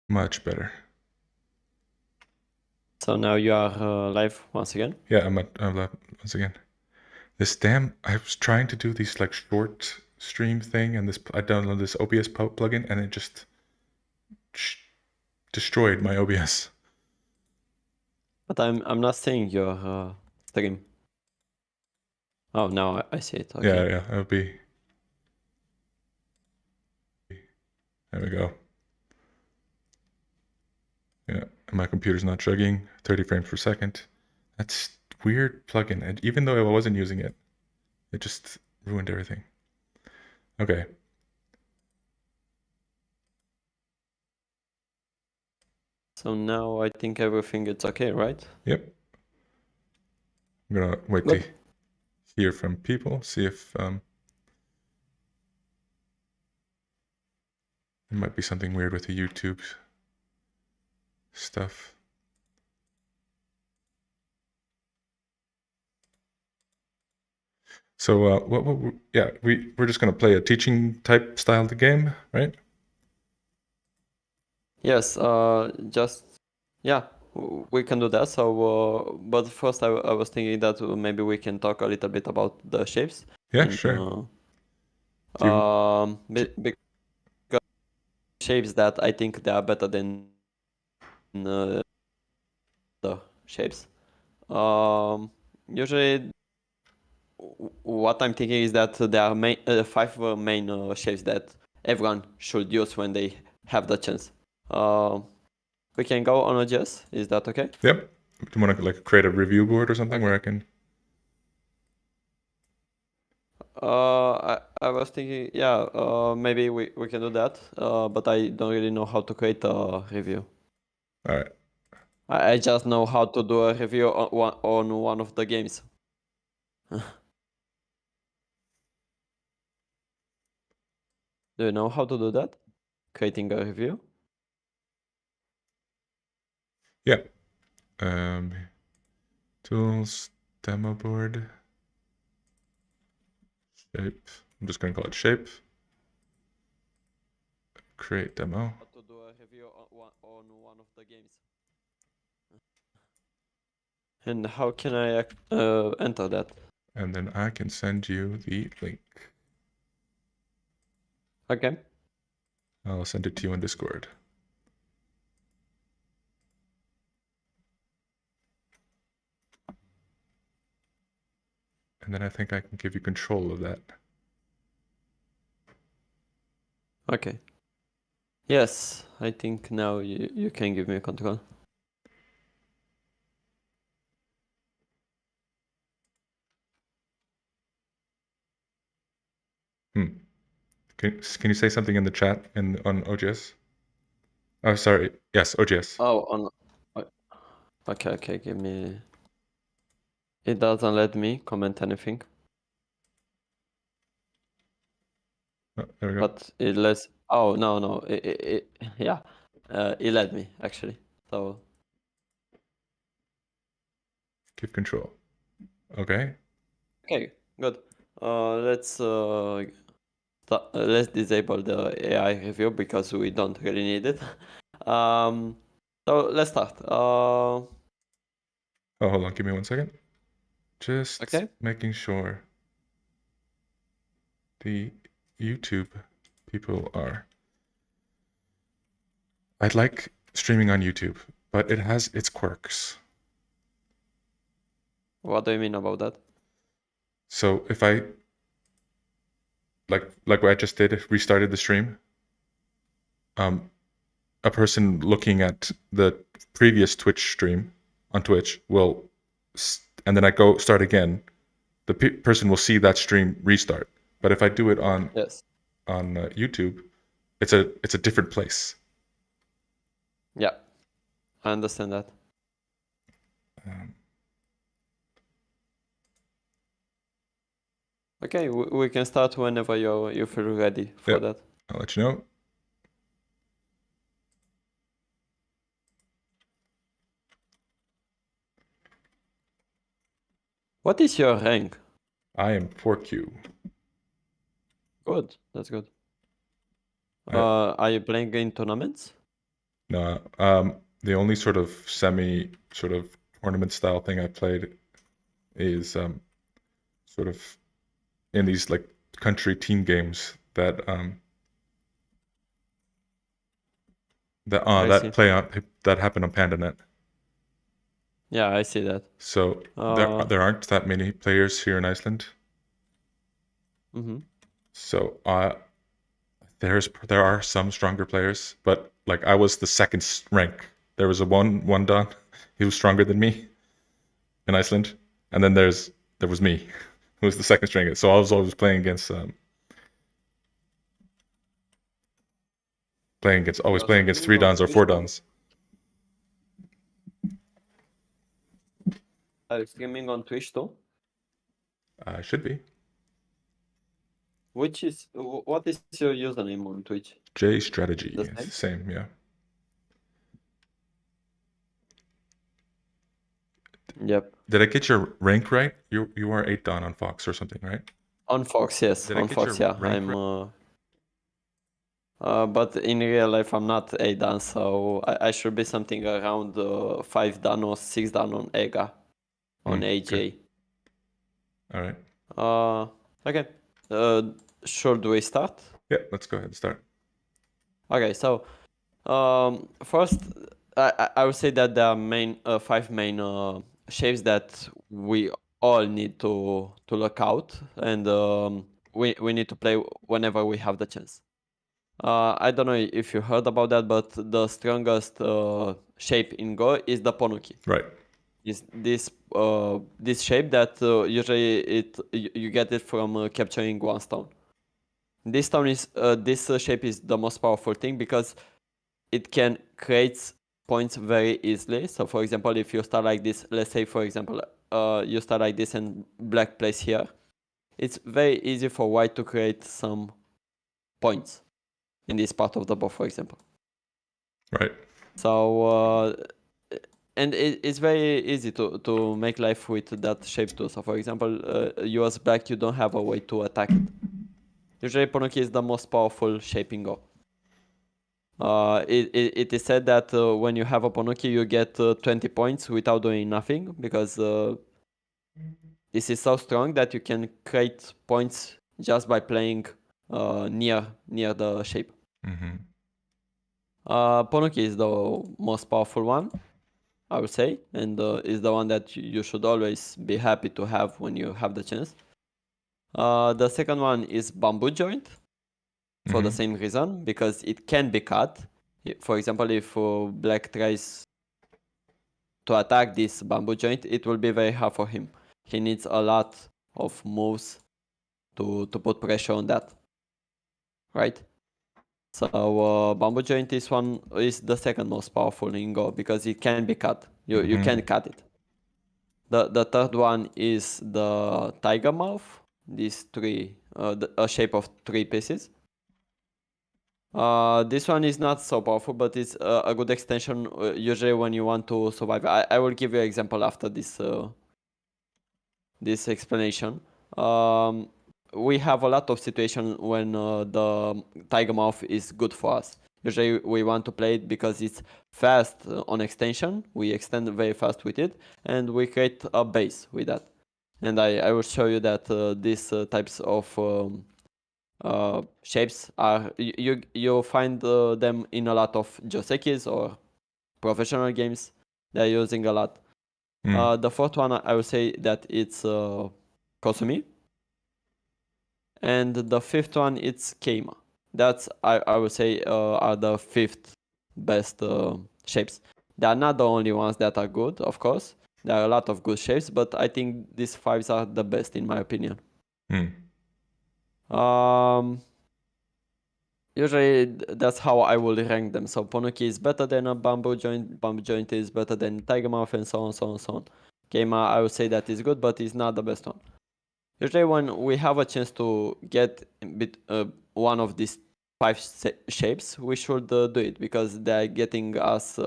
Much better. So now you are live once again? Yeah, I'm live once again. I was trying to do these like short stream thing, and I downloaded this OBS plugin, and it just destroyed my OBS. But I'm not seeing your stream. Oh, now I see it. Okay. Yeah, that'll be. There we go. Yeah, my computer's not chugging. 30 frames per second. That's weird plugin, and even though I wasn't using it, it just ruined everything. Okay. So now I think everything is okay, right? Yep. I'm gonna wait to Good. hear from people, see if there might be something weird with the YouTube stuff. So we're just gonna play a teaching type style of the game, right? Yes, just yeah, we can do that. So, but first I was thinking that maybe we can talk a little bit about the shapes Yeah, in sure. Do you, do, because shapes that I think they are better than the shapes. Usually what I'm thinking is that there are five main shapes that everyone should use when they have the chance. We can go on a just. Is that okay? yep. Do you want to like create a review board or something Okay. where I can? I was thinking, yeah, maybe we can do that. But I don't really know how to create a review. All right. I just know how to do a review on one of the games. Do you know how to do that? Creating a review? Yeah. Um, tools, demo board, shape. I'm just gonna call it shape. Create demo. How to do a review on one of the games. And how can I enter that? And then I can send you the link. Okay. I'll send it to you in Discord. And then I think I can give you control of that. Okay. Yes, I think now you can give me control. Hmm. Can you say something in the chat and on OGS? Oh, sorry. Yes, OGS. Oh, on. Okay, give me. It doesn't let me comment anything, Oh, there we go. but it lets. Oh no, yeah, it let me actually. So Give control. Okay. okay, good. Let's disable the AI review because we don't really need it. So let's start. Oh, hold on. Give me 1 second. Just Okay. making sure the YouTube people are. I like streaming on YouTube, but it has its quirks. What do you mean about that? So if I like what I just did, restarted the stream, um, a person looking at the previous Twitch stream on Twitch will, and then I go start again. The person will see that stream restart. But if I do it Yes. on YouTube, it's a different place. Yeah, I understand that. Um, Okay, we can start whenever you feel ready yeah, for that. I'll let you know. What is your rank? I am 4Q. Good, that's good. I, Are you playing in tournaments? No, the only sort of semi sort of tournament style thing I played is sort of in these like country team games that I see. that play on that happen on PandaNet. Yeah, I see that. So Uh, there aren't that many players here in Iceland. mm-hmm. So there are some stronger players, but like I was the second rank. There was a one Don. He was stronger than me in Iceland, and then there was me, who was the second stringer. So I was always You're playing against streaming three on Dons or Twitch four though? Dons. Are you streaming on Twitch too? Should be What is your username on Twitch? J strategy. The It's same? the same, yeah. Yep. Did I get your rank right? You are 8 Don on Fox or something, right? On Fox, yes. Did I On get Fox, your yeah. rank right? But in real life, I'm not 8 Dan, so I should be something around 5 Dan or 6 Dan on EGA, on Okay. AJ. All right. Okay. Should we start? Yeah, let's go ahead and start. Okay, so first, I would say that there are five main shapes that we all need to look out, and we need to play whenever we have the chance. I don't know if you heard about that, but the strongest shape in Go is the Ponuki. Right. Is this shape that usually you get it from capturing one stone. This shape is the most powerful thing because it can create points very easily. So for example, if you start like this, let's say for example, you start like this and black plays here, it's very easy for white to create some points in this part of the board, for example. Right. So and it's very easy to make life with that shape too. So for example, you as black, you don't have a way to attack it. Usually Ponoki is the most powerful shape in Go. It is said that when you have a Ponoki, you get 20 points without doing nothing because this is so strong that you can create points just by playing near the shape. Mm-hmm. Ponoki is the most powerful one, I would say, and is the one that you should always be happy to have when you have the chance. The second one is bamboo joint for the Mm-hmm. same reason, because it can be cut. For example, if black tries to attack this bamboo joint, it will be very hard for him. He needs a lot of moves to put pressure on that, right? So bamboo joint is the second most powerful in Go because it can be cut. You Mm-hmm. can cut it. The third one is the tiger mouth. These three, a shape of 3 pieces. This one is not so powerful, but it's a good extension. Usually, when you want to survive, I will give you an example after this explanation. We have a lot of situations when the tiger mouth is good for us. Usually, we want to play it because it's fast on extension. We extend very fast with it, and we create a base with that. And I will show you that these types of shapes are you find them in a lot of josekis or professional games. They're using a lot. Mm. The fourth one I would say that it's Kosumi, and the fifth one it's Keima. That's I would say are the fifth best shapes. They are not the only ones that are good, of course. There are a lot of good shapes, but I think these fives are the best in my opinion. Mm. Um, Usually that's how I will rank them. So Ponoki is better than a bamboo joint is better than tiger mouth, and so on, so on, so on. Keima, I would say that is good, but it's not the best one. Usually when we have a chance to get one of these five shapes, we should do it because they're getting us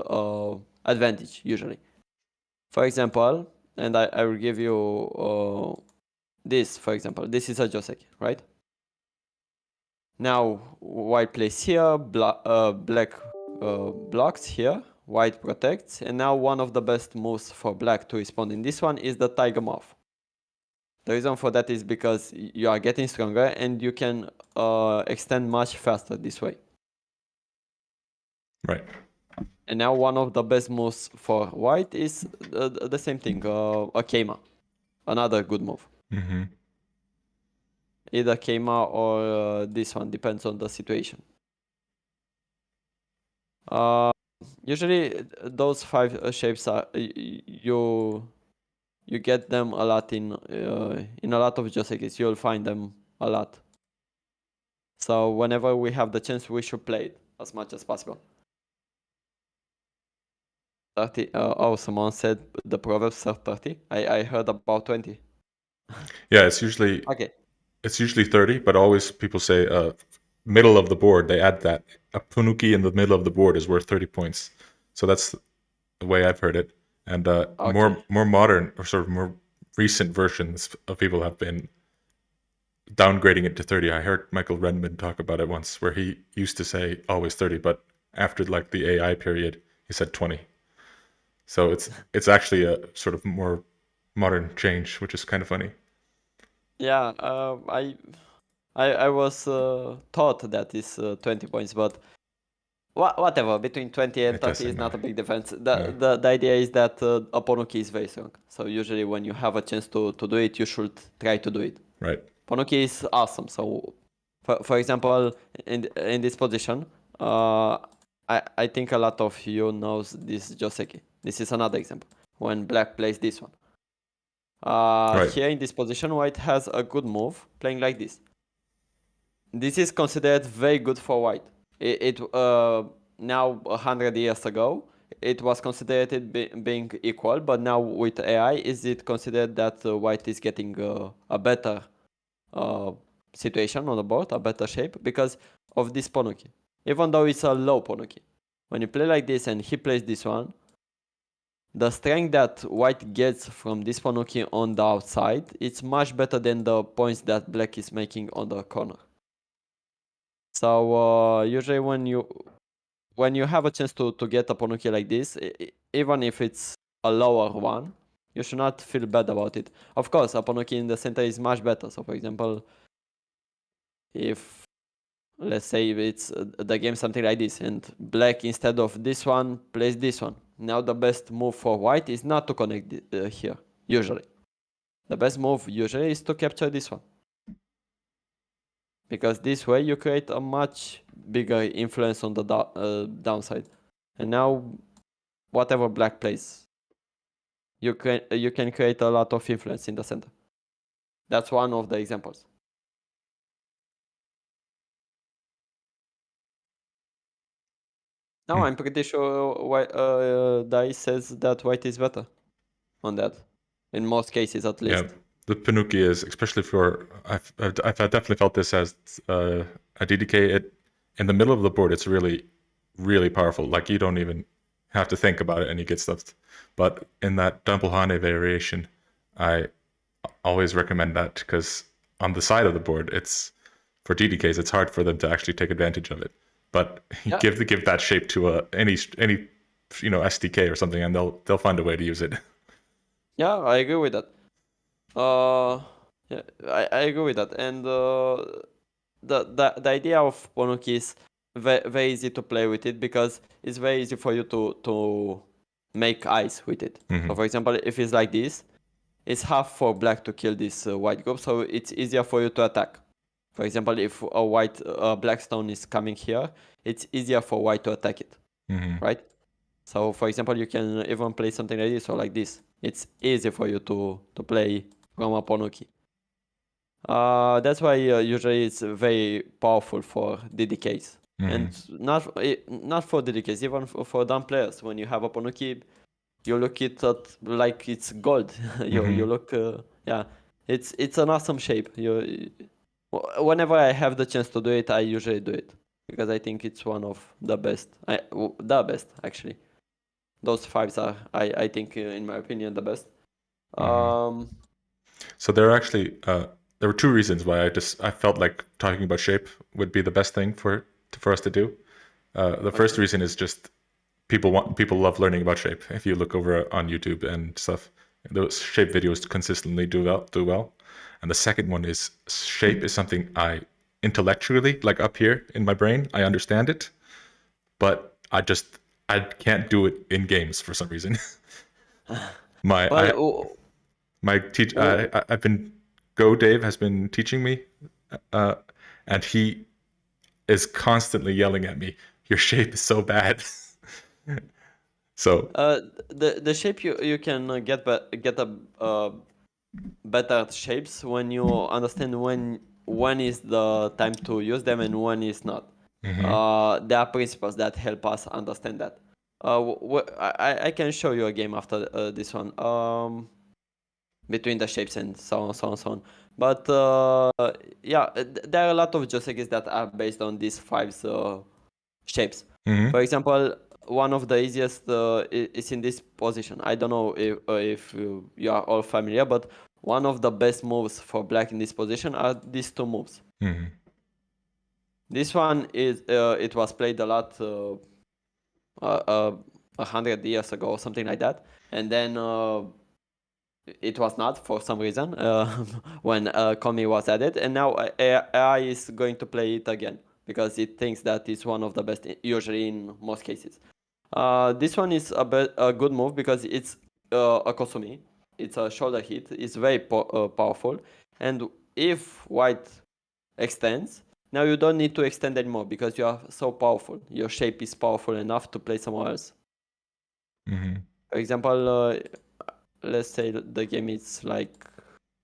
advantage usually. For example, and I will give you this, for example. This is a Joseki, right? Now white plays here, black blocks here. White protects, and now one of the best moves for black to respond in this one is the tiger moth. The reason for that is because you are getting stronger and you can extend much faster this way. Right. And now one of the best moves for white is the same thing, a Keima. Another good move. Mm-hmm. Either Keima or this one, depends on the situation. Usually those 5 shapes are you get them a lot in a lot of Josekis. You'll find them a lot. So whenever we have the chance, we should play it as much as possible. 30. Someone said the Proverbs are 30. I heard about 20. Yeah, it's usually Okay. 30, but always people say middle of the board. They add that a punuki in the middle of the board is worth 30 points. So that's the way I've heard it. And Okay. more modern or sort of more recent versions of people have been downgrading it to 30. I heard Michael Redmond talk about it once, where he used to say always 30, but after like the AI period, he said 20. So it's actually a sort of more modern change, which is kind of funny. Yeah. I was taught that is 20 points, but whatever. Between 20 and It 30 is doesn't not a matter. big difference. Yeah. The idea is that a Ponuki is very strong. So usually when you have a chance to do it, you should try to do it. Right. Ponuki is awesome. So for example, in this position, I think a lot of you knows this Joseki. This is another example when black plays this one. Right. Here in this position, white has a good move playing like this. This is considered very good for white. It now 100 years ago, it was considered being equal, but now with AI, is it considered that white is getting a better situation on the board, a better shape because of this Ponuki, even though it's a low Ponuki. When you play like this and he plays this one, the strength that white gets from this Ponuki on the outside, it's much better than the points that black is making on the corner. So usually when you have a chance to get a Ponuki like this, even if it's a lower one, you should not feel bad about it. Of course, a Ponuki in the center is much better. So for example, if let's say it's the game something like this and black instead of this one plays this one. Now the best move for white is not to connect here, usually. The best move usually is to capture this one. Because this way you create a much bigger influence on the downside. And now whatever black plays, you can create a lot of influence in the center. That's one of the examples. Now I'm pretty sure Dice says that white is better on that. In most cases, at least. Yeah, the Panuki is especially for I've definitely felt this as a DDK. It in the middle of the board, it's really powerful. Like you don't even have to think about it, and you get stuff. But in that Dumpelhane variation, I always recommend that because on the side of the board, it's for DDKs, it's hard for them to actually take advantage of it. But Yeah. give that shape to any SDK or something, and they'll find a way to use it. Yeah, I agree with that. Yeah, I agree with that. And the idea of Ponuki is very easy to play with it because it's very easy for you to make eyes with it. So for example, if it's like this, it's half for black to kill this white group, so it's easier for you to attack. For example, if a black stone is coming here, it's easier for white to attack it, right? So for example, you can even play something like this or like this. It's easy for you to play from a Ponuki. That's why usually it's very powerful for DDKs. And not for DDKs, even for dumb players. When you have a Ponuki, you look it at like it's gold. you look, yeah, it's an awesome shape. Whenever I have the chance to do it, I usually do it because I think it's one of the best. The best actually. Those 5s are, I think, in my opinion, the best. So there are actually there were 2 reasons why I felt like talking about shape would be the best thing for us to do. The first reason is just people love learning about shape. If you look over on YouTube and stuff, those shape videos consistently do well. And the second one is shape is something I intellectually, like up here in my brain, I understand it, but I can't do it in games for some reason. my I Well, my teach w- I've been Go Dave has been teaching me, uh, and he is constantly yelling at me. Your shape is so bad. So the shape you can get a better shapes when you understand when is the time to use them and when is not. There are principles that help us understand that. I can show you a game after this one. Between the shapes and so on, so on, so on. But yeah, there are a lot of josekis that are based on these five shapes. For example, one of the easiest is in this position. I don't know if you are all familiar, but one of the best moves for black in this position are these two moves. This one is it was played a lot 100 years ago or something like that, and then it was not for some reason when Komi was added, and now AI is going to play it again because it thinks that it's one of the best, usually in most cases. This one is a good move because it's a Kosumi. It's a shoulder hit. It's very powerful, and if white extends, now you don't need to extend anymore because you are so powerful. Your shape is powerful enough to play somewhere else. For example, let's say the game is like,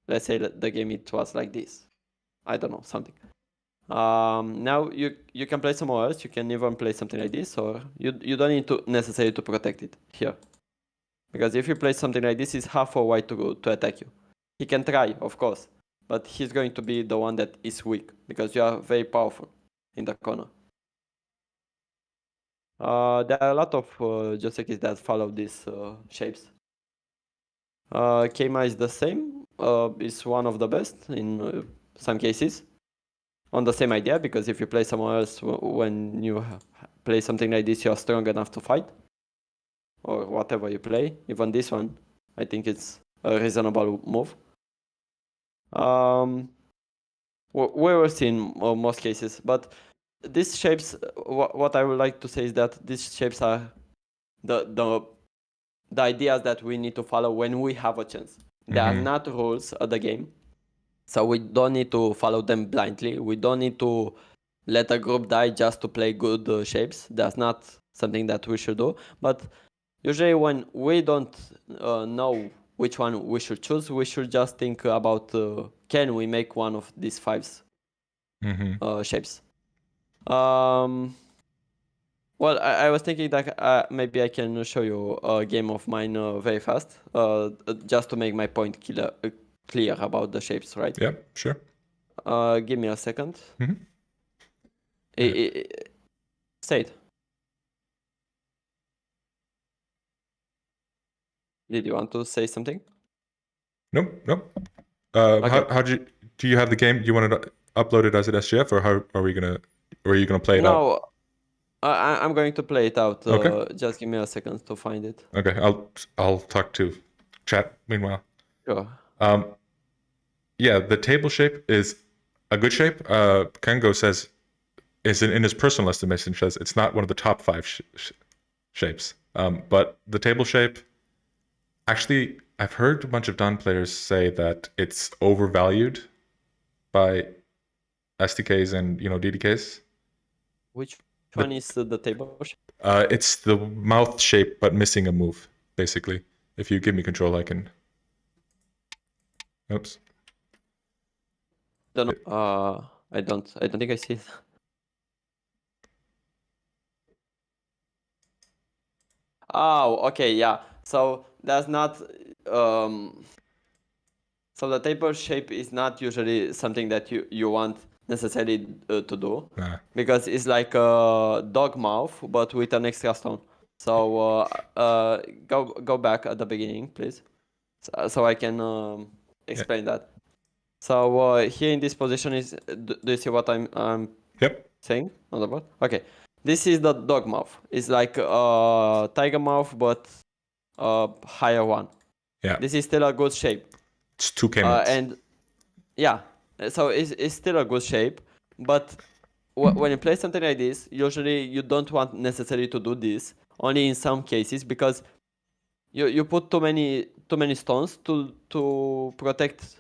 let's say the game it was like this. I don't know, something. Now you can play somewhere else. You can even play something like this, or you don't need to necessarily to protect it here, because if you play something like this, it's hard for white to attack you. He can try, of course, but he's going to be the one that is weak because you are very powerful in the corner. There are a lot of josekis that follow these shapes. Keima is the same. Is one of the best in some cases. On the same idea, because if you play somewhere else, when you play something like this, you are strong enough to fight. Or whatever you play. Even this one, I think it's a reasonable move. We will see in most cases, but these shapes, what I would like to say is that these shapes are the ideas that we need to follow when we have a chance. They are not rules of the game, so we don't need to follow them blindly. We don't need to let a group die just to play good shapes. That's not something that we should do. But usually when we don't know which one we should choose, we should just think about can we make one of these five shapes. Well, I was thinking that maybe I can show you a game of mine very fast, just to make my point clear about the shapes, right? yeah, sure. Give me a second. Say it. Did you want to say something? Nope. Okay. How do you have the game? You want to upload it as an SGF, or how are we gonna? Or are you gonna play it out? No, I'm going to play it out. Okay. Just give me a second to find it. Okay. I'll talk to chat meanwhile. Sure. Yeah, the table shape is a good shape. Kengo says is in his personal estimation says it's not one of the top five shapes. But the table shape, actually, I've heard a bunch of Don players say that it's overvalued by SDKs and DDKs. Which one is the table shape? It's the mouth shape but missing a move, basically. If you give me control, I can. Oops. Don't know. I don't think I see it. Oh, okay, yeah. So that's not. So the table shape is not usually something that you want necessarily to do, because it's like a dog mouth but with an extra stone. So go back at the beginning, please, so I can explain that. So here in this position is. Do you see what I'm Yep. saying on the board? Okay. This is the dog mouth. It's like tiger mouth, but higher one. Yeah, This is still a good shape. it's 2K mods. And yeah, so it's still a good shape. But when you play something like this, usually you don't want necessarily to do this. Only in some cases, because you put too many stones to protect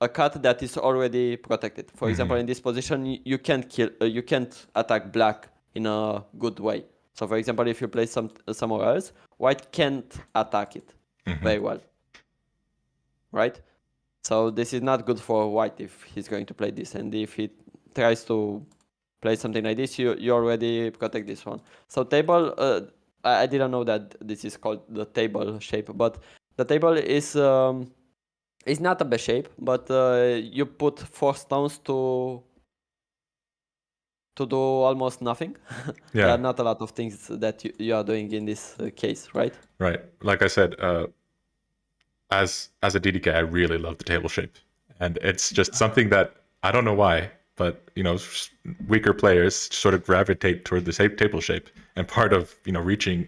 a cat that is already protected. For example, in this position, you can't you can't attack black in a good way. So, for example, if you play somewhere else, white can't attack it very well, right? So this is not good for white if he's going to play this, and if he tries to play something like this, you already protect this one. So table, I didn't know that this is called the table shape, but the table is not a bad shape, but you put 4 stones to do almost nothing. There Yeah, are not a lot of things that you are doing in this case, right? right. Like I said, as a DDK, I really love the table shape, and it's just something that I don't know why, but weaker players sort of gravitate toward the table shape. And part of reaching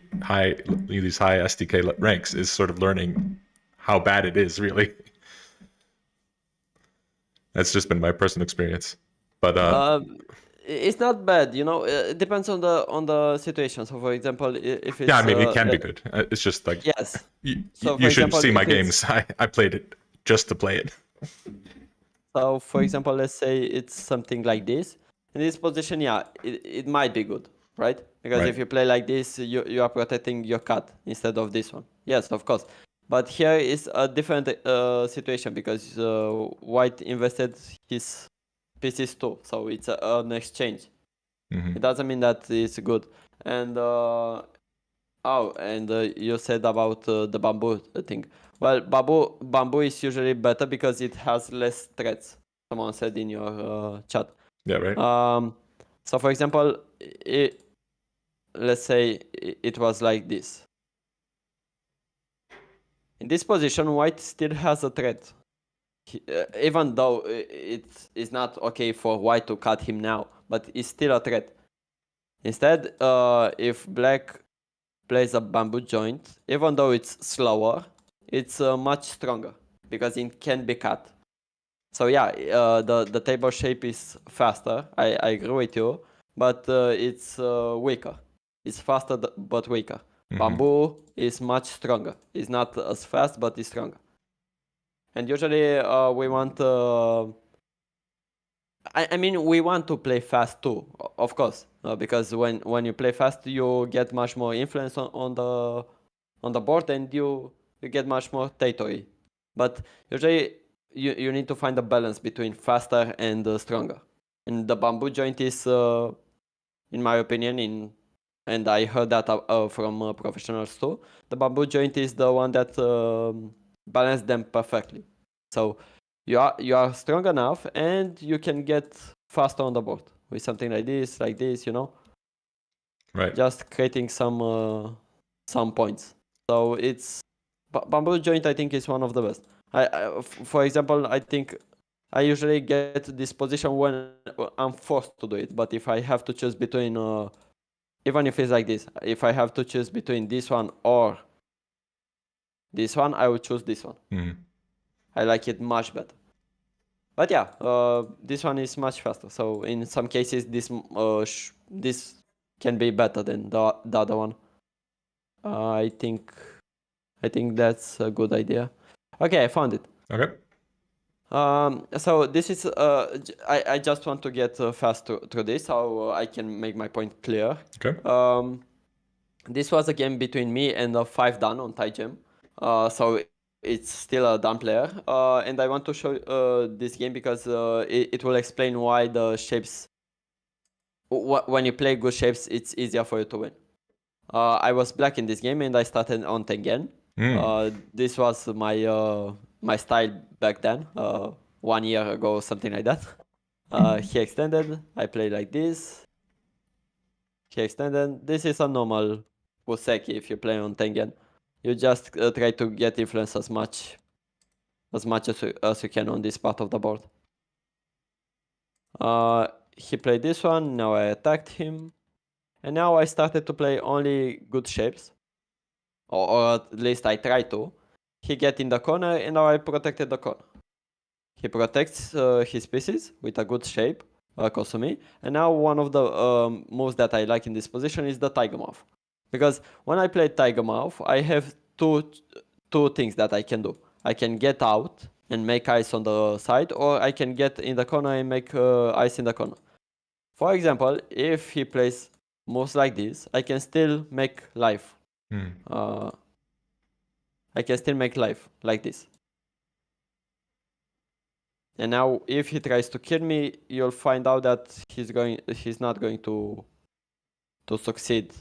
these high SDK ranks is sort of learning how bad it is. Really, that's just been my personal experience. But It's not bad, you know. It depends on the situation. So, for example, if yeah, I it's mean, it can be good. It's just like yes. you, So, for you should example, see my if it's games. I played it just to play it. so, for example, let's say it's something like this. In this position, yeah, it might be good, right? Because Right. if you play like this, you are protecting your cat instead of this one. Yes, of course. But here is a different situation because White invested his pieces too, so it's an exchange. Mm-hmm. It doesn't mean that it's good. And you said about the bamboo thing. Well, bamboo is usually better because it has less threads. Someone said in your chat. Yeah. Right. So for example, let's say it was like this. In this position, white still has a thread. Even though it is not okay for white to cut him now, but it's still a threat. Instead, if black plays a bamboo joint, even though it's slower, it's much stronger because it can be cut. So yeah, the table shape is faster. I agree with you, but it's weaker. It's faster but weaker. Bamboo is much stronger. It's not as fast, but it's stronger. And usually we want. I mean, we want to play fast too, of course, because when you play fast, you get much more influence on the board, and you get much more territory. But usually, you need to find a balance between faster and stronger. And the bamboo joint is, in my opinion, and I heard that from professionals too. The bamboo joint is the one that balances them perfectly. So you are strong enough, and you can get faster on the board with something like this, you know. Right. Just creating some points. So it's bamboo joint. I think is one of the best. For example, I think I usually get this position when I'm forced to do it. But if I have to choose between, even if it's like this, if I have to choose between this one or this one, I would choose this one. I like it much better. But yeah, this one is much faster. So in some cases, this can be better than the other one. I think that's a good idea. Okay, I found it. Okay. So this is I just want to get fast through this so I can make my point clear. Okay. This was a game between me and 5Dan on Thai Gem. So it's still a Dan player. And I want to show this game because it will explain why the shapes, when you play good shapes, it's easier for you to win. I was black in this game and I started on Tengen. This was my style back then, 1 year ago, something like that. He extended, I played like this. He extended. This is a normal Puseki if you play on Tengen. You just try to get influence as much as you can on this part of the board. He played this one, now I attacked him. And now I started to play only good shapes, or at least I try to. He get in the corner, and now I protected the corner. He protects his pieces with a good shape, Kosumi. And now one of the moves that I like in this position is the Tiger Mouth. Because when I play Tiger Mouth, I have two things that I can do. I can get out and make ice on the side, or I can get in the corner and make ice in the corner. For example, if he plays moves like this, I can still make life. I can still make life like this. And now, if he tries to kill me, you'll find out that he's not going to succeed,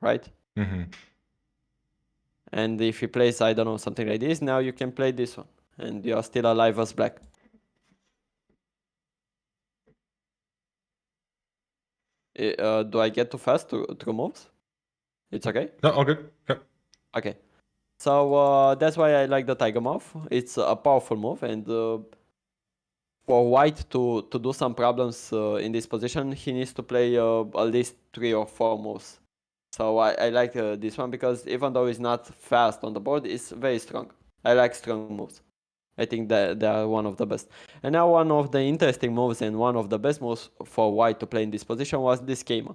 right? And if he plays, I don't know, something like this, now you can play this one, and you are still alive as black. Do I get too fast to moves? It's okay? No, all good. Yep. Okay. So that's why I like the Tiger Mouth. It's a powerful move, and for white to do some problems in this position, he needs to play at least 3 or 4 moves. So I like this one because even though it's not fast on the board, it's very strong. I like strong moves. I think that they are one of the best. And now one of the interesting moves and one of the best moves for white to play in this position was this Keima.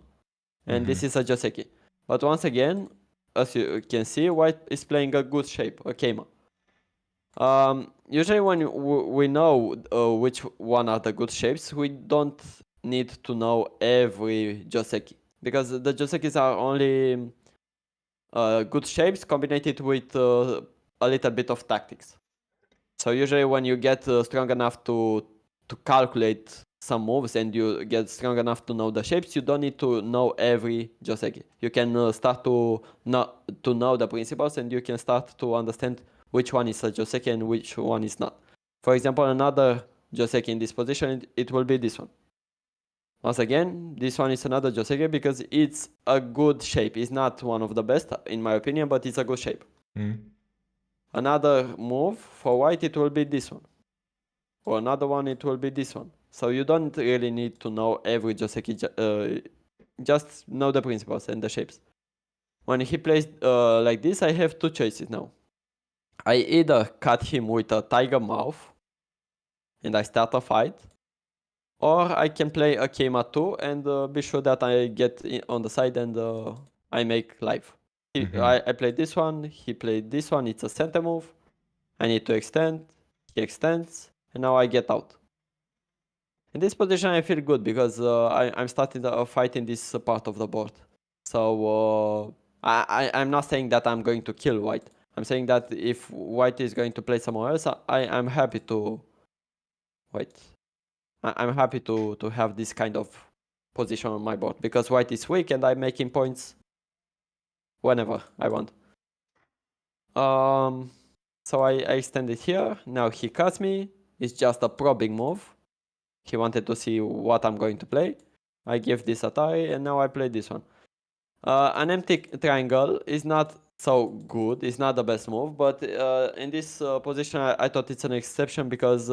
And this is a Joseki. But once again, as you can see, white is playing a good shape, a Keima. Usually when we know which one are the good shapes, we don't need to know every Joseki. Because the Josekis are only good shapes combined with a little bit of tactics. So usually when you get strong enough to calculate some moves and you get strong enough to know the shapes, you don't need to know every Joseki. You can start to know the principles, and you can start to understand which one is a Joseki and which one is not. For example, another Joseki in this position, it will be this one. Once again, this one is another Joseki because it's a good shape. It's not one of the best, in my opinion, but it's a good shape. Another move for white, it will be this one. Or another one, it will be this one. So you don't really need to know every Joseki, just know the principles and the shapes. When he plays like this, I have 2 choices now. I either cut him with a Tiger Mouth, and I start a fight, or I can play a Keima 2 and be sure that I get on the side and I make life. I played this one, he played this one, it's a center move. I need to extend, he extends, and now I get out. In this position I feel good because I'm starting a fight in this part of the board. So I'm not saying that I'm going to kill white. I'm saying that if white is going to play somewhere else, I'm happy to... Wait. I'm happy to have this kind of position on my board because white is weak and I'm making points whenever I want. So I extend it here. Now he cuts me. It's just a probing move. He wanted to see what I'm going to play. I give this a tie and now I play this one. An empty triangle is not so good. It's not the best move, but in this position I thought it's an exception because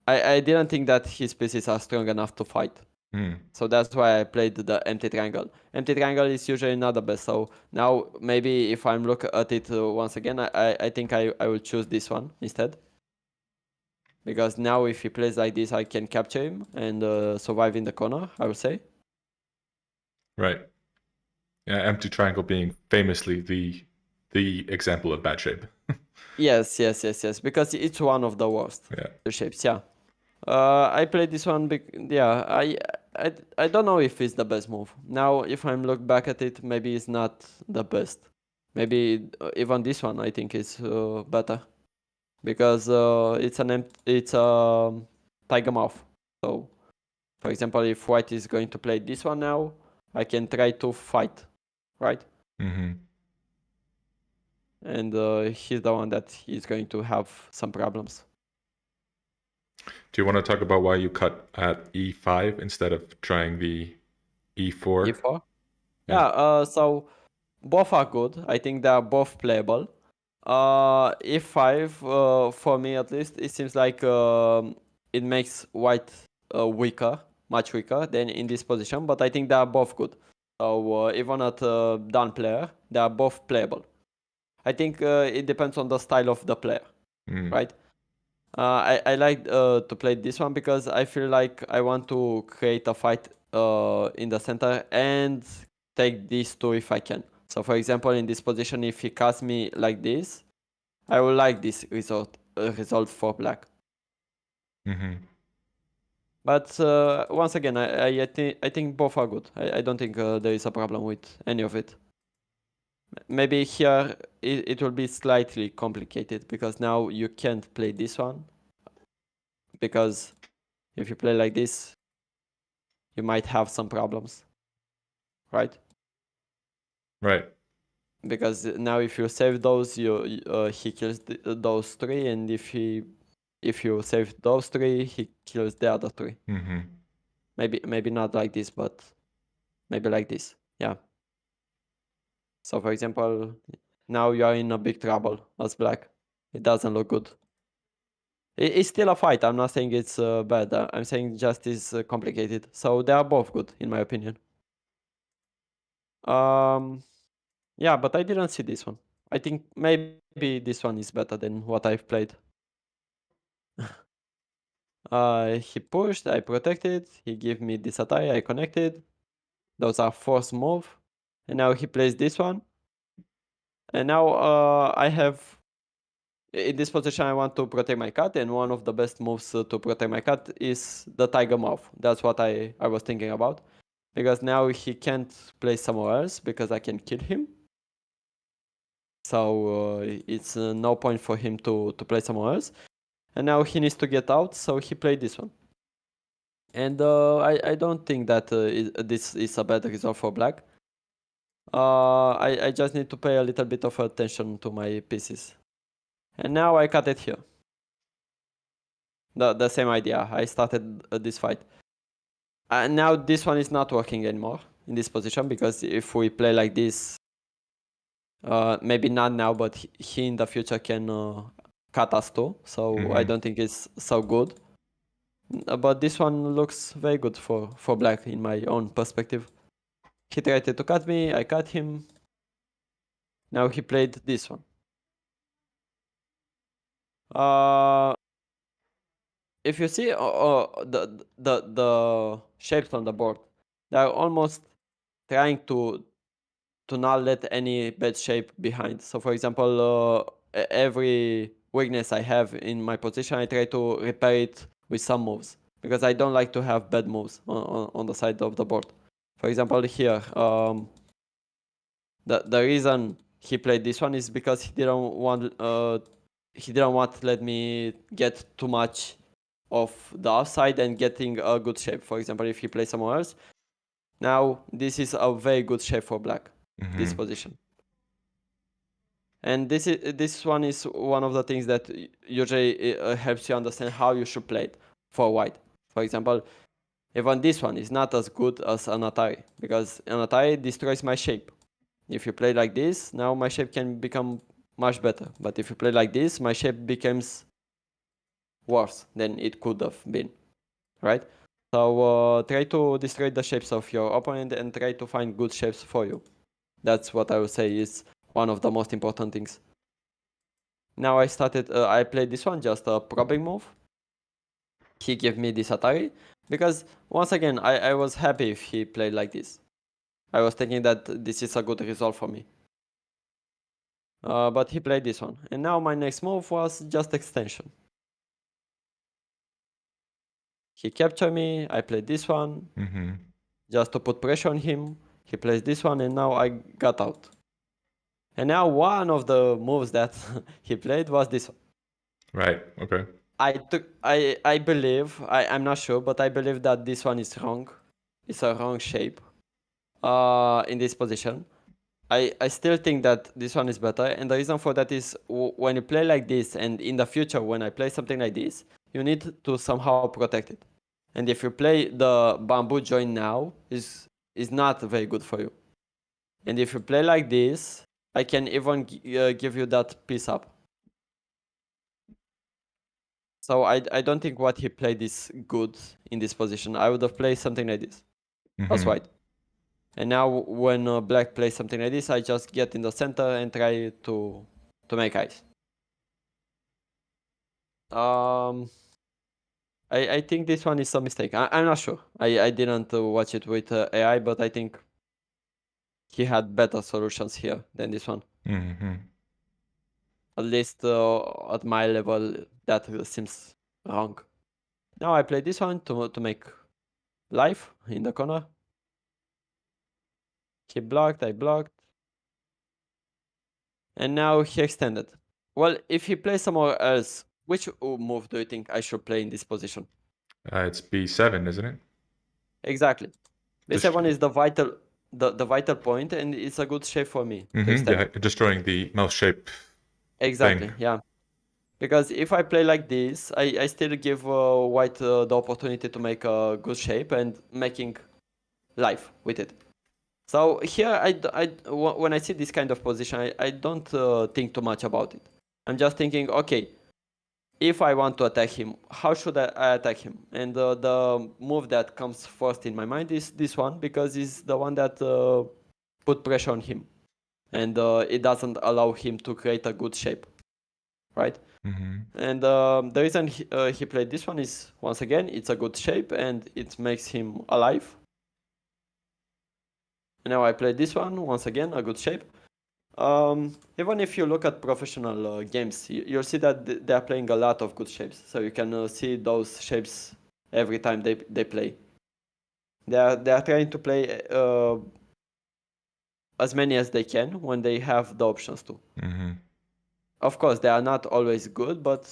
I didn't think that his pieces are strong enough to fight. So that's why I played the empty triangle. Empty triangle is usually not the best. So now maybe if I'm look at it once again, I think I will choose this one instead. Because now if he plays like this, I can capture him and survive in the corner, I would say. Right. Yeah, empty triangle being famously the example of bad shape. Yes. Because it's one of the worst shapes, yeah. I played this one, I don't know if it's the best move. Now, if I'm look back at it, maybe it's not the best. Maybe even this one I think is better. Because it's a Tiger Mouth. So, for example, if white is going to play this one now, I can try to fight, right? And he's the one that he's going to have some problems. Do you want to talk about why you cut at e5 instead of trying the e4? E4? Yeah, so both are good. I think they are both playable. E5, for me at least, it seems like it makes white weaker much weaker than in this position, but I think they are both good. So even at done player, they are both playable. I think it depends on the style of the player, right? I like to play this one because I feel like I want to create a fight in the center and take these two if I can. So for example, in this position, if he casts me like this, I will like this result for black. But once again, I think both are good. I don't think there is a problem with any of it. Maybe here it will be slightly complicated because now you can't play this one. Because if you play like this, you might have some problems, right? Right. Because now if you save those, he kills those three, and if you save those three, he kills the other three. Maybe not like this, but maybe like this. Yeah. So for example, now you are in a big trouble as black. It doesn't look good. It's still a fight. I'm not saying it's bad. I'm saying just it's complicated. So they are both good in my opinion. Yeah, but I didn't see this one. I think maybe this one is better than what I've played. He pushed, I protected, he gave me this attack, I connected. Those are force move. And now he plays this one. And now I have, in this position I want to protect my cat, and one of the best moves to protect my cat is the tiger mouth. That's what I was thinking about. Because now he can't play somewhere else because I can kill him. So it's no point for him to play somewhere else. And now he needs to get out, so he played this one. And I don't think that this is a bad result for black. I just need to pay a little bit of attention to my pieces. And now I cut it here. The same idea. I started this fight. And now this one is not working anymore in this position, because if we play like this, maybe not now, but he in the future can cut us too. So I don't think it's so good. But this one looks very good for black in my own perspective. He tried to cut me, I cut him. Now he played this one. If you see the shapes on the board, they are almost trying to not let any bad shape behind. So for example, every weakness I have in my position, I try to repair it with some moves, because I don't like to have bad moves on the side of the board. For example, here, the reason he played this one is because he didn't want to let me get too much of the offside and getting a good shape. For example, if he plays somewhere else, now this is a very good shape for black, this position. And this one is one of the things that usually helps you understand how you should play it for white. For example, even this one is not as good as an Atari, because an Atari destroys my shape. If you play like this, now my shape can become much better. But if you play like this, my shape becomes worse than it could have been, right? So try to destroy the shapes of your opponent and try to find good shapes for you. That's what I would say is one of the most important things. Now I played this one, just a probing move. He gave me this Atari, because once again, I was happy if he played like this. I was thinking that this is a good result for me. But he played this one. And now my next move was just extension. He captured me, I played this one, just to put pressure on him. He plays this one, and now I got out. And now one of the moves that he played was this one. Right. Okay. I believe, I'm not sure, but I believe that this one is wrong. It's a wrong shape in this position. I still think that this one is better, and the reason for that is when you play like this, and in the future when I play something like this, you need to somehow protect it. And if you play the bamboo joint now, is not very good for you. And if you play like this, I can even give you that piece up. So I don't think what he played is good in this position. I would have played something like this. That's white. And now when black plays something like this, I just get in the center and try to make ice. I think this one is a mistake. I'm not sure. I didn't watch it with AI, but I think he had better solutions here than this one. At least at my level, that seems wrong. Now I play this one to make life in the corner. He blocked, I blocked. And now he extended. Well, if he plays somewhere else, which move do you think I should play in this position? It's b7, isn't it? Exactly. B7 is the vital point, and it's a good shape for me to extend. Yeah, destroying the mouse shape. Exactly, thing. yeah. Because if I play like this, I still give white the opportunity to make a good shape and making life with it. So here, when I see this kind of position, I don't think too much about it. I'm just thinking, okay, if I want to attack him, how should I attack him? And the move that comes first in my mind is this one, because it's the one that put pressure on him. And it doesn't allow him to create a good shape, right? And the reason he played this one is, once again, it's a good shape and it makes him alive. And now I played this one, once again, a good shape. Even if you look at professional games, you'll see that they are playing a lot of good shapes. So you can see those shapes every time they play. They are trying to play as many as they can when they have the options to. Of course, they are not always good, but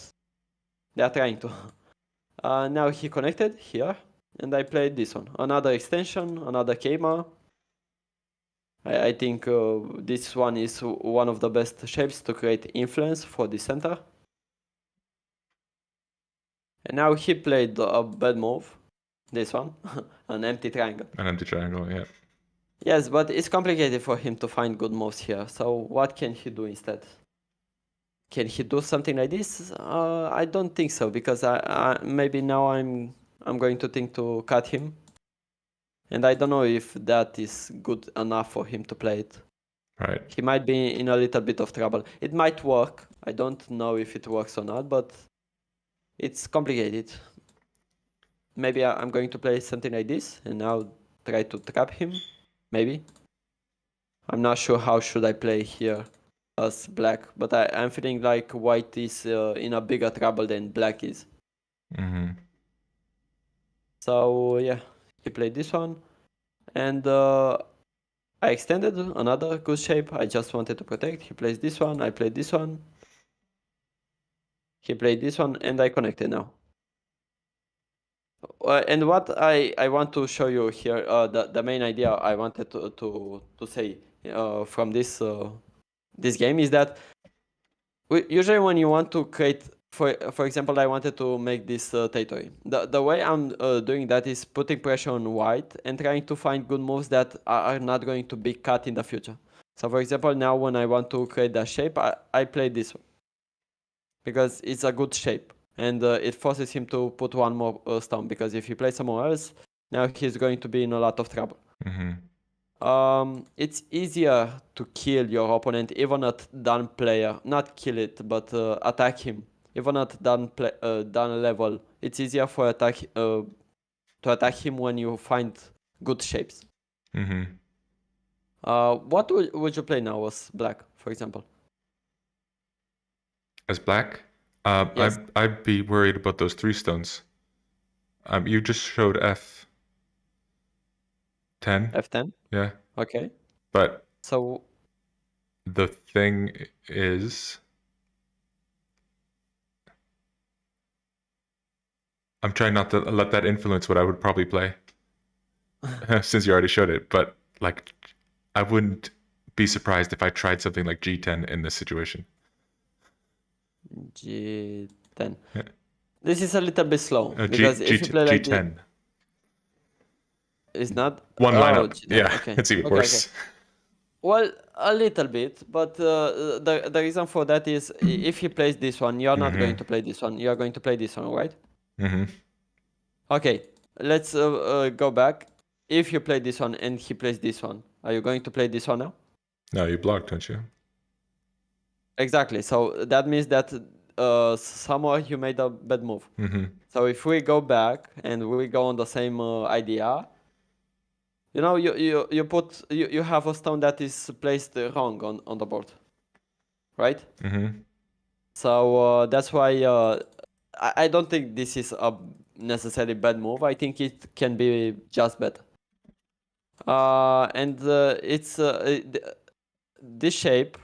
they are trying to. Now he connected here, and I played this one. Another extension, another Keima. I think this one is one of the best shapes to create influence for the center. And now he played a bad move. This one, an empty triangle. An empty triangle, yeah. Yes, but it's complicated for him to find good moves here. So what can he do instead? Can he do something like this? I don't think so, because maybe now I'm going to think to cut him. And I don't know if that is good enough for him to play it. Right. He might be in a little bit of trouble. It might work. I don't know if it works or not, but it's complicated. Maybe I'm going to play something like this and now try to trap him. Maybe. I'm not sure how should I play here as black, but I'm feeling like white is in a bigger trouble than black is. So yeah, he played this one, and I extended another good shape. I just wanted to protect. He plays this one. I played this one. He played this one, and I connected now. And what I want to show you here, the main idea I wanted to say from this this game is that usually when you want to create, for example, I wanted to make this territory. The way I'm doing that is putting pressure on white and trying to find good moves that are not going to be cut in the future. So for example, now when I want to create that shape, I play this one because it's a good shape. And it forces him to put one more stone, because if he plays somewhere else, now he's going to be in a lot of trouble. It's easier to kill your opponent even at done player, not kill it, but attack him. Even at done level, it's easier for to attack him when you find good shapes. What would you play now as black, for example? As black? Yes. I'd be worried about those 3 stones. You just showed F10. F10? Yeah. Okay. But so the thing is, I'm trying not to let that influence what I would probably play. Since you already showed it. But like, I wouldn't be surprised if I tried something like G10 in this situation. G10. Yeah. This is a little bit slow, because if you play like G10. It's not One lineup. G10. Yeah, Okay. it's even Okay. worse. Well, a little bit, but the reason for that is if he plays this one, you're not going to play this one. You're going to play this one, right? Mm-hmm. Okay, let's go back. If you play this one and he plays this one, are you going to play this one now? No, you block, don't you? Exactly. So that means that somewhere you made a bad move. Mm-hmm. So if we go back and we go on the same idea, you know, you have a stone that is placed wrong on the board, right? Mm-hmm. So that's why I don't think this is a necessarily bad move. I think it can be just better. And it's this shape,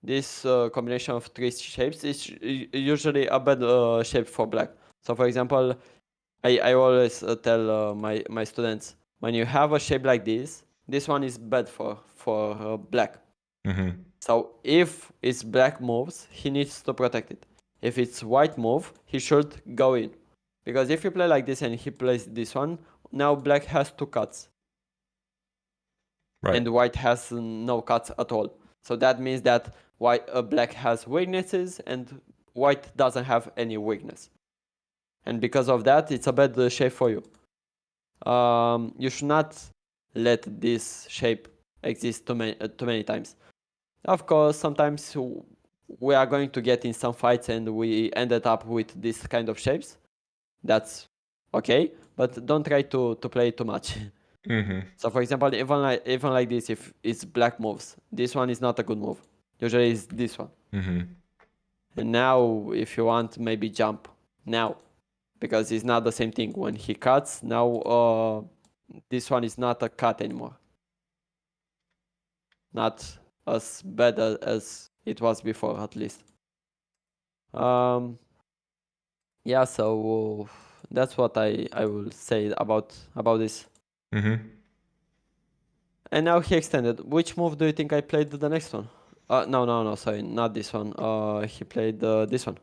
this combination of three shapes is usually a bad shape for black. So for example, I always tell my students, when you have a shape like this one is bad for black. Mm-hmm. So if it's black moves, he needs to protect it. If it's white move, he should go in. Because if you play like this and he plays this one, now black has two cuts. Right. And white has no cuts at all. So that means that black has weaknesses and white doesn't have any weakness. And because of that, it's a bad shape for you. You should not let this shape exist too many times. Of course, sometimes we are going to get in some fights and we ended up with this kind of shapes. That's okay, but don't try to play too much. Mm-hmm. So for example, even like this, if it's black moves, this one is not a good move. Usually it's this one. Mm-hmm. And now, if you want, maybe jump now, because it's not the same thing. When he cuts, now this one is not a cut anymore. Not as bad as it was before, at least. Yeah, so that's what I will say about this. Mm-hmm. And now he extended. Which move do you think I played the next one? No, sorry, not this one. He played this one.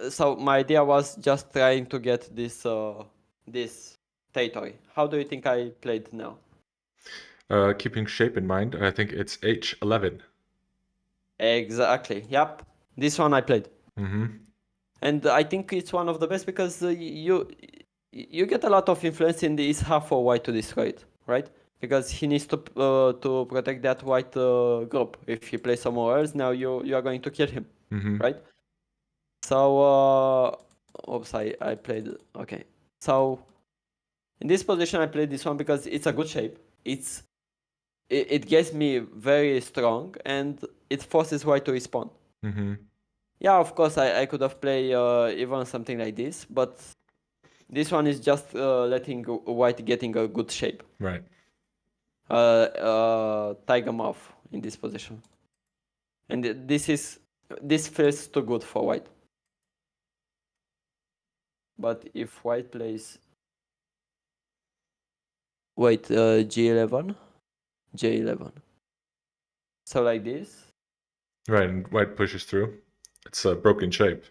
So my idea was just trying to get this territory. How do you think I played now? Keeping shape in mind, I think it's H11. Exactly. Yep. This one I played. Mm-hmm. And I think it's one of the best because you get a lot of influence in this half for white to destroy it, right? Because he needs to protect that white group. If he plays somewhere else, now you are going to kill him, Mm-hmm. right? So oops, I played okay. So in this position, I played this one because it's a good shape. It gets me very strong and it forces white to respawn. Mm-hmm. Yeah, of course, I could have played even something like this, but this one is just letting white getting a good shape. Right. Tiger Mouth in this position. And this feels too good for white. But if white plays... Wait, G11? J11. So like this? Right, and white pushes through. It's a broken shape.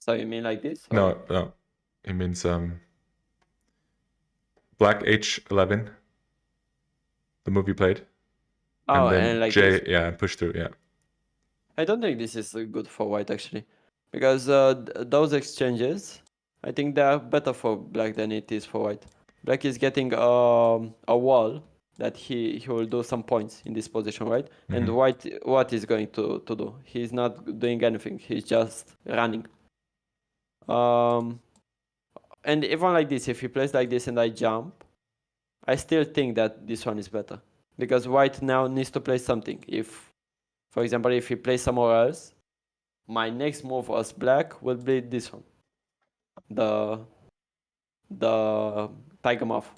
So you mean like this? Or... No. It means black H11, the move you played. Oh, and then and like J, this? yeah, and push through, yeah. I don't think this is good for white actually. Because those exchanges, I think they are better for black than it is for white. Black is getting a wall that he will do some points in this position, right? And white, what is going to do? He's not doing anything. He's just running. And even like this, if he plays like this and I jump, I still think that this one is better. Because white now needs to play something. If, for example, if he plays somewhere else, my next move as black will be this one. The Tiger Moth.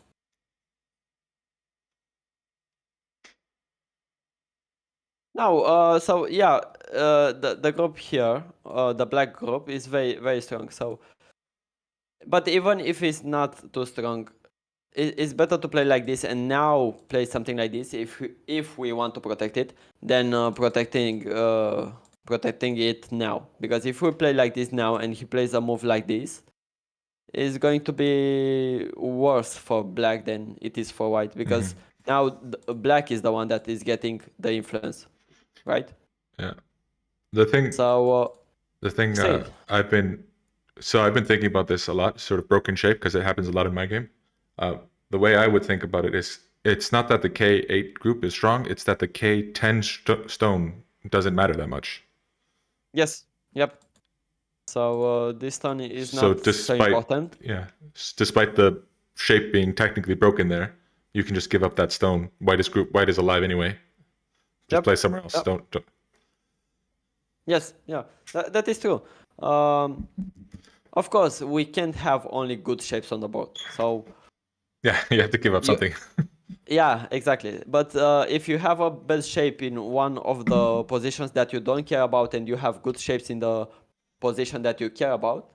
No, so yeah, the group here, the black group is very strong. So, but even if it's not too strong, it's better to play like this and now play something like this if we want to protect it than protecting it now. Because if we play like this now and he plays a move like this, is going to be worse for black than it is for white, because now black is the one that is getting the influence, right? Yeah. The thing So say it. I've been thinking about this a lot, sort of broken shape, because it happens a lot in my game. The way I would think about it is, it's not that the K8 group is strong; it's that the K10 stone doesn't matter that much. Yes. Yep. So this stone is So not so important. despite the shape being technically broken, there, you can just give up that stone. White is alive anyway. Just play Yep. somewhere else. Yep. Don't. Yes. Yeah. That is true. Um, of course, we can't have only good shapes on the board. So Yeah, you have to give up you, something. yeah, exactly. But if you have a bad shape in one of the positions that you don't care about, and you have good shapes in the position that you care about,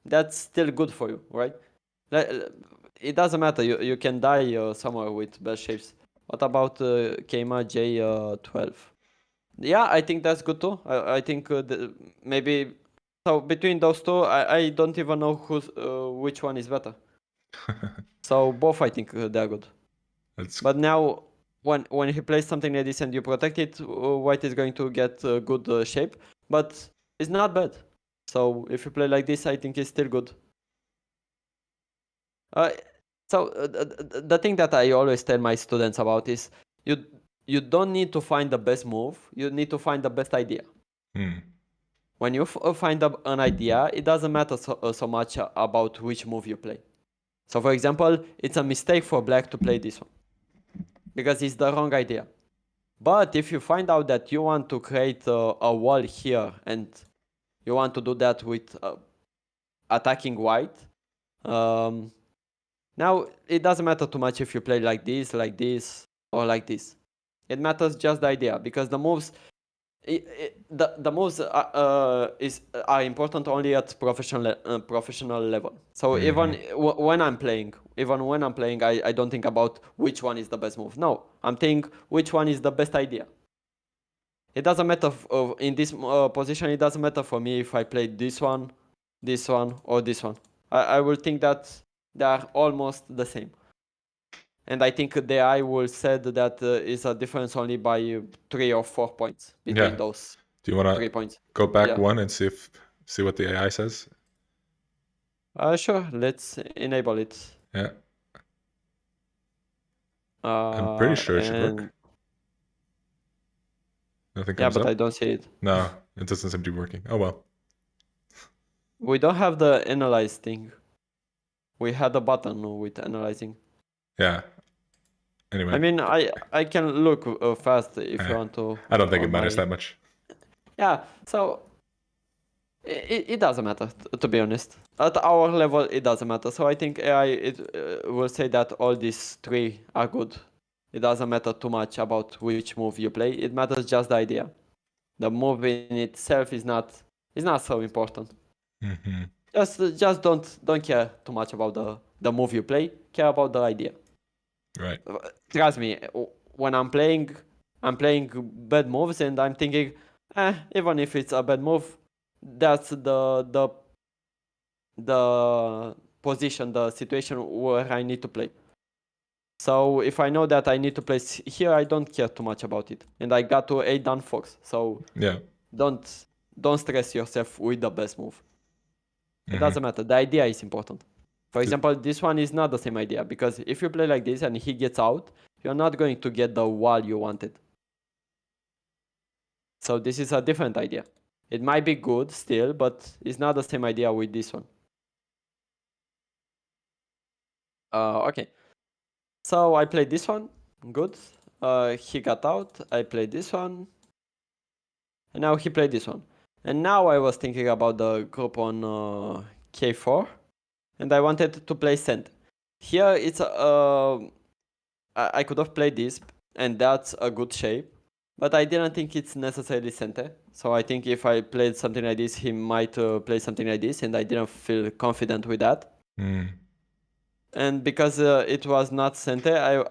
that's still good for you, right? It doesn't matter. You can die somewhere with bad shapes. What about Keima J12? Yeah, I think that's good too. I think maybe so between those two, I don't even know which one is better. So both I think they're good. That's But now when he plays something like this and you protect it, white is going to get good shape, but it's not bad. So if you play like this, I think it's still good. Uh, the thing that I always tell my students about is you you don't need to find the best move. You need to find the best idea. When you find an idea, it doesn't matter so much about which move you play. So for example, it's a mistake for black to play this one because it's the wrong idea. But if you find out that you want to create a wall here and you want to do that with attacking white, now it doesn't matter too much if you play like this, or like this. It matters just the idea, because the moves, the moves are important only at professional level. So even when I'm playing, I don't think about which one is the best move. No, I'm thinking which one is the best idea. It doesn't matter in this position. It doesn't matter for me if I play this one, or this one. I will think that they are almost the same. And I think the AI will said that is a difference only by 3 or 4 points between those Do you want 3 to points. go back Yeah. one and see what the AI says? Sure. Let's enable it. Yeah, I'm pretty sure it should work. And Nothing yeah, comes but up. I don't see it. No, it doesn't seem to be working. Oh well. We don't have the analyze thing. We had a button with analyzing. Yeah. Anyway. I mean, I can look fast if you want to. I don't think it on matters my... that much. Yeah. So it doesn't matter, to be honest. At our level, it doesn't matter. So I think AI will say that all these 3 are good. It doesn't matter too much about which move you play. It matters just the idea. The move in itself is not so important. Just don't care too much about the move you play. Care about the idea. Right. Trust me, when I'm playing bad moves and I'm thinking, even if it's a bad move, that's the position, the situation where I need to play. So if I know that I need to play here, I don't care too much about it. And I got to 8 down fox. So Yeah. don't stress yourself with the best move. It doesn't matter. The idea is important. For example, this one is not the same idea, because if you play like this and he gets out, you're not going to get the wall you wanted. So this is a different idea. It might be good still, but it's not the same idea with this one. Okay. So I played this one. Good. He got out. I played this one. And now he played this one. And now I was thinking about the group on K4. And I wanted to play center. Here it's I could have played this, and that's a good shape, but I didn't think it's necessarily center. So I think if I played something like this, he might play something like this, and I didn't feel confident with that. And because it was not center,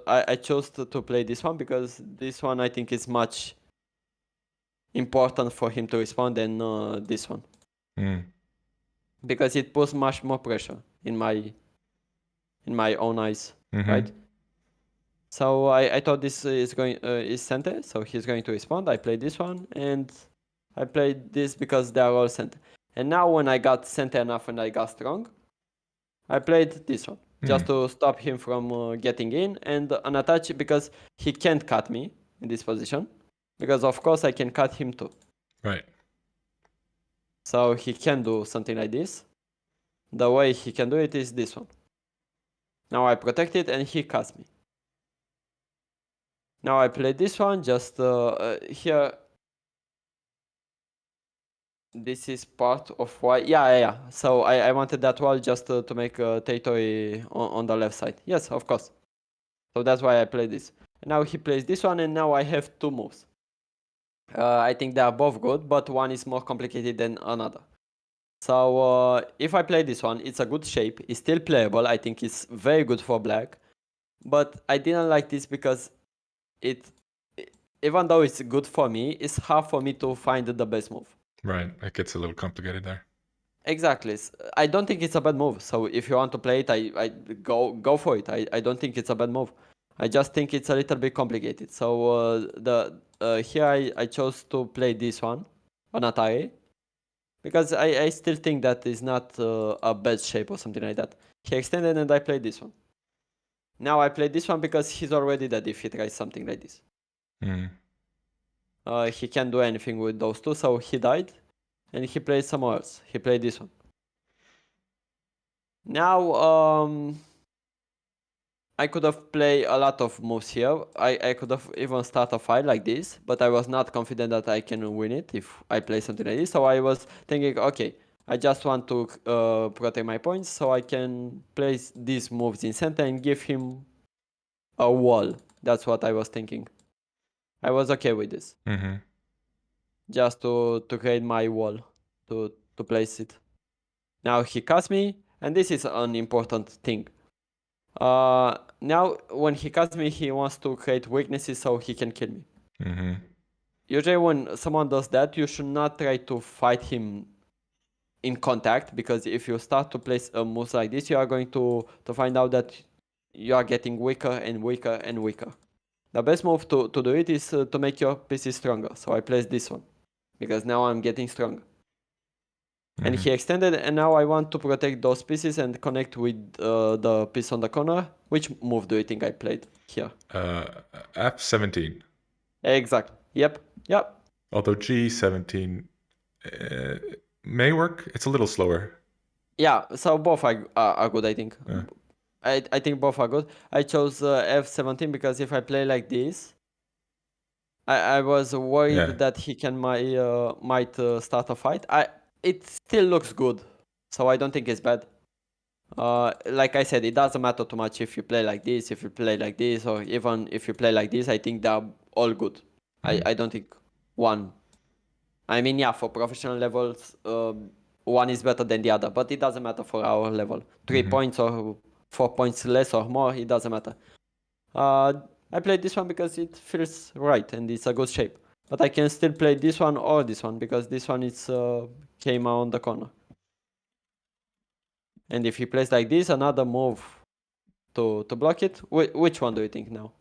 I chose to play this one, because this one I think is much important for him to respond than this one. because it puts much more pressure in my own eyes, right? So I thought this is center, so he's going to respond. I played this one, and I played this because they are all center. And now when I got center enough and I got strong, I played this one just to stop him from getting in and unattach because he can't cut me in this position, because of course I can cut him too. Right. So he can do something like this. The way he can do it is this one. Now I protect it and he cuts me. Now I play this one, just here. This is part of why. Yeah. So I wanted that wall just to make a territory on the left side. Yes, of course. So that's why I play this. Now he plays this one, and now I have two moves. I think they are both good, but one is more complicated than another. So if I play this one, it's a good shape. It's still playable. I think it's very good for black. But I didn't like this because even though it's good for me, it's hard for me to find the best move. Right. It gets a little complicated there. Exactly. I don't think it's a bad move. So if you want to play it, I go for it. I don't think it's a bad move. I just think it's a little bit complicated. So here I chose to play this one on Atari, because I still think that is not a bad shape or something like that. He extended and I played this one. Now I played this one because he's already dead if he tries something like this. He can't do anything with those two, so he died. And he played somewhere else. He played this one. Now, I could have played a lot of moves here. I could have even started a fight like this, but I was not confident that I can win it if I play something like this. So I was thinking, okay, I just want to protect my points, so I can place these moves in center and give him a wall. That's what I was thinking. I was okay with this. Just to create my wall, to place it. Now he cuts me, and this is an important thing. Now when he cuts me, he wants to create weaknesses so he can kill me. Usually when someone does that, you should not try to fight him in contact, because if you start to place a move like this, you are going to find out that you are getting weaker and weaker and weaker. The best move to do it is to make your pieces stronger. So I place this one, because now I'm getting stronger. And he extended, and now I want to protect those pieces and connect with the piece on the corner. Which move do you think I played here? F17. Exactly. Yep. Although G17 may work, it's a little slower. Yeah, so both are good, I think. I think both are good. I chose F17 because if I play like this, I was worried that he can might start a fight. It still looks good, so I don't think it's bad. Like I said, it doesn't matter too much if you play like this, if you play like this, or even if you play like this. I think they're all good. I don't think one. I mean, yeah, for professional levels, one is better than the other, but it doesn't matter for our level. 3 points or 4 points less or more, it doesn't matter. I played this one because it feels right and it's a good shape. But I can still play this one or this one, because this one is came on the corner. And if he plays like this, another move to block it. Which one do you think now?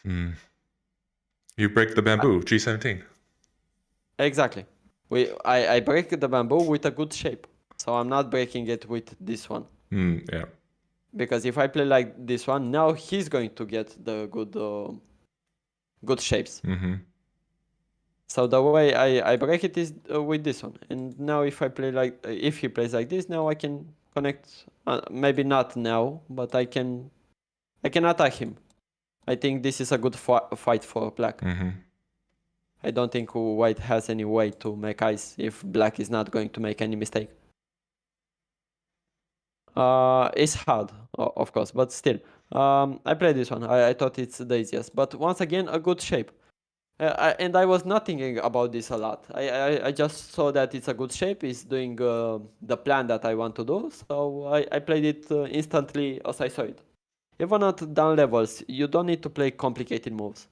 You break the bamboo, G17. Exactly. I break the bamboo with a good shape. So I'm not breaking it with this one. Yeah. Because if I play like this one, now he's going to get the good shapes. So the way I break it is with this one. And now if he plays like this, now I can connect. Maybe not now, but I can attack him. I think this is a good fight for black. I don't think white has any way to make ice if black is not going to make any mistake. It's hard, of course, but still. I played this one. I thought it's the easiest. But once again, a good shape. And I was not thinking about this a lot. I just saw that it's a good shape. It's doing the plan that I want to do. So I played it instantly as I saw it. Even at down levels, you don't need to play complicated moves.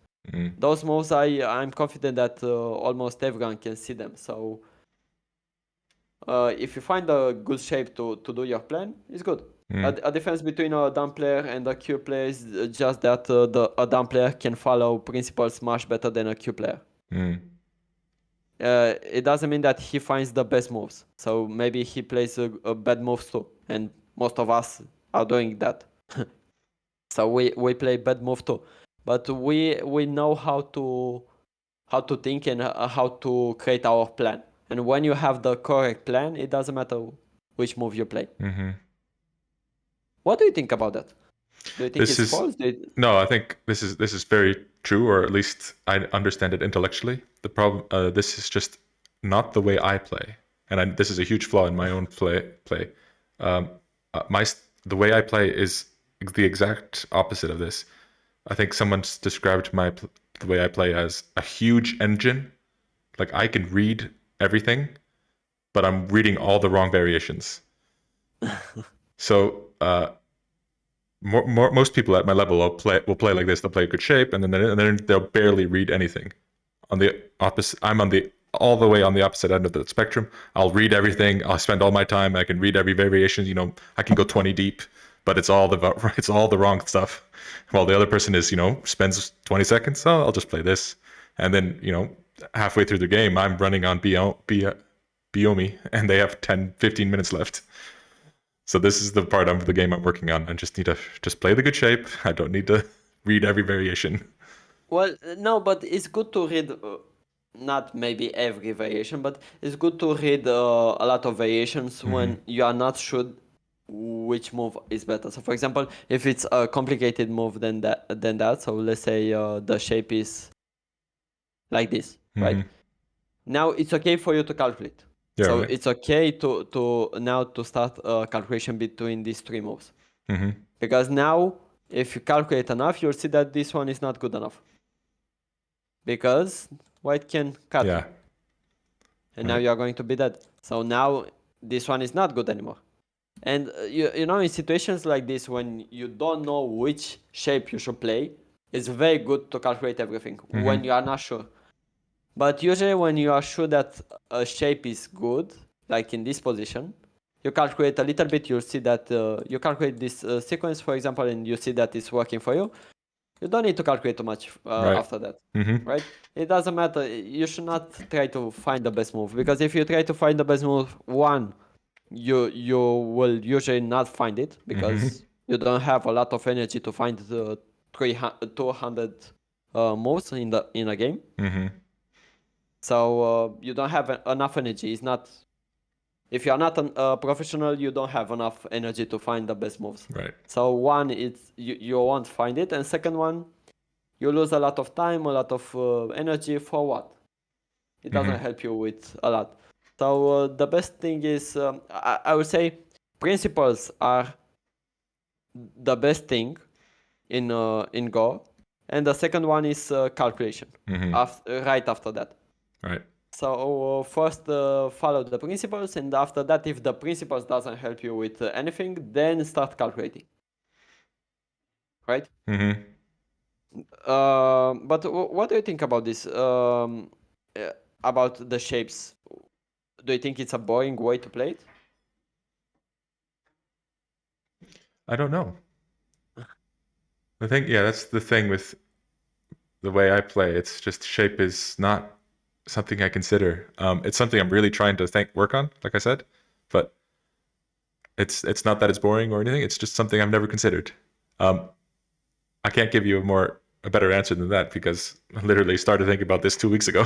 Those moves, I'm confident that almost everyone can see them. So if you find a good shape to do your plan, it's good. Mm. A difference between a dumb player and a Q player is just that a dumb player can follow principles much better than a Q player. Mm. It doesn't mean that he finds the best moves. So maybe he plays a bad moves too, and most of us are doing that. So we play bad move too, but we know how to think and how to create our plan. And when you have the correct plan, it doesn't matter which move you play. Mm-hmm. What do you think about that? Do you think This it's is false? no. I think this is very true, or at least I understand it intellectually. The problem, this is just not the way I play, and this is a huge flaw in my own play. Um, the way I play is the exact opposite of this. I think someone's described the way I play as a huge engine. Like I can read everything, but I'm reading all the wrong variations. So most people at my level will play like this. They'll play a good shape, and then they'll barely read anything. On the opposite, I'm on the all the way on the opposite end of the spectrum. I'll read everything. I'll spend all my time. I can read every variation. You know, I can go 20 deep, but it's all the wrong stuff. While the other person spends 20 seconds. Oh, I'll just play this, and then halfway through the game, I'm running on Biomi, and they have 10, 15 minutes left. So this is the part of the game I'm working on. I just need to just play the good shape. I don't need to read every variation. Well, no, but it's good to read, not maybe every variation, but it's good to read a lot of variations when you are not sure which move is better. So, for example, if it's a complicated move than that, so let's say the shape is like this, right? Now it's okay for you to calculate. Yeah, So right. it's okay to now to start a calculation between these three moves. Because now, if you calculate enough, you'll see that this one is not good enough. Because white can cut you. Yeah. And now you are going to be dead. So now this one is not good anymore. And you know, in situations like this, when you don't know which shape you should play, it's very good to calculate everything when you are not sure. But usually when you are sure that a shape is good, like in this position, you calculate a little bit, you'll see that you calculate this sequence, for example, and you see that it's working for you. You don't need to calculate too much Right. after that, right? It doesn't matter. You should not try to find the best move, because if you try to find the best move, you will usually not find it, because you don't have a lot of energy to find the 200 moves in a game. So you don't have enough energy. It's not. If you are not a professional, you don't have enough energy to find the best moves. Right. So one, it's you won't find it, and second one, you lose a lot of time, a lot of energy for what? It doesn't help you with a lot. So the best thing is, I would say, principles are the best thing in Go, and the second one is calculation. Right after that. Right. So first follow the principles, and after that, if the principles doesn't help you with anything, then start calculating. Right? But what do you think about this? About the shapes? Do you think it's a boring way to play it? I don't know. That's the thing with the way I play. It's just shape is not something I consider. It's something I'm really trying to work on, like I said, but it's not that it's boring or anything. It's just something I've never considered. I can't give you a better answer than that, because I literally started thinking about this 2 weeks ago.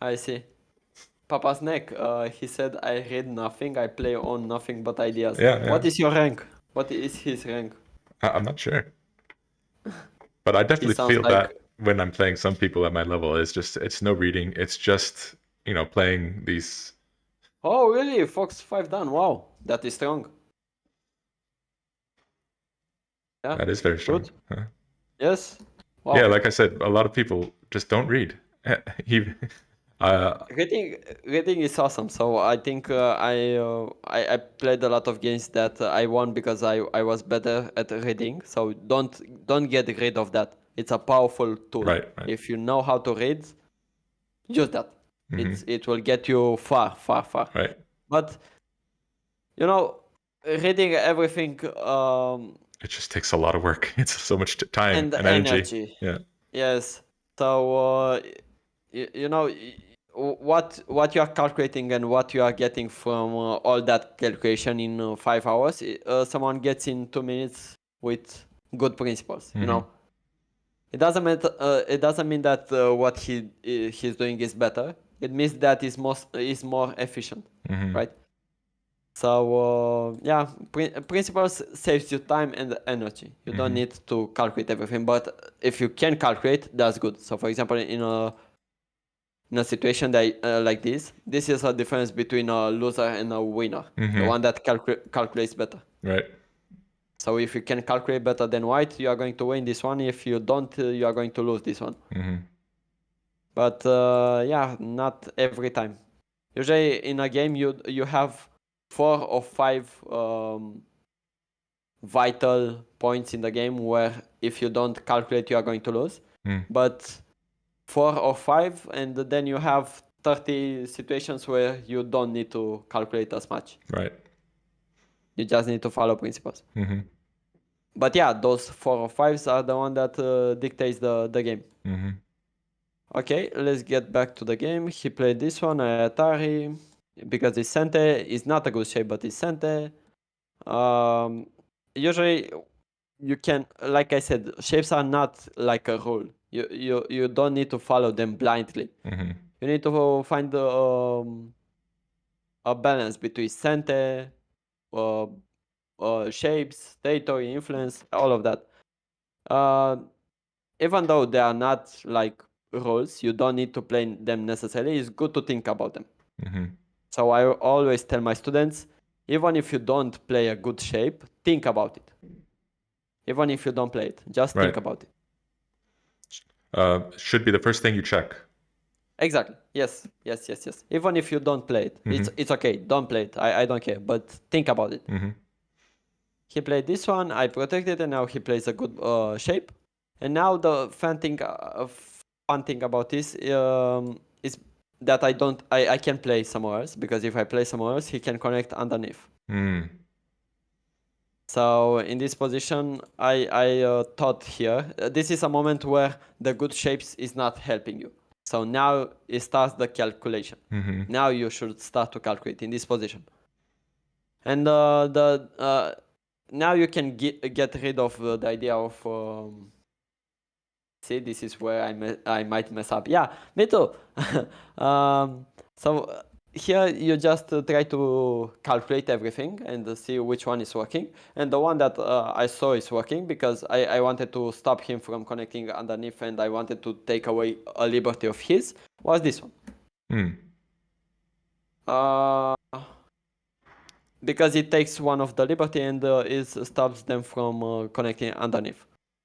I see. Papa's neck. He said, "I read nothing. I play on nothing but ideas." Yeah. What is your rank? What is his rank? I'm not sure, but I He definitely sounds feel like. that when I'm playing some people at my level, it's no reading. It's just playing these. Oh, really? Fox 5 down. Wow, that is strong. Yeah. That is very strong. Good. Huh? Yes. Wow. Yeah, like I said, a lot of people just don't read. Even Reading is awesome. So I think I played a lot of games that I won because I was better at reading. So don't get rid of that. It's a powerful tool. right. If you know how to read, use that. It will get you far. Right. But reading everything It just takes a lot of work. It's so much time and and energy. energy. Yeah. Yes. So what you are calculating and what you are getting from all that calculation in 5 hours, someone gets in 2 minutes with good principles. It doesn't matter. It doesn't mean that what he's doing is better. It means that is more efficient, right? So principles saves you time and energy. You don't need to calculate everything, but if you can calculate, that's good. So for example, in a situation that like this is a difference between a loser and a winner. The one that calculates better. Right. So if you can calculate better than white, you are going to win this one. If you don't, you are going to lose this one. But not every time. Usually in a game, you have 4 or 5 vital points in the game where if you don't calculate, you are going to lose. But 4 or 5, and then you have 30 situations where you don't need to calculate as much. Right. You just need to follow principles. But yeah, those 4 or 5s are the one that dictates the game. Okay, let's get back to the game. He played this one, Atari, because it's Sente. It's not a good shape, but it's Sente. Usually, you can, like I said, shapes are not like a rule. You don't need to follow them blindly. You need to find a balance between Sente, shapes, territory, influence, all of that. Even though they are not like rules, you don't need to play them necessarily. It's good to think about them. So I always tell my students, even if you don't play a good shape, think about it. Even if you don't play it, just think about it. Should be the first thing you check. Exactly. Yes. Even if you don't play it, it's okay. Don't play it. I don't care. But think about it. He played this one. I protected, and now he plays a good shape. And now the fun thing about this is that I can play somewhere else, because if I play somewhere else, he can connect underneath. So in this position, I thought here, this is a moment where the good shapes is not helping you. So now it starts the calculation. Now you should start to calculate in this position. And now you can get rid of the idea of see, this is where I might mess up. Yeah, me too. So here you just try to calculate everything and see which one is working. And the one that I saw is working, because I wanted to stop him from connecting underneath, and I wanted to take away a liberty of his, was this one. Because it takes one of the liberty and it stops them from connecting underneath.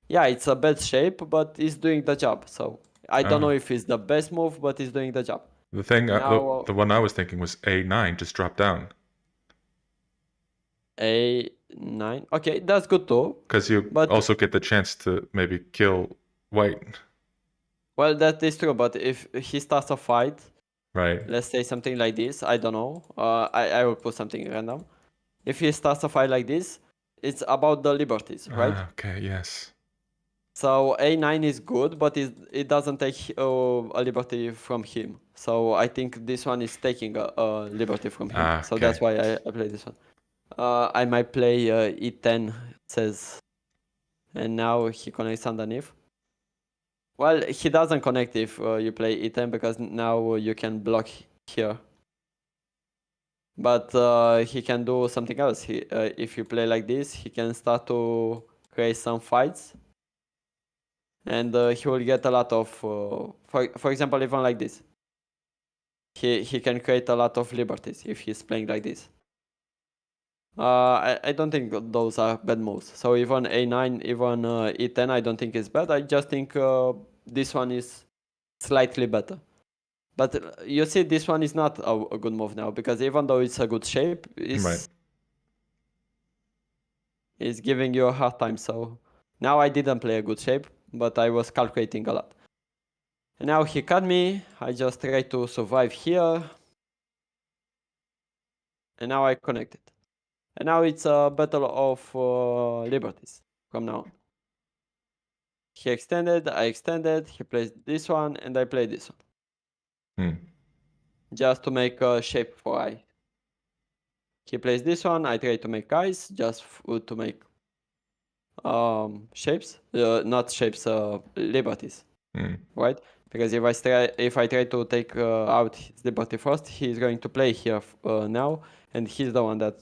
Yeah, it's a bad shape, but it's doing the job. So I don't know if it's the best move, but it's doing the job. The thing, the one I was thinking was A9, just drop down. A9. Okay, that's good too. Because you also get the chance to maybe kill white. Well, that is true, but if he starts a fight, right? Let's say something like this. I don't know. I will put something random. If he starts a fight like this, it's about the liberties, right? Okay, yes. So A9 is good, but it doesn't take a liberty from him. So I think this one is taking a liberty from him. So that's why I play this one. I might play E10, it says. And now he connects underneath. Well, he doesn't connect if you play E10, because now you can block here. But he can do something else. If you play like this, he can start to create some fights. And he will get a lot of, for example, even like this. He can create a lot of liberties if he's playing like this. I don't think those are bad moves. So even A9, even E10, I don't think is bad. I just think this one is slightly better. But you see, this one is not a good move now, because even though it's a good shape, it's giving you a hard time. So now I didn't play a good shape, but I was calculating a lot. And now he cut me. I just try to survive here. And now I connected. And now it's a battle of liberties from now on. He extended, I extended, he plays this one, and I play this one. Hmm. Just to make a shape for I. He plays this one, I try to make eyes, just to make shapes, not shapes, liberties, Hmm. right? Because if I try to take out his liberty first, he's going to play here now, and he's the one that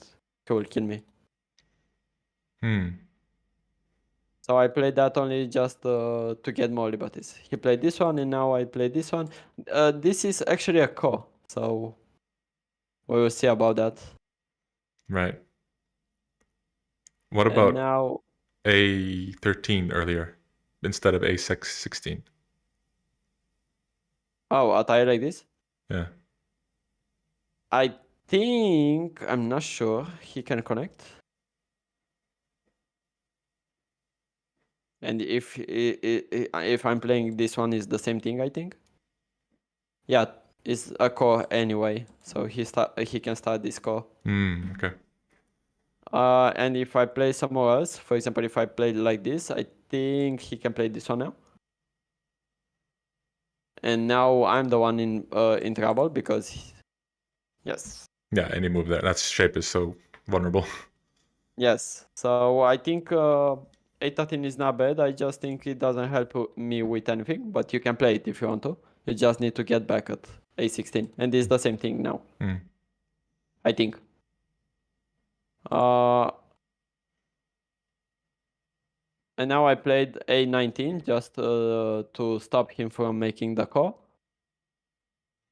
will kill me. Hmm. So I played that only just to get more liberties. He played this one, and now I play this one. This is actually a core, so we will see about that. Right. What And about now, A13 earlier instead of A16? oh, a tile like this? Yeah. I think, I'm not sure, he can connect. And if I'm playing this one, is the same thing, I think. Yeah, it's a core anyway, so he can start this core. Hmm. Okay. And if I play somewhere else, for example, if I play like this, I think he can play this one now. And now I'm the one in trouble because yes. Yeah, any move there. That shape is so vulnerable. Yes. So I think A13 is not bad. I just think it doesn't help me with anything, but you can play it if you want to. You just need to get back at A16. And it's the same thing now. Hmm. I think. And now I played A19 just to stop him from making the call.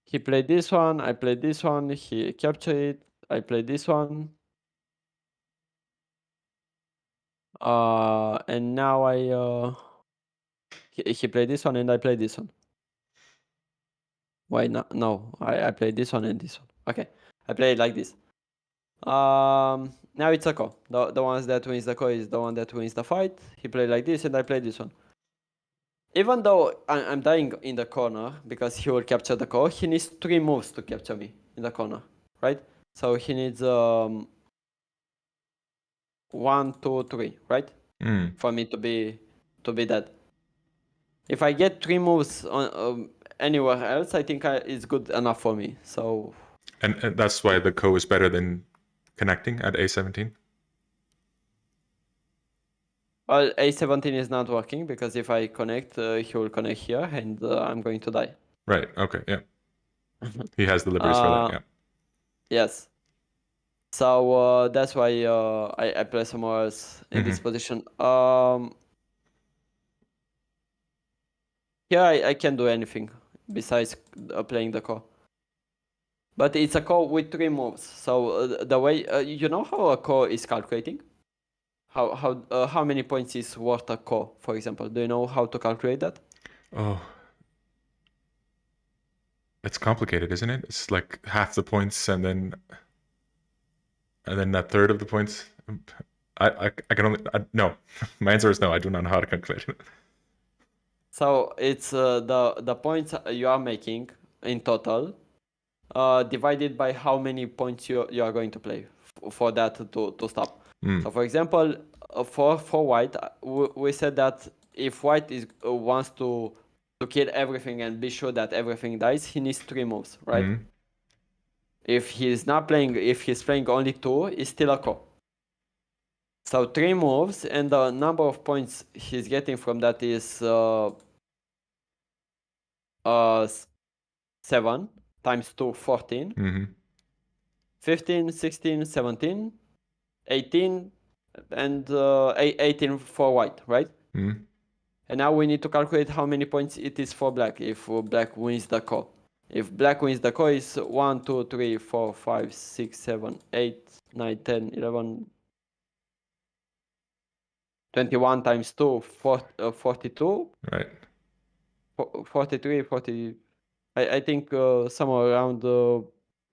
He played this one, I played this one, he captured it, I played this one. And now he played this one and I played this one. Why not? No, I played this one and this one. Okay, I played like this. Now it's a call. The ones that wins the call is the one that wins the fight. He played like this and I played this one. Even though I'm dying in the corner because he will capture the core, he needs 3 moves to capture me in the corner, right? So he needs 1, 2, 3, right? Hmm. For me to be dead. If I get 3 moves on anywhere else, I think it's good enough for me. So And that's why the co is better than connecting at A17? well, A17 is not working because if I connect, he will connect here and I'm going to die. Right. Okay. Yeah. He has the liberties for that. Yeah. Yes. So that's why I play somewhere else in this Mm-hmm. position. Here I can do anything besides playing the core. But it's a core with 3 moves. So the way you know how a core is calculating? How many points is worth a core, for example? Do you know how to calculate that? Oh, it's complicated, isn't it? It's like half the points and then a third of the points. I can only no. My answer is no. I do not know how to calculate it. So it's the points you are making in total divided by how many points you are going to play for that to stop. Mm. So for example, for white, we said that if white wants to kill everything and be sure that everything dies, he needs 3 moves, right? Mm. If he's playing only 2, it's still a call. So 3 moves, and the number of points he's getting from that is 7 times 2, 14. Mm-hmm. 15, 16, 17, 18, and 18 for white, right? Mm. And now we need to calculate how many points it is for black if black wins the call. If black wins the call, it's 1, 2, 3, 4, 5, 6, 7, 8, 9, 10, 11, 21 times 2, 42, Right. 43, 40. I think somewhere around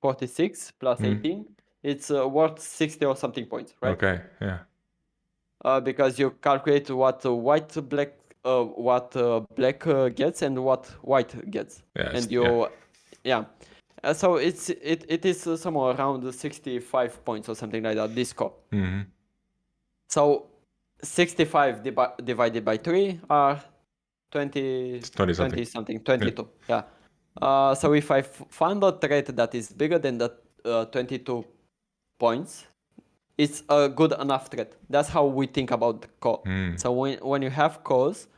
46 plus Mm. 18. It's worth 60 or something points, right? Okay. Yeah. Because you calculate what white black what black gets and what white gets. Yeah, And so it is somewhere around 65 points or something like that, this score. Mm-hmm. So 65 divided by 3 are 20, It's 20 something. 20 something, 22. Yeah. So if I find a threat that is bigger than the 22 points, it's a good enough threat. That's how we think about the core. Mm. So when you have cores,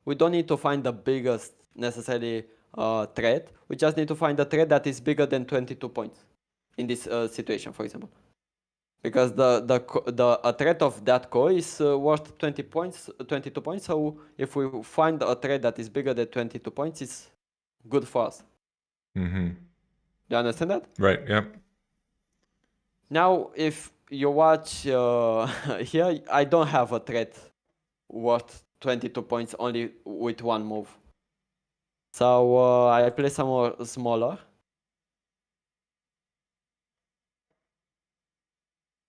we don't need to find the biggest necessarily threat. We just need to find a threat that is bigger than 22 points in this situation, for example. Because a threat of that core is worth 20 points, 22 points. So if we find a threat that is bigger than 22 points, it's good for us. Mm-hmm. Do you understand that? Right. Yeah. Now, if you watch here, I don't have a threat worth 22 points only with one move. So I play some more smaller.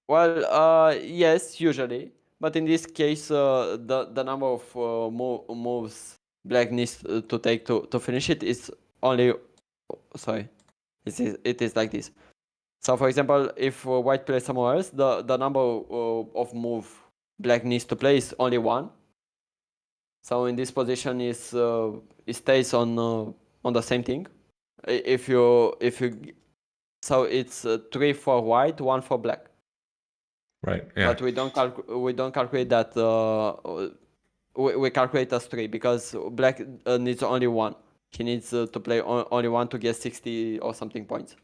Well, yes, usually. But in this case, the number of moves black needs to take to finish it is only... Sorry. It is like this. So for example, if white plays somewhere else, the number of move black needs to play is only one. So in this position it stays on the same thing. If you so it's 3 for white, 1 for black. Right. Yeah. But we don't calculate that. We calculate as 3 because black needs only 1. He needs to play only 1 to get 60 or something points.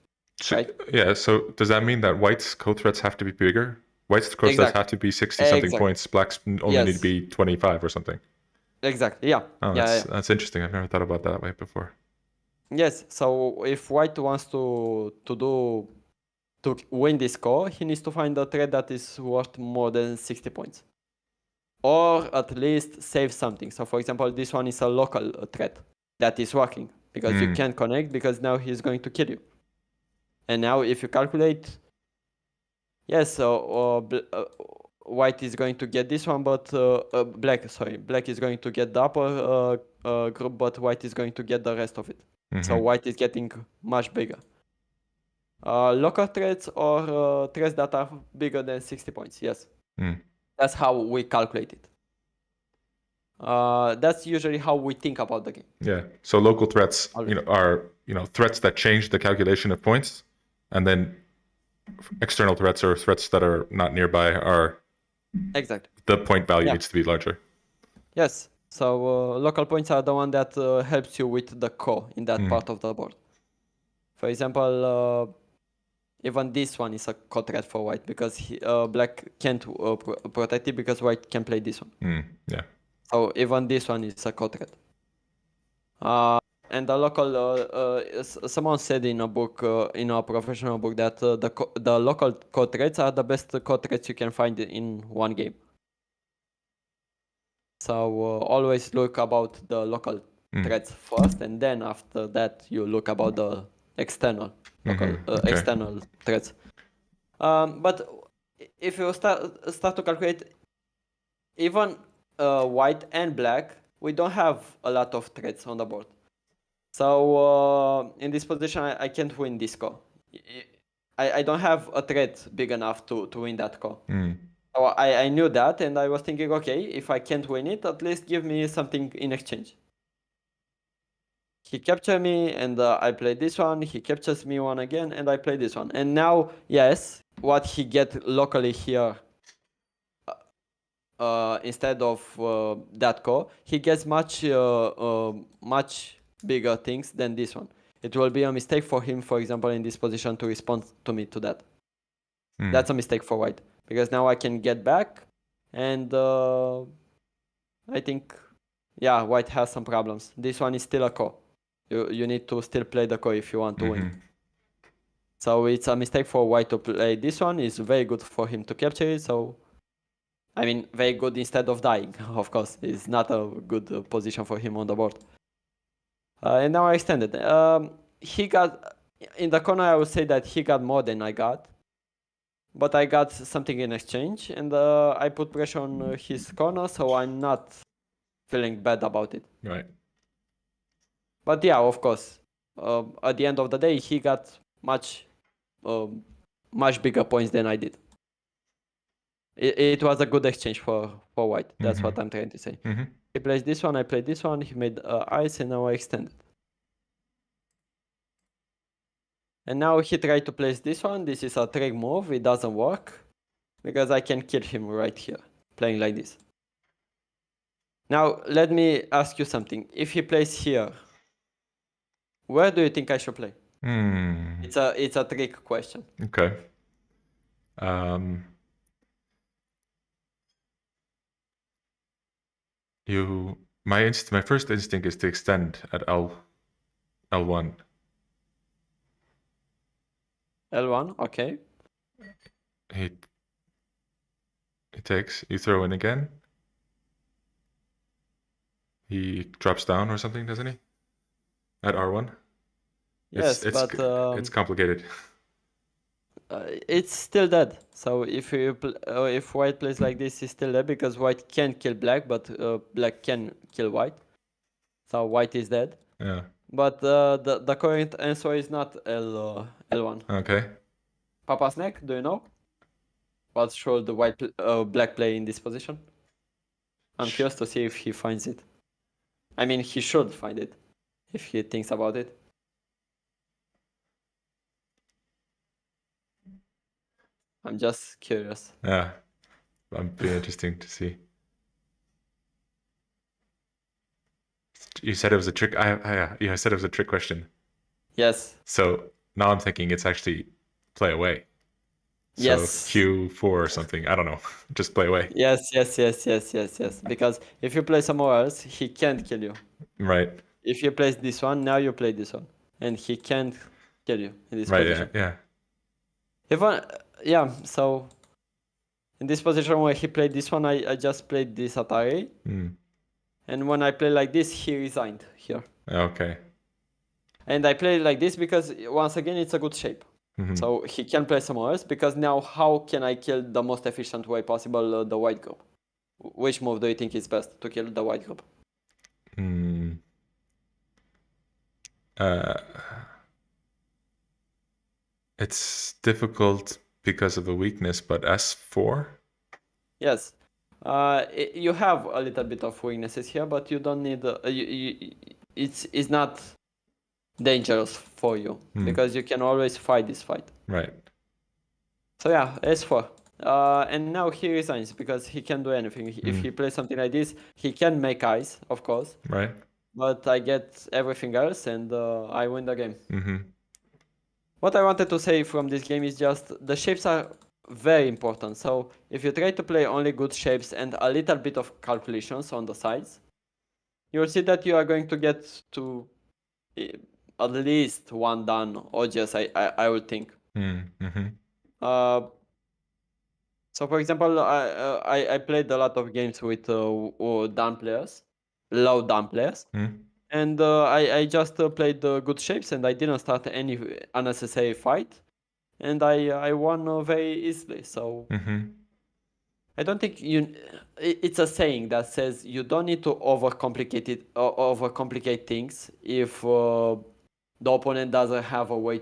Right? Yeah. So does that mean that white's co-threats have to be bigger? White's co-threats Exactly. have to be 60 something Exactly. points. Black's only need to Yes. be 25 or something. Exactly. Yeah. Oh, Yeah. that's interesting. I've never thought about that way before. Yes. So if white wants to win this score, he needs to find a threat that is worth more than 60 points, or at least save something. So for example, this one is a local threat that is working because you can't connect because now he's going to kill you. And now if you calculate, yes, white is going to get this one, but black is going to get the upper group, but white is going to get the rest of it. So white is getting much bigger. Local threats or threats that are bigger than 60 points, yes. That's how we calculate it. That's usually how we think about the game. Yeah. So local threats, are threats that change the calculation of points, and then external threats or threats that are not nearby are exactly the point value needs to be larger. Yes. So local points are the one that helps you with the core in that part of the board. For example, even this one is a core threat for white because black can't protect it because white can play this one. Yeah. So even this one is a core threat. And the local, someone said in a book, in a professional book, that the local core threats are the best core threats you can find in one game. So always look about the local threats first, and then after that you look about the external external threats. But if you start to calculate, even white and black, we don't have a lot of threats on the board. So in this position, I can't win this score. I don't have a threat big enough to win that score. So I knew that, and I was thinking, okay, if I can't win it, at least give me something in exchange. He captured me, and I played this one. He captures me one again, and I play this one. And now, yes, what he get locally here, instead of that core, he gets much bigger things than this one. It will be a mistake for him, for example, in this position to respond to me to that. That's a mistake for white, because now I can get back, and I think, yeah, white has some problems. This one is still a core. You need to still play the core if you want to win. So it's a mistake for white to play this one. It's very good for him to capture it. So, I mean, very good instead of dying, of course. It's not a good position for him on the board. And now I extended. He got, in the corner, I would say that he got more than I got. But I got something in exchange, and I put pressure on his corner, so I'm not feeling bad about it. Right. But yeah, of course, at the end of the day, he got much bigger points than I did. It was a good exchange for white. That's what I'm trying to say. He plays this one, I played this one. He made ice, and now I extended. And now he tried to place this one. This is a trick move. It doesn't work because I can kill him right here, playing like this. Now, let me ask you something. If he plays here, where do you think I should play? It's a trick question. Okay. My first instinct is to extend at L1. L1, okay. He takes, you throw in again. He drops down or something, doesn't he? At R1? Yes, but it's complicated. it's still dead. So if white plays like this, he's still dead because white can kill black, but black can kill white. So white is dead. Yeah. But the correct answer is not L1. Okay. Papa Snack, do you know? What should the black play in this position? I'm curious to see if he finds it. I mean, he should find it if he thinks about it. I'm just curious. Yeah. It'd be interesting to see. You said it was a trick. You said it was a trick question. Yes. So now I'm thinking it's actually play away. So yes. Q4 or something. I don't know. Just play away. Yes. Because if you play somewhere else, he can't kill you. Right. If you play this one, now you play this one, and he can't kill you in this position. Yeah. So in this position where he played this one, I just played this Atari. And when I play like this, he resigned here. Okay. And I play like this because, once again, it's a good shape. So he can play somewhere else, because now how can I kill the most efficient way possible the white group? Which move do you think is best to kill the white group? It's difficult because of the weakness, but S4? Yes. You have a little bit of weaknesses here, but you don't need... it's not dangerous for you, because you can always fight this fight. Right. So yeah, S4. And now he resigns because he can't do anything. If he plays something like this, he can make ice, of course. Right. But I get everything else, and I win the game. What I wanted to say from this game is just the shapes are very important. So if you try to play only good shapes and a little bit of calculations on the sides, you'll see that you are going to get to at least one done, or just I would think. So for example, I played a lot of games with down players, low down players. And I just played good shapes, and I didn't start any unnecessary fight, and I won very easily. So I don't think it's a saying that says you don't need to overcomplicate things if the opponent doesn't have a way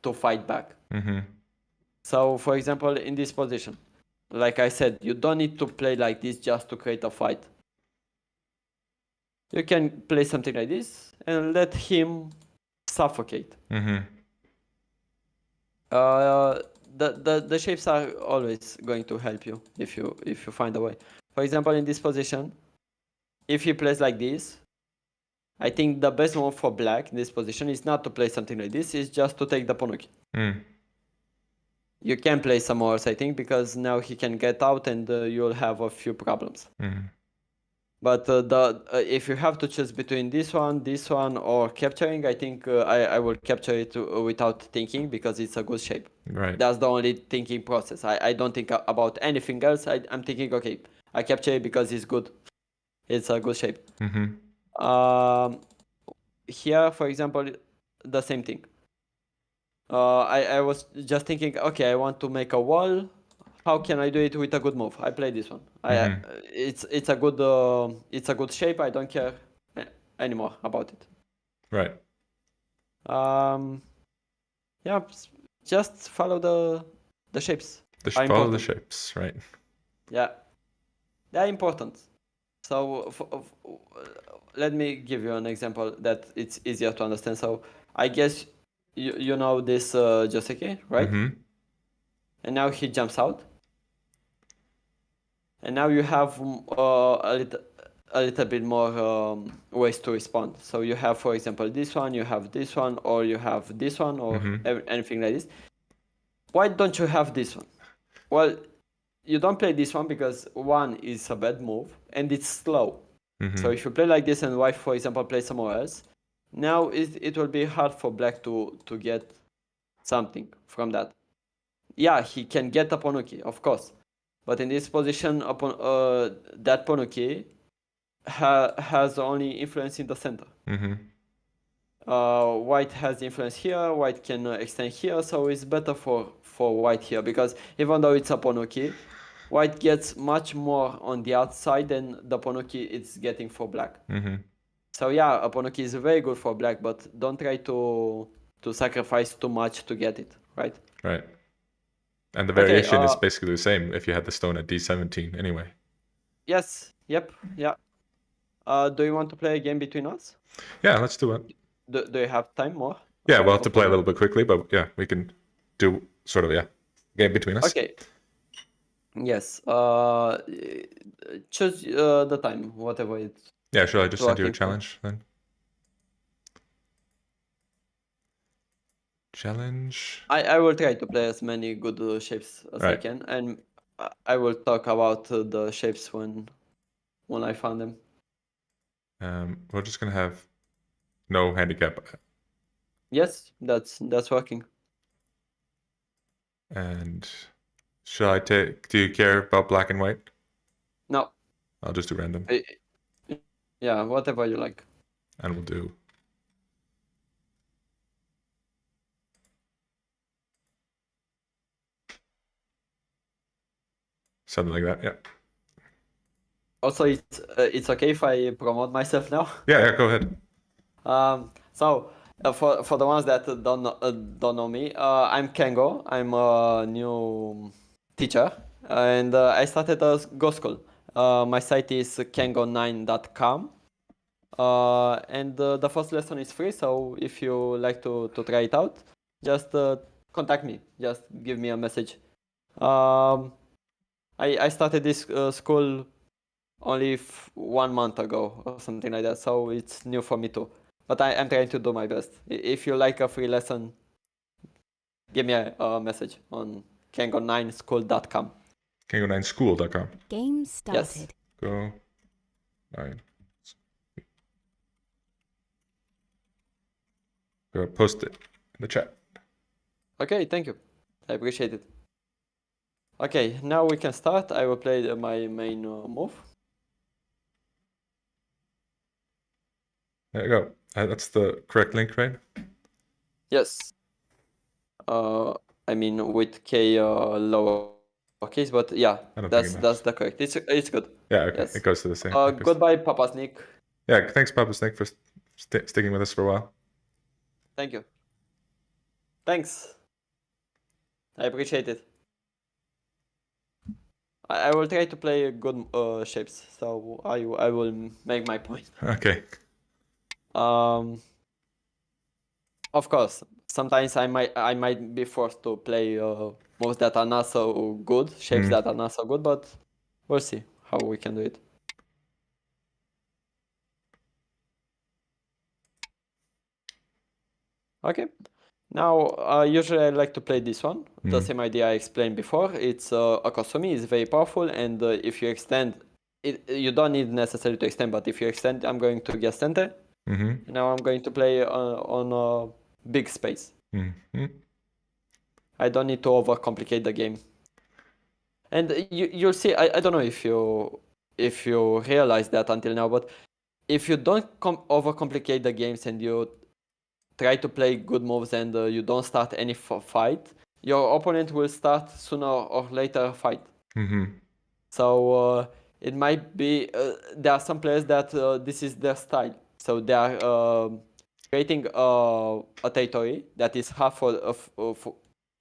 to fight back. So for example, in this position, like I said, you don't need to play like this just to create a fight. You can play something like this and let him suffocate. The shapes are always going to help you if you find a way. For example, in this position, if he plays like this, I think the best move for black in this position is not to play something like this, it's just to take the Ponuki. You can play some more, I think, because now he can get out and you'll have a few problems. But if you have to choose between this one, or capturing, I think I will capture it without thinking, because it's a good shape. Right. That's the only thinking process. I don't think about anything else. I'm thinking, okay, I capture it because it's good. It's a good shape. Here, for example, the same thing. I was just thinking, okay, I want to make a wall. how can I do it with a good move? I play this one. It's a good shape. I don't care anymore about it. Right. Yeah, just follow the shapes. Are Follow the important. shapes, right? Yeah, they're important. So let me give you an example that it's easier to understand. So I guess you know this Joseki, right? Mm-hmm. And now he jumps out. And now you have a little bit more ways to respond. So you have, for example, this one, you have this one, or you have this one, or anything like this. Why don't you have this one? Well, you don't play this one because one is a bad move and it's slow. So if you play like this and white, for example, play somewhere else, now it will be hard for black to get something from that. Yeah, he can get a Ponuki, of course. But in this position, upon that Ponuki has only influence in the center. White has influence here, white can extend here, so it's better for white here, because even though it's a Ponuki, white gets much more on the outside than the Ponuki it's getting for black. So yeah, a Ponuki is very good for black, but don't try to sacrifice too much to get it, right? Right. And the variation is basically the same if you had the stone at D17 anyway. Yes, yep, yeah. Do you want to play a game between us? Yeah, let's do it. Do you have time more? Yeah, we'll have to play a little bit quickly, but yeah, we can do sort of, game between us. Okay. Yes. Choose the time, whatever it's. Yeah, should I just send you a challenge then? Challenge. I will try to play as many good shapes as I can, and I will talk about the shapes when I found them. We're just gonna have no handicap. Yes, that's working. And should I take? Do you care about black and white? No. I'll just do random. Yeah, whatever you like. And we'll do. Something like that, yeah. Also, it's okay if I promote myself now. Yeah, go ahead. So for the ones that don't know me, I'm Kengo. I'm a new teacher, and I started a Go School. My site is kengo9.com, and the first lesson is free. So if you like to try it out, just contact me. Just give me a message. I started this school only 1 month ago or something like that, so it's new for me too. But I'm trying to do my best. If you like a free lesson, give me a message on kengo9school.com. Kengo9school.com. Game started. Yes. Go 9. Go post it in the chat. Okay, thank you. I appreciate it. Okay, now we can start. I will play my main move. There you go. That's the correct link, right? Yes. I mean with K lowercase, but yeah, that's the correct. It's good. Yeah, okay. Yes. It goes to the same. Goodbye, Papa Sneak. Yeah, thanks, Papa Snake, for sticking with us for a while. Thank you. Thanks. I appreciate it. I will try to play good shapes, so I will make my point. Okay. Of course, sometimes I might be forced to play moves that are not so good, shapes that are not so good, but we'll see how we can do it. Okay. Now, usually I like to play this one. The same idea I explained before. It's a Kosumi, it's very powerful, and if you extend it, you don't need necessarily to extend, but if you extend, I'm going to get Sente. Now I'm going to play on a big space. I don't need to overcomplicate the game. And you'll see, I don't know if you realize that until now, but if you don't overcomplicate the games and you try to play good moves and you don't start any fight, your opponent will start sooner or later a fight. Mm-hmm. So it might be there are some players that this is their style. So they are creating a territory that is half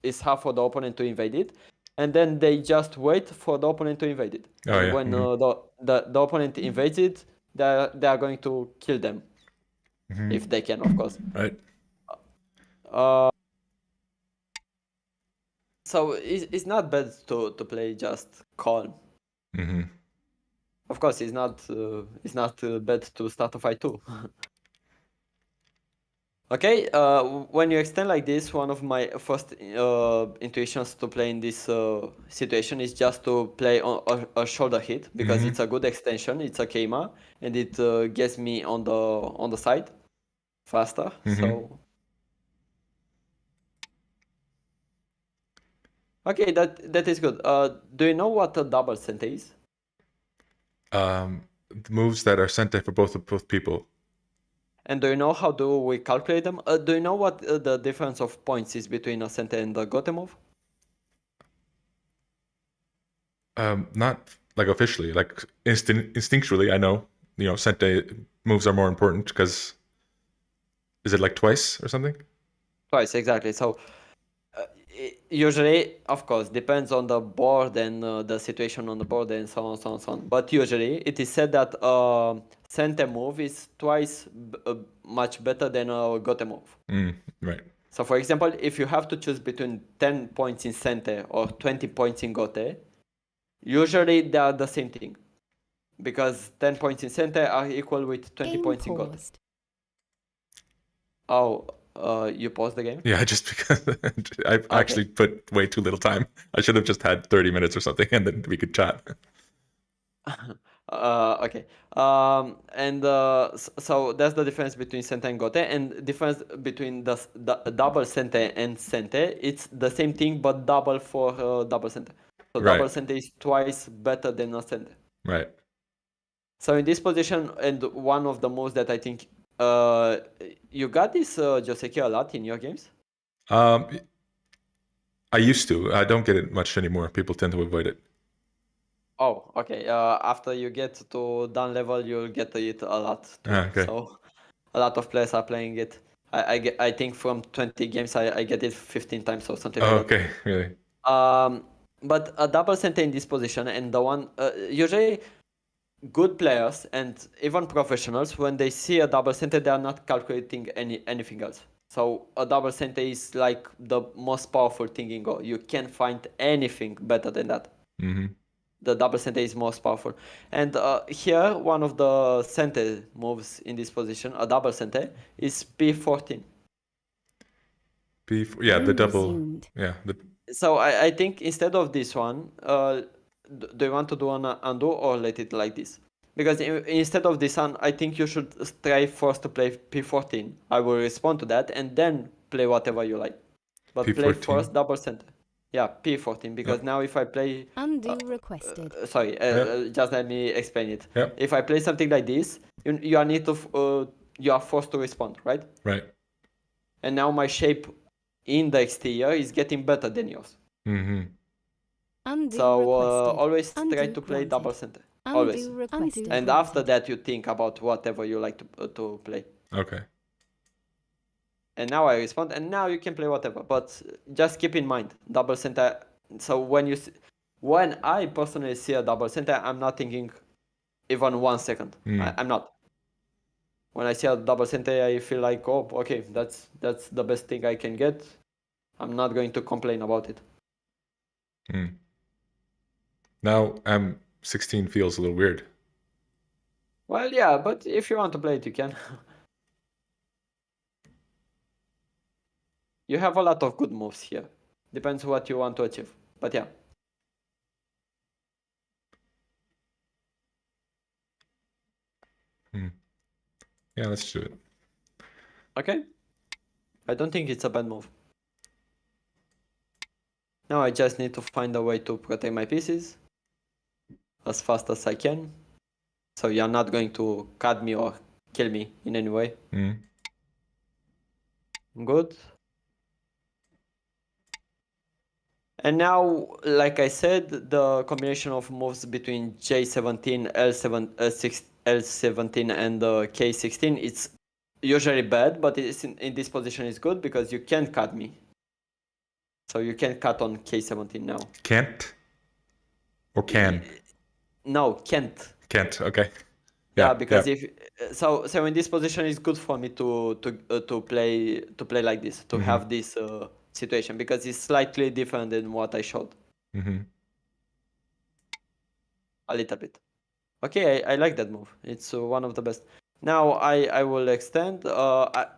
is half for the opponent to invade it, and then they just wait for the opponent to invade it. Oh, And yeah. when Mm-hmm. the opponent invades it, they are going to kill them Mm-hmm. if they can, of course. Right. Uh, so it's not bad to play just calm. Mm-hmm. Of course, it's not bad to start a fight too. Okay, when you extend like this, one of my first intuitions to play in this situation is just to play on a shoulder hit because Mm-hmm. it's a good extension. It's a Keima and it gets me on the side faster. Mm-hmm. So okay, that is good. Do you know what a double center is? Moves that are sent for both people. And do you know how do we calculate them? Do you know what the difference of points is between a center and a gote move? Not like officially, like instinctually, I know, Sente moves are more important because is it like twice or something? Twice, exactly. So usually, of course, depends on the board and the situation on the board and so on, so on, so on. But usually, it is said that center move is twice much better than a gote move. Right. So, for example, if you have to choose between 10 points in center or 20 points in gote, usually they are the same thing. Because 10 points in center are equal with 20 Game points in gote. paused. Oh, you paused the game? Yeah, just because I've Okay. actually put way too little time. I should have just had 30 minutes or something, and then we could chat. Okay. And so that's the difference between center and gote, and difference between the double center and center. It's the same thing, but double for double center. So double Right. center is twice better than a center. Right. So in this position, and one of the moves that I think you got this Joseki a lot in your games. Um, I used to. I don't get it much anymore. People tend to avoid it. Oh, okay. After you get to down level, you'll get it a lot too. Okay. So a lot of players are playing it. I think from 20 games, I get it 15 times or something like that. Okay. Really. But a double center in this position, and the one usually good players and even professionals, when they see a double center, they are not calculating anything else. So a double center is like the most powerful thing in Go. You can't find anything better than that. Mm-hmm. The double center is most powerful. And here, one of the center moves in this position, a double center, is P14. Yeah, the Game double. resumed. Yeah. So I think instead of this one, do you want to do an undo or let it like this? Because instead of this one, I think you should try first to play P14. I will respond to that and then play whatever you like. But play P14. first double center. Yeah, P14, because now if I play... Undo requested. sorry, Yeah. just let me explain it. Yeah. If I play something like this, you are need to you are forced to respond, right? Right. And now my shape in the exterior is getting better than yours. Mm-hmm. Undo So requested. always try Undo to play granted. double center. Undo Always. requested. And after that, you think about whatever you like to play. Okay. And now I respond, and now you can play whatever. But just keep in mind, double center. So when I personally see a double center, I'm not thinking even 1 second. I'm not. When I see a double center, I feel like, oh, okay, that's the best thing I can get. I'm not going to complain about it. Now M16 feels a little weird. Well, yeah, but if you want to play it, you can. You have a lot of good moves here. Depends what you want to achieve. But yeah. Yeah, let's do it. Okay. I don't think it's a bad move. Now I just need to find a way to protect my pieces as fast as I can. So you're not going to cut me or kill me in any way. Good. And now, like I said, the combination of moves between J17, L17, and K16, it's usually bad, but it's in this position is good because you can cut me. So you can cut on K17 now. Can't or can? No, can't. Can't. Okay. Yeah, Yeah. because yeah. if so in this position it's good for me to play like this, to have this situation, because it's slightly different than what I showed. Mm-hmm. A little bit. Okay, I like that move. It's one of the best. Now I will extend.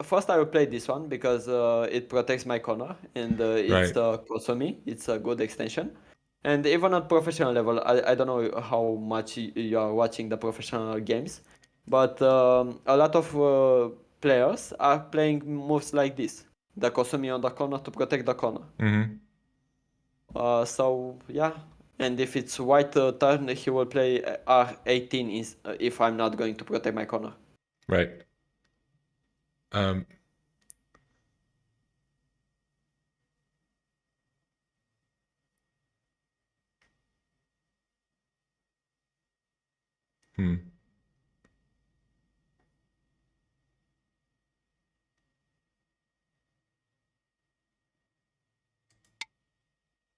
First I will play this one because it protects my corner, and it's Right. Kosomi. It's a good extension. And even at professional level, I don't know how much you are watching the professional games, but a lot of players are playing moves like this. The Kosomi on the corner to protect the corner. Mm-hmm. So yeah, and if it's white turn, he will play R18 if I'm not going to protect my corner. Right. Um. Hmm.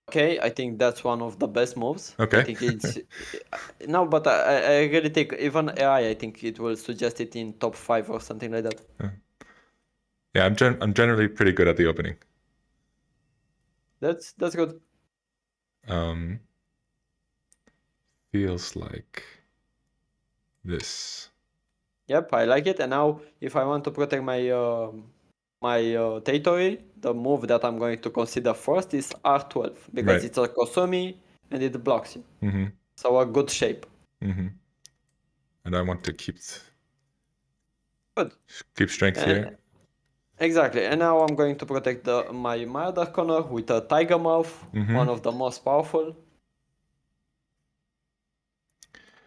Okay, I think that's one of the best moves. I Okay. think it's no, but I really think even AI, I think it will suggest it in top 5 or something like that. Yeah, I'm generally pretty good at the opening. That's good. Um. Feels like this. Yep, I like it. And now, if I want to protect my territory, the move that I'm going to consider first is R12 because Right. it's a Kosomi and it blocks you. Mm-hmm. So a good shape. Mm-hmm. And I want to Good. keep strength here. Exactly. And now I'm going to protect my other corner with a Tiger Mouth, one of the most powerful.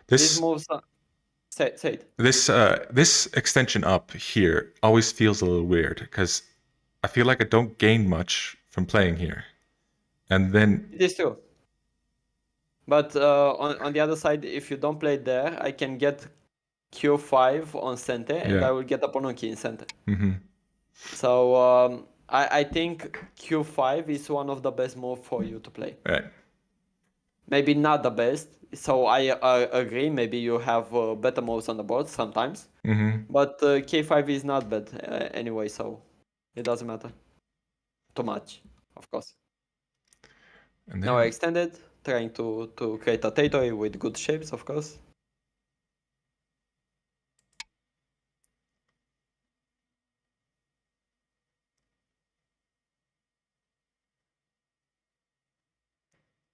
These This moves are... Say it. this extension up here always feels a little weird because I feel like I don't gain much from playing here, and then It is true. But on the other side, if you don't play there, I can get Q5 on center, and I will get a Ponuki in center. So I think Q5 is one of the best moves for you to play. right. Maybe not the best. So I agree. Maybe you have better moves on the board sometimes. But K5 is not bad anyway, so it doesn't matter too much, of course. And Now I then extended, trying to create a territory with good shapes, of course.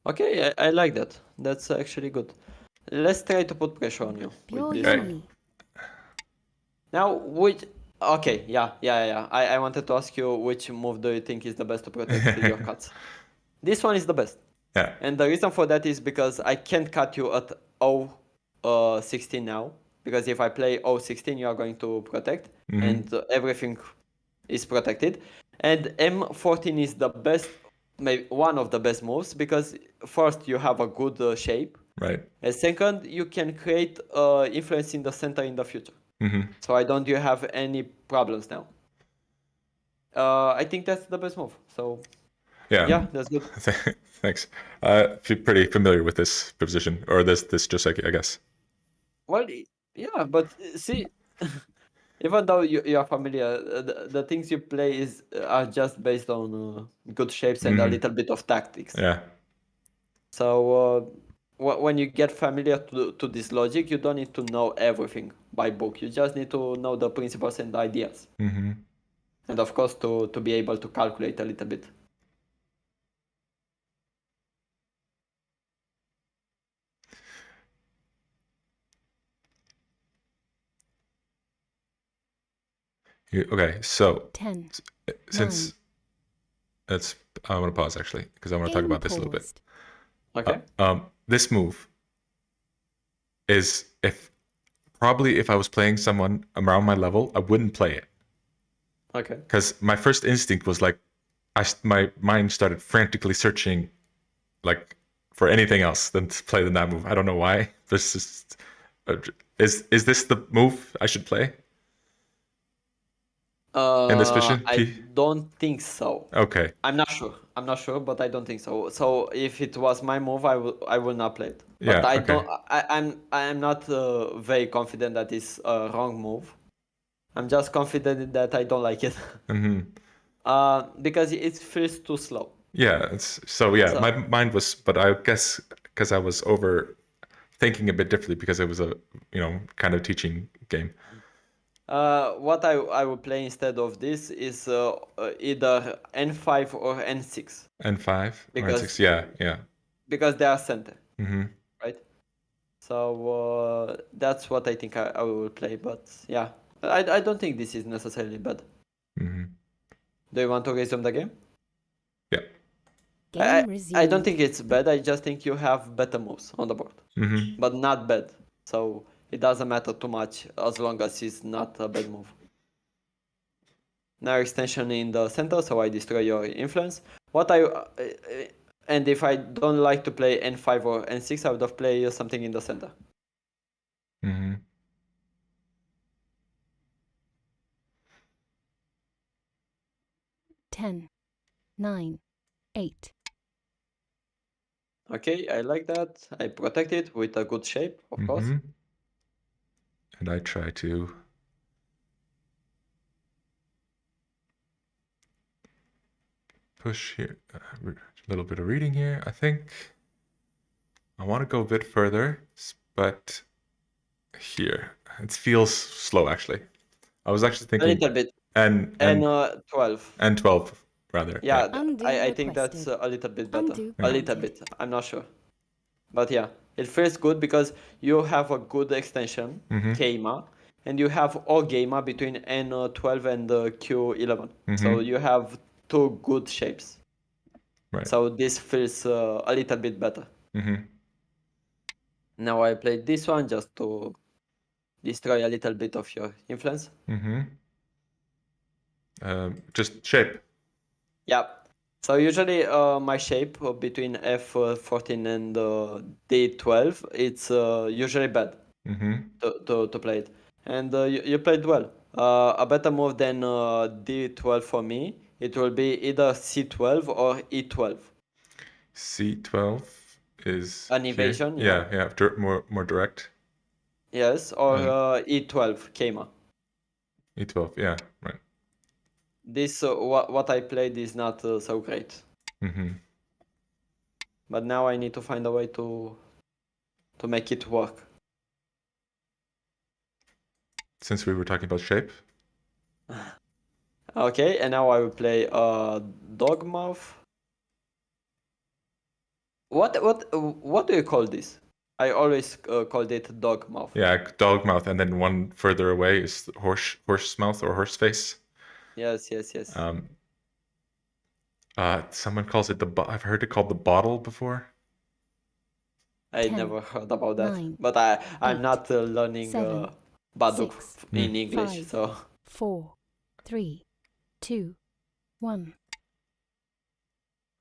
Okay, I like that. That's actually good. Let's try to put pressure on you with Pure this Right. one. yummy. Now, which... Okay, yeah. I wanted to ask you which move do you think is the best to protect your cuts? This one is the best. yeah. And the reason for that is because I can't cut you at O16 now. Because if I play O16, you are going to protect. And everything is protected. And M14 is the best, maybe one of the best moves. Because first, you have a good shape. Right. And second, you can create influence in the center in the future. So I don't you have any problems now. I think that's the best move. So yeah, that's good. Thanks. I feel pretty familiar with this position or this Joseki, I guess. Well, yeah, but see, even though you are familiar, the things you play are just based on good shapes and a little bit of tactics. Yeah. So when you get familiar to this logic, you don't need to know everything by book. You just need to know the principles and ideas. And of course, to be able to calculate a little bit. Okay, so 10. since I want to pause actually because I want to talk Game about this a little bit. paused. Okay. This move is if I was playing someone around my level, I wouldn't play it Okay. because my first instinct was like, my mind started frantically searching like for anything else than to play the that move. I don't know why. This is this the move I should play in this position? I don't think so. Okay. I'm not sure. I'm not sure, but I don't think so. So if it was my move, I will not play it. Yeah, But I okay. don't. I'm not very confident that it's a wrong move. I'm just confident that I don't like it. Because it feels too slow. Yeah, my mind was, but I guess because I was over thinking a bit differently because it was a kind of teaching game. What I would play instead of this is either N5 or N6. N5 or Because- N6, yeah. Because they are center, Mm-hmm. right? So that's what I think I will play. But yeah, I don't think this is necessarily bad. Mm-hmm. Do you want to resume the game? Yeah. Game resumed. I don't think it's bad. I just think you have better moves on the board, Mm-hmm. but not bad. So it doesn't matter too much as long as it's not a bad move. Now extension in the center, so I destroy your influence. And if I don't like to play N5 or N6, I would have played something in the center. Mm-hmm. Ten, 9, 8. Okay, I like that. I protect it with a good shape, of course. Mm-hmm. And I try to push here, a little bit of reading here. I think I want to go a bit further, but here it feels slow actually. I was actually A thinking little bit. and 12. and 12 rather. Yeah, Undo I think that's requested. a little bit better. Undo A little granted. bit. I'm not sure. But yeah, it feels good because you have a good extension, Mhm. Keima, and you have all Gamma between N12 and Q11. So Mhm. you have two good shapes. Right. So this feels a little bit better. Mhm. Now I played this one just to destroy a little bit of your influence. Mhm. Just shape. Yeah. So usually my shape between F14 and D12, it's usually bad Mhm. to play it. And you played well. A better move than D12 for me, it will be either C12 or E12. C12 is An here. evasion, Yeah. More direct. Yes, or E12, Keima. E12. Yeah. Right. This what I played is not so great. Mhm. But now I need to find a way to make it work. Since we were talking about shape. Okay, and now I will play Dogmouth. What do you call this? I always called it Dogmouth. Yeah, dog mouth, and then one further away is horse mouth or horse face. Yes. Someone calls it I've heard it called the bottle before. I 10, never heard about that, 9, but I'm 8, not learning 7, Baduk 6, in English, 5, so 4, 3, 2, 1.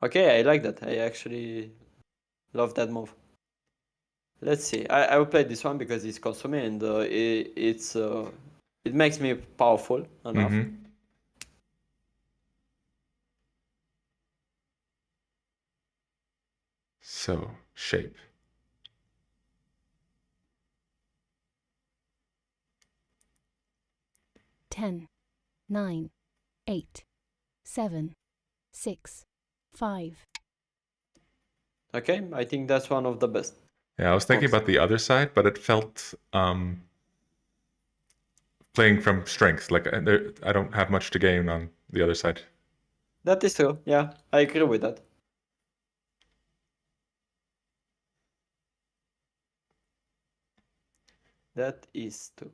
okay, I like that. I actually love that move. Let's see. I will play this one because it's consuming and it makes me powerful enough. Mhm. So shape. Ten, 9, 8, 7, 6, 5. Okay, I think that's one of the best. Yeah, I was thinking Oops. about the other side, but it felt playing from strength. Like I don't have much to gain on the other side. That is true. Yeah, I agree with that. That is true.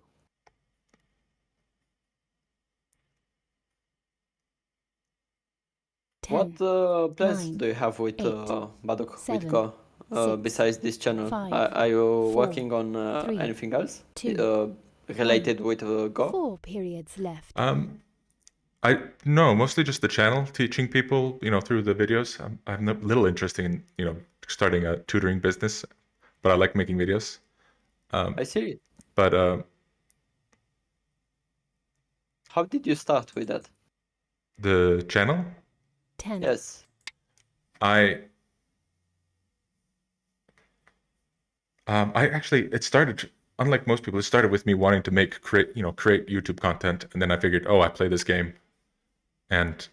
What 10, plans 9, do you have with 8, Baduk, with 7, Go, 6, besides this channel? 5, Are you 4, working on 3, anything else 2, related with Go? 4 periods left. No, mostly just the channel, teaching people, through the videos. I'm a little interested in, starting a tutoring business, but I like making videos. I see. But How did you start with that? the channel, 10, Yes. I I actually it started unlike most people. It started with me wanting to create YouTube content, and then I figured, oh, I play this game, and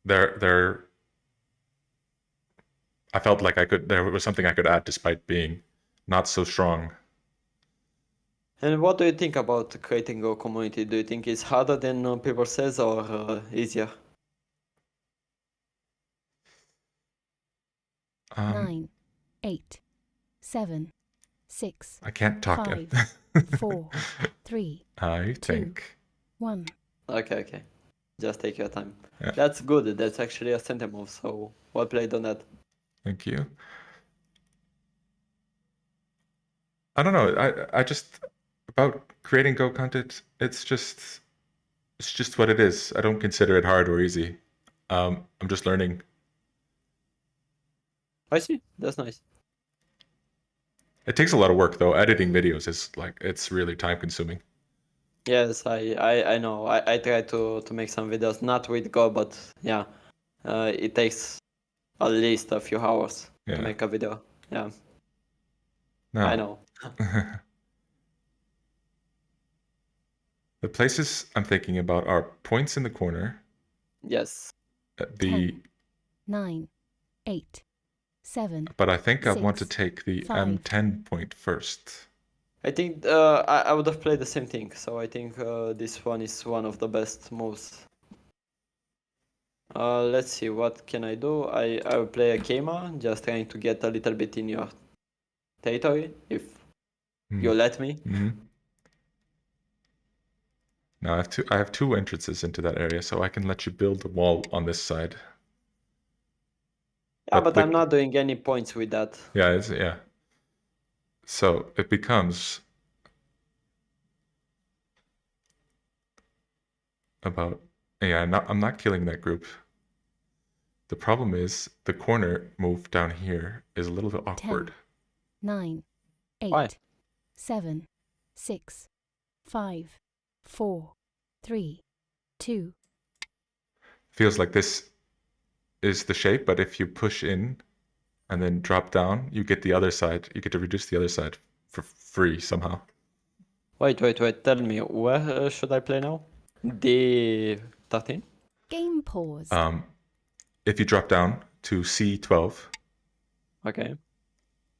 there I felt like there was something I could add despite being not so strong. And what do you think about creating a community? Do you think it's harder than people says or easier? 9, 8, 7, 6, I can't talk. 5, 4, 3, I 2, think. 1. Okay. Just take your time. Yeah. That's good. That's actually a center move. So well played on that. Thank you. I don't know. I just about creating Go content. It's just what it is. I don't consider it hard or easy. I'm just learning. I see. That's nice. It takes a lot of work though. Editing videos is it's really time consuming. Yes, I know. I try to make some videos, not with Go, but yeah, it takes at least a few hours to Yeah. make a video. Yeah, Now, I know. the places I'm thinking about are points in the corner, Yes. the 10, 9, 8, 7, but I think I want to 6, take the 5. M10 point first. I think I would have played the same thing. So I think this one is one of the best moves. Let's see, what can I do? I will play a Keima, just trying to get a little bit in your territory, if you let me. Mm-hmm. Now I have two entrances into that area, so I can let you build a wall on this side. Yeah, but I'm not doing any points with that. Yeah. So it becomes about I'm not killing that group. The problem is the corner move down here is a little bit awkward. 9, 8, Why? 7, 6, 5, 4, 3, 2. Feels like this is the shape, but if you push in and then drop down, you get the other side. You get to reduce the other side for free somehow. Wait. Tell me, where should I play now? D13? Game pause. If you drop down to C12, Okay.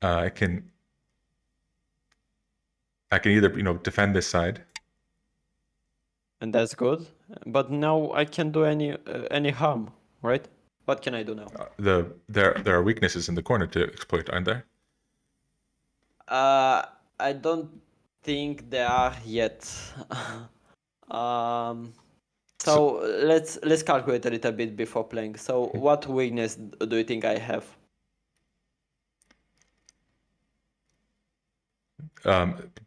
I can either defend this side. And that's good. But now I can't do any harm, right? What can I do now? There are weaknesses in the corner to exploit, aren't there? I don't think there are yet. So let's calculate a little bit before playing. So what weakness do you think I have?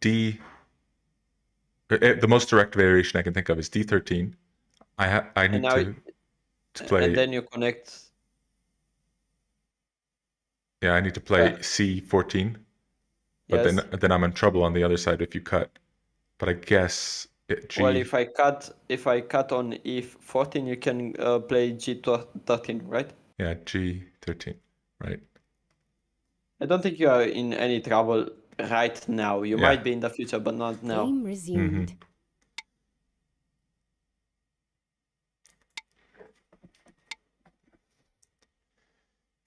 D. The most direct variation I can think of is D13. I need now to play. And then you connect. Yeah, I need to play C14. But Yes. then I'm in trouble on the other side if you cut. But I guess G. Well, if I cut on E14, you can play G13, right? Yeah, G13, right? I don't think you are in any trouble right now. You might be in the future, but not now. Game resumed.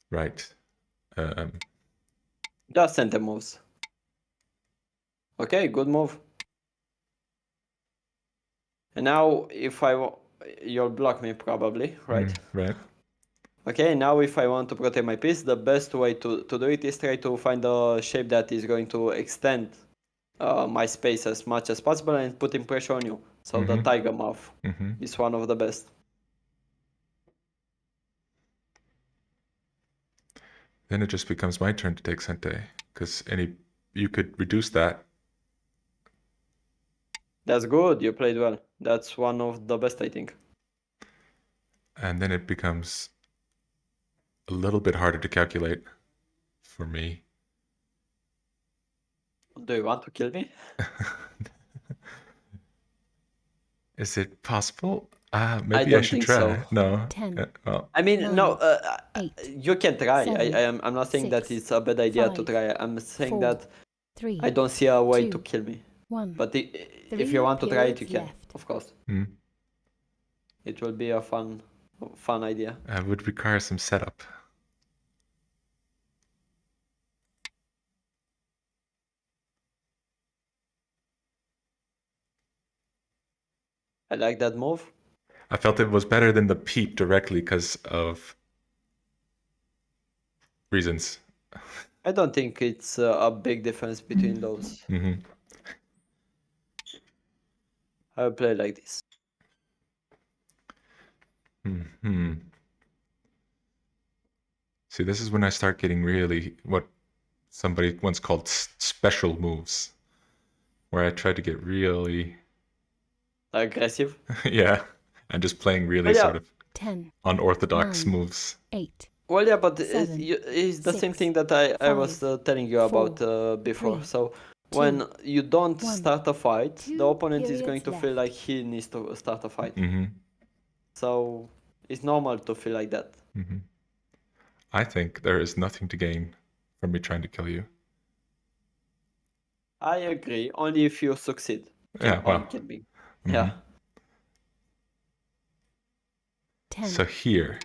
Right. Just center moves. Okay, good move. And now, if you'll block me probably, right? Right. Okay, now if I want to protect my piece, the best way to do it is try to find a shape that is going to extend my space as much as possible and putting pressure on you. So the tiger mouth is one of the best. Then it just becomes my turn to take Sente, because you could reduce that. That's good. You played well. That's one of the best, I think. And then it becomes a little bit harder to calculate for me. Do you want to kill me? Is it possible? I Maybe I don't should think try. so. No. 10, Well, I mean, no, 9, 8, you can try. 7, I'm not saying that 6, it's a bad idea to 5, try. I'm saying 4, that 3, I don't see a way to 2, kill me. 1. But if 3 you want to try it, you periods can, left. of course. mm, It will be a fun idea. it would require some setup. I like that move. I felt it was better than the peep directly because of reasons. I don't think it's a big difference between those. Hmm. I will play like this. Hmm. See, this is when I start getting really what somebody once called special moves, where I try to get really, Aggressive. yeah, and just playing really Well, yeah. sort of 10, unorthodox 9, moves. 8, Well, yeah, but 7, it's the same 6, thing that I was 5, telling you about 4, before. 3, So 2, when you don't 1. start a fight, the 2 opponent is going periods to feel left. like he needs to start a fight. Hmm. So it's normal to feel like that. Hmm. I think there is nothing to gain from me trying to kill you. I agree, only if you succeed Yeah, on well. killing. Mhm. Yeah. 10, So here,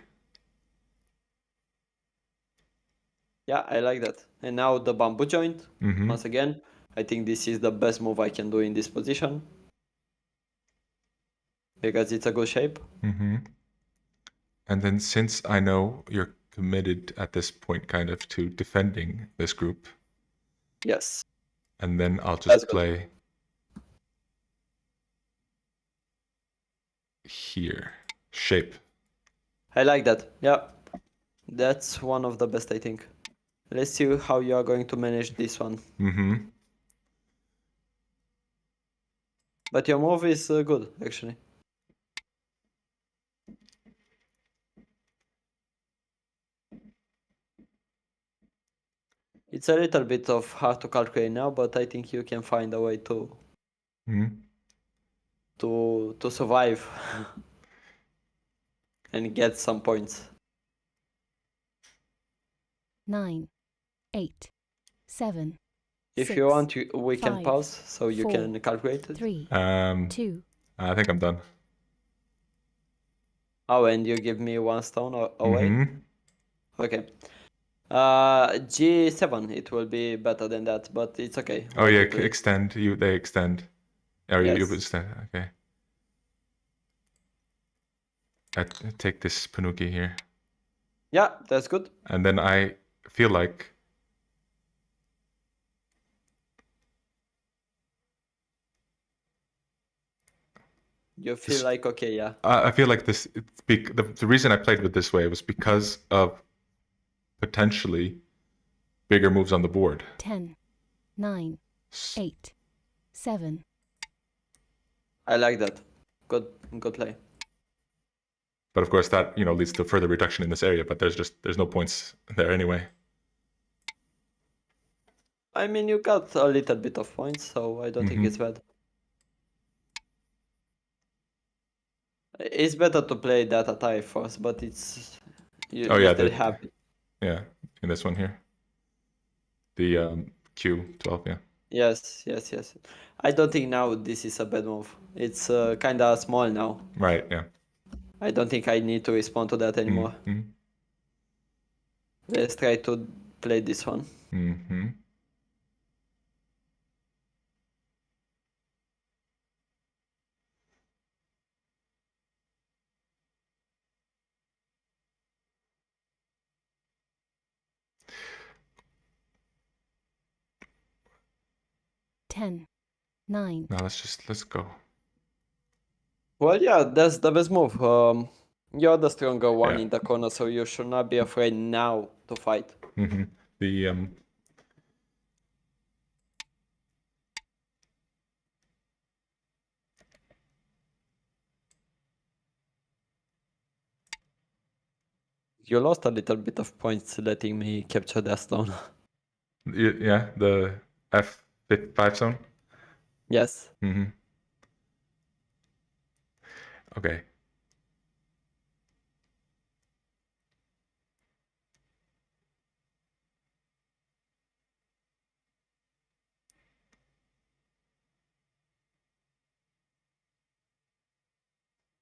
Yeah, I like that. And now the bamboo joint. hmm Once again, I think this is the best move I can do in this position. Because it's a good shape. hmm and then since I know you're committed at this point kind of to defending this group, Yes. and then I'll That's just good. play here. Shape. I like that. Yeah. That's one of the best, I think. Let's see how you are going to manage this one. Hmm. But your move is good, actually. It's a little bit of hard to calculate now, but I think you can find a way to Hmm. survive and get some points. 9, 8, 7, If 6, you want, we can 5, pause so you 4, can calculate it. 3, Um, 2, I think I'm done. Oh, and you give me one stone away? Hmm. Okay. G7, it will be better than that, but it's okay. Oh We'll yeah, keep it. extend. They extend. Or you Yes. extend. Okay. I take this Panuki here, Yeah, that's good. and then I feel like You feel like, okay, yeah. I feel like this. The reason I played with this way was because of potentially bigger moves on the board. 10, 9, 8, 7. I like that. Good play. But of course, that leads to further reduction in this area. But there's no points there anyway. I mean, you got a little bit of points, so I don't think Mhm. it's bad. It's better to play data type first, but it's you, Oh you yeah, still have it. yeah, in this one here, the Q12. Yeah. Yes. I don't think now this is a bad move. It's kind of small now. Right. Yeah. I don't think I need to respond to that anymore. Mm-hmm. Let's try to play this one. Mm-hmm. Ten, 9, Now let's go. Well, yeah, that's the best move. You're the stronger one Yeah. in the corner, so you should not be afraid now to fight. Mm-hmm. The You lost a little bit of points letting me capture that stone. Yeah, the F5 zone. Yes. Mm-hmm. Okay.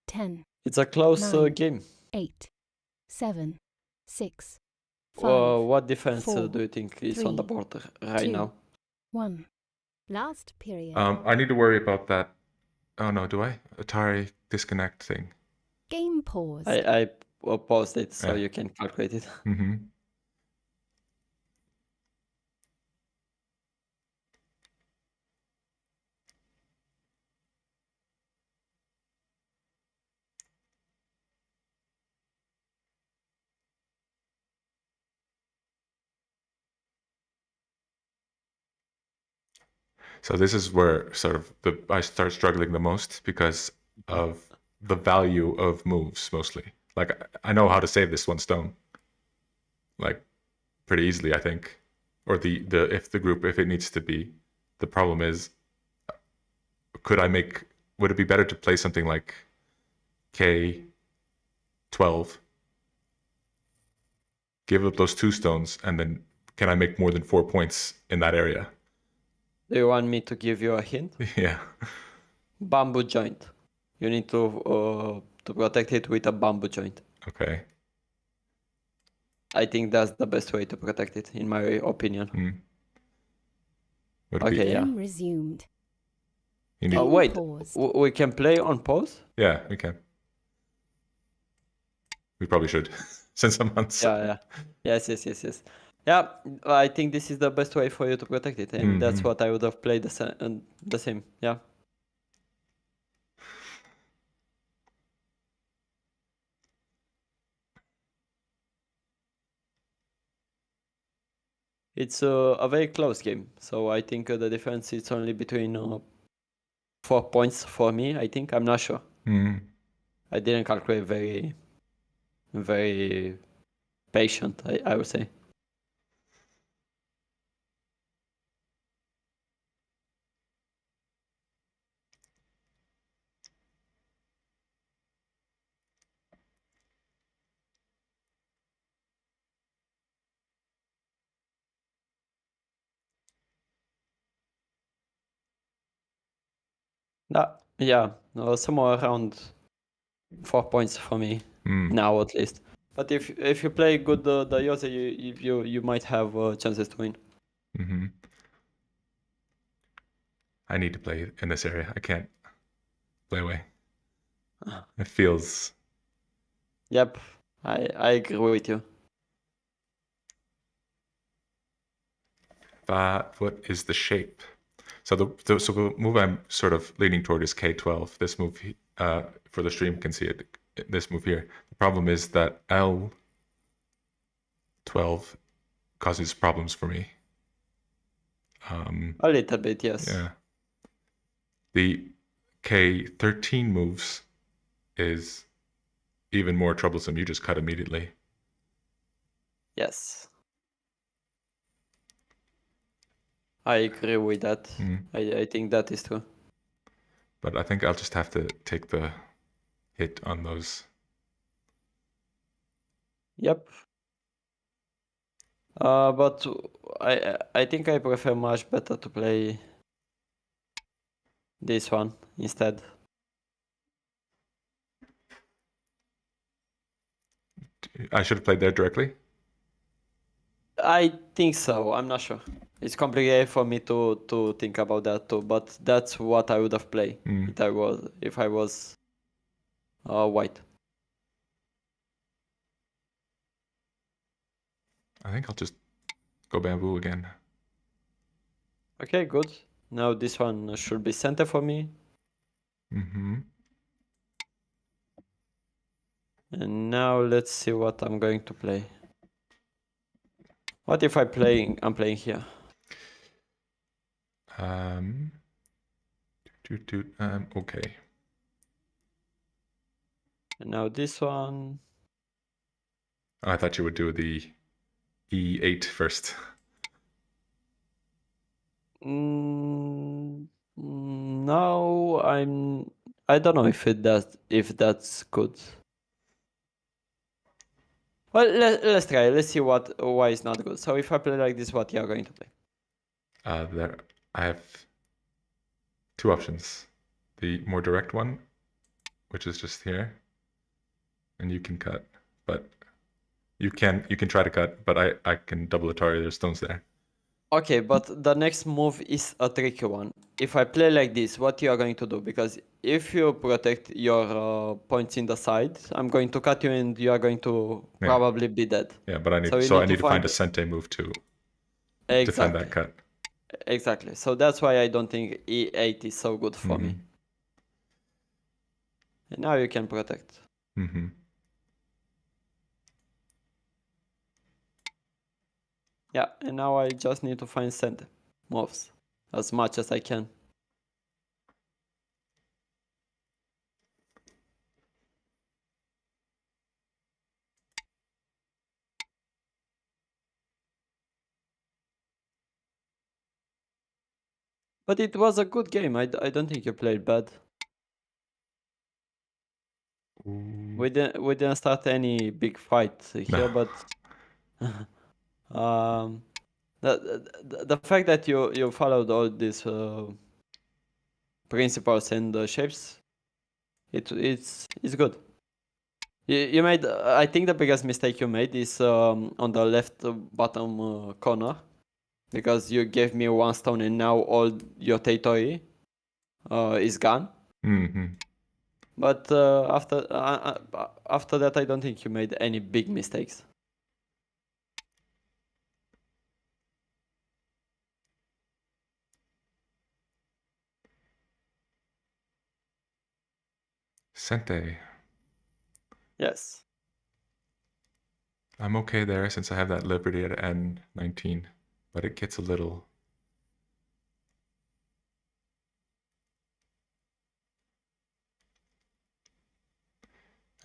Ten, It's a close Nine. game. 8, 7, 6, 5, What defense 4, do you think is on the 3, board right 2, now? 1. Last period. I need to worry about that. Oh no, do I? Atari disconnect thing. Game paused. I paused it so Yeah. you can calculate it. Mm-hmm. So this is where sort of I start struggling the most because of the value of moves mostly. Like I know how to save this one stone. Like pretty easily, I think. Or the if the group if it needs to be. The problem is would it be better to play something like K12, give up those two stones, and then can I make more than 4 points in that area? Do you want me to give you a hint? Yeah. Bamboo joint. You need to protect it with a bamboo joint. Okay. I think that's the best way to protect it, in my opinion. Would it Okay, be, yeah. Game resumed. you need, Game Wait, paused. we can play on pause? yeah, we can. We probably should, since I'm on. Yeah. Yes. Yeah, I think this is the best way for you to protect it, and that's what I would have played the same. Yeah. It's a very close game, so I think the difference is only between 4 points for me. I think I'm not sure. I didn't calculate very patient. I would say. Yeah, somewhere around 4 points for me now at least. But if you play good the Yose, you might have chances to win. I need to play in this area. I can't play away. It feels. Yep, I agree with you. What is the shape? So the move I'm sort of leaning toward is K12. This move for the stream can see it. This move here. The problem is that L12 causes problems for me. A little bit, yes. Yeah. The K13 moves is even more troublesome. You just cut immediately. Yes. I agree with that. I think that is true. But I think I'll just have to take the hit on those. Yep. But I think I prefer much better to play this one instead. I should have played there directly. I think so. I'm not sure. It's complicated for me to think about that too. But that's what I would have played if I was white. I think I'll just go bamboo again. Okay, good. Now this one should be center for me. And now let's see what I'm going to play. What if I'm playing here? Okay. And now this one. I thought you would do the E8 first. No, I don't know if that's good. Well, let's try. Let's see why it's not good. So if I play like this, what you are going to play? There, I have two options. The more direct one, which is just here, and you can cut, but you can try to cut, but I can double Atari. There's stones there. Okay, but the next move is a tricky one. If I play like this, what you are going to do? Because if you protect your points in the side, I'm going to cut you and you are going to probably be dead. Yeah, but I need to find a sente move to defend that cut. Exactly. So that's why I don't think E8 is so good for me. And now you can protect. Yeah, and now I just need to find center moves as much as I can. But it was a good game. I don't think you played bad. We didn't start any big fight here, but the fact that you followed all these principles and shapes, it's good. You made, I think the biggest mistake you made is on the left bottom corner, because you gave me one stone and now all your territory is gone. But after that, I don't think you made any big mistakes. Sente. Yes. I'm okay there since I have that liberty at N19, but it gets a little...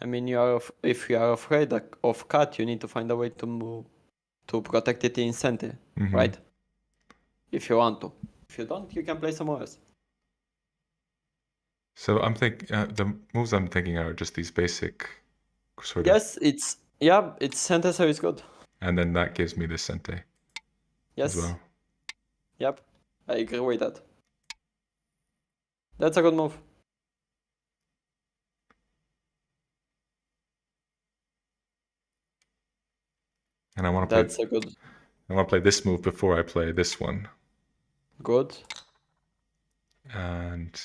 I mean, if you are afraid of cut, you need to find a way to protect it in center, right? If you want to. If you don't, you can play somewhere else. So I'm thinking the moves I'm thinking are just these basic sort of. Yes, it's center, so it's good. And then that gives me the sente. Yes. As well. Yep, I agree with that. That's a good move. And I want to play. I want to play this move before I play this one. Good. And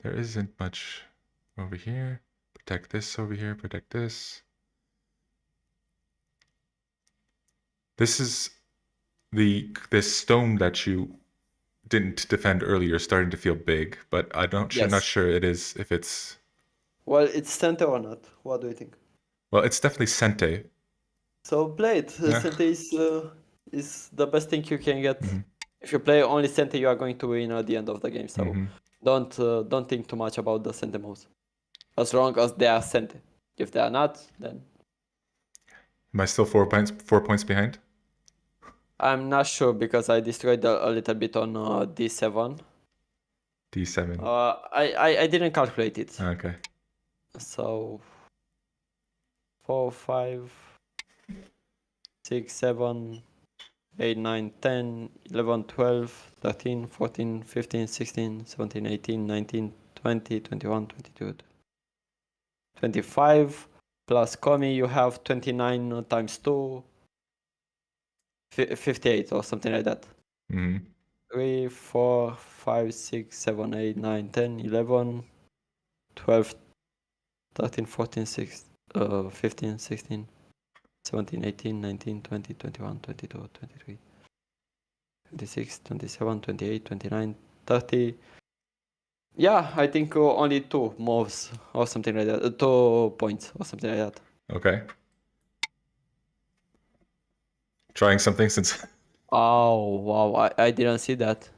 there isn't much over here. Protect this over here. Protect this. This is this stone that you didn't defend earlier starting to feel big, but I'm not sure it is if it's. Well, it's center or not? What do you think? Well, it's definitely sente. So play it. Sente is the best thing you can get. If you play only center, you are going to win at the end of the game. So don't think too much about the center moves. As long as they are center. If they are not, then. Am I still 4 points behind? I'm not sure because I destroyed a little bit on D7. D7. I didn't calculate it. Okay. So 4, 5, 6, 7, 8, 9, 10, 11, 12, 13, 14, 15, 16, 17, 18, 19, 20, 21, 22, 25. Plus Komi, you have 29 times 2, 58 or something like that. 3, 4, 5, 6, 7, 8, 9, 10, 11, 12, 13, 14, 15, 16, 17, 18, 19, 20, 21, 22, 23, 26, 27, 28, 29, 30. Yeah, I think only 2 moves or something like that. 2 points or something like that. Okay. Trying something since... Oh, wow. I didn't see that.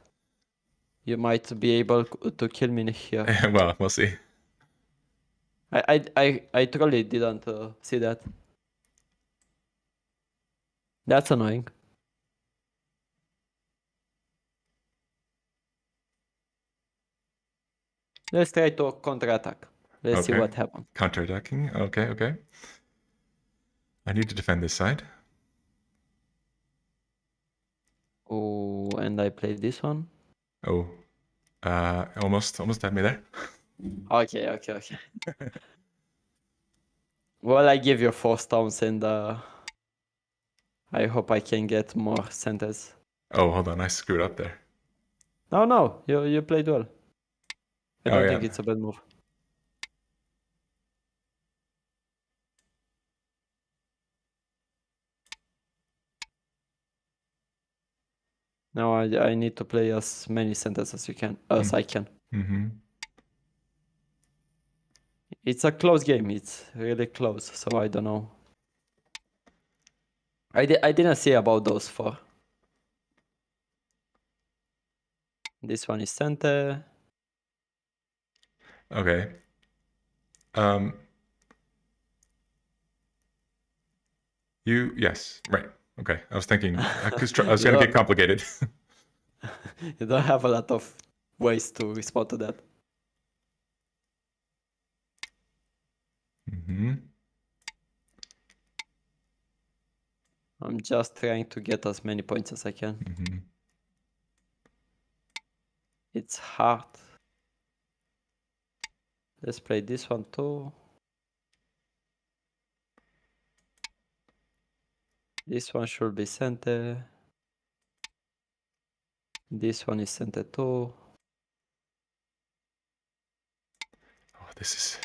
You might be able to kill me here. Well, we'll see. I truly didn't see that. That's annoying. Let's try to counterattack. Let's see Okay. what happens. Counterattacking. Okay, okay. I need to defend this side. Oh, and I played this one. Oh, almost had me there. Okay, okay, okay. Well, I give you 4 stones and I hope I can get more centers. Oh, hold on, I screwed up there. No, you played well. I Oh don't yeah. think it's a bad move. Now I need to play as many centers as you can, as I can. Mm-hmm. It's a close game. It's really close, so I don't know. I didn't see about those 4. This one is center. Okay. Yes, right. Okay. I was thinking, I was going to get complicated. You don't have a lot of ways to respond to that. Mm-hmm. I'm just trying to get as many points as I can. Mm-hmm. It's hard. Let's play this one too. This one should be center. This one is center too. Oh, this is...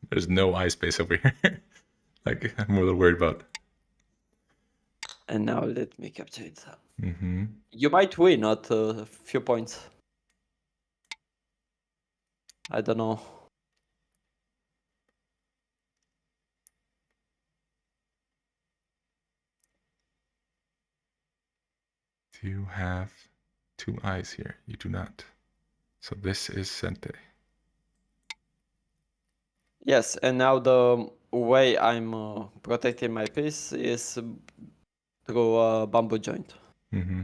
There's no eye space over here. Like, I'm a little worried about. And now let me capture it. Mm-hmm. You might win at a few points. I don't know. Do you have 2 eyes here? You do not. So this is Sente. Yes, and now the way I'm protecting my piece is through a bamboo joint. Mm-hmm.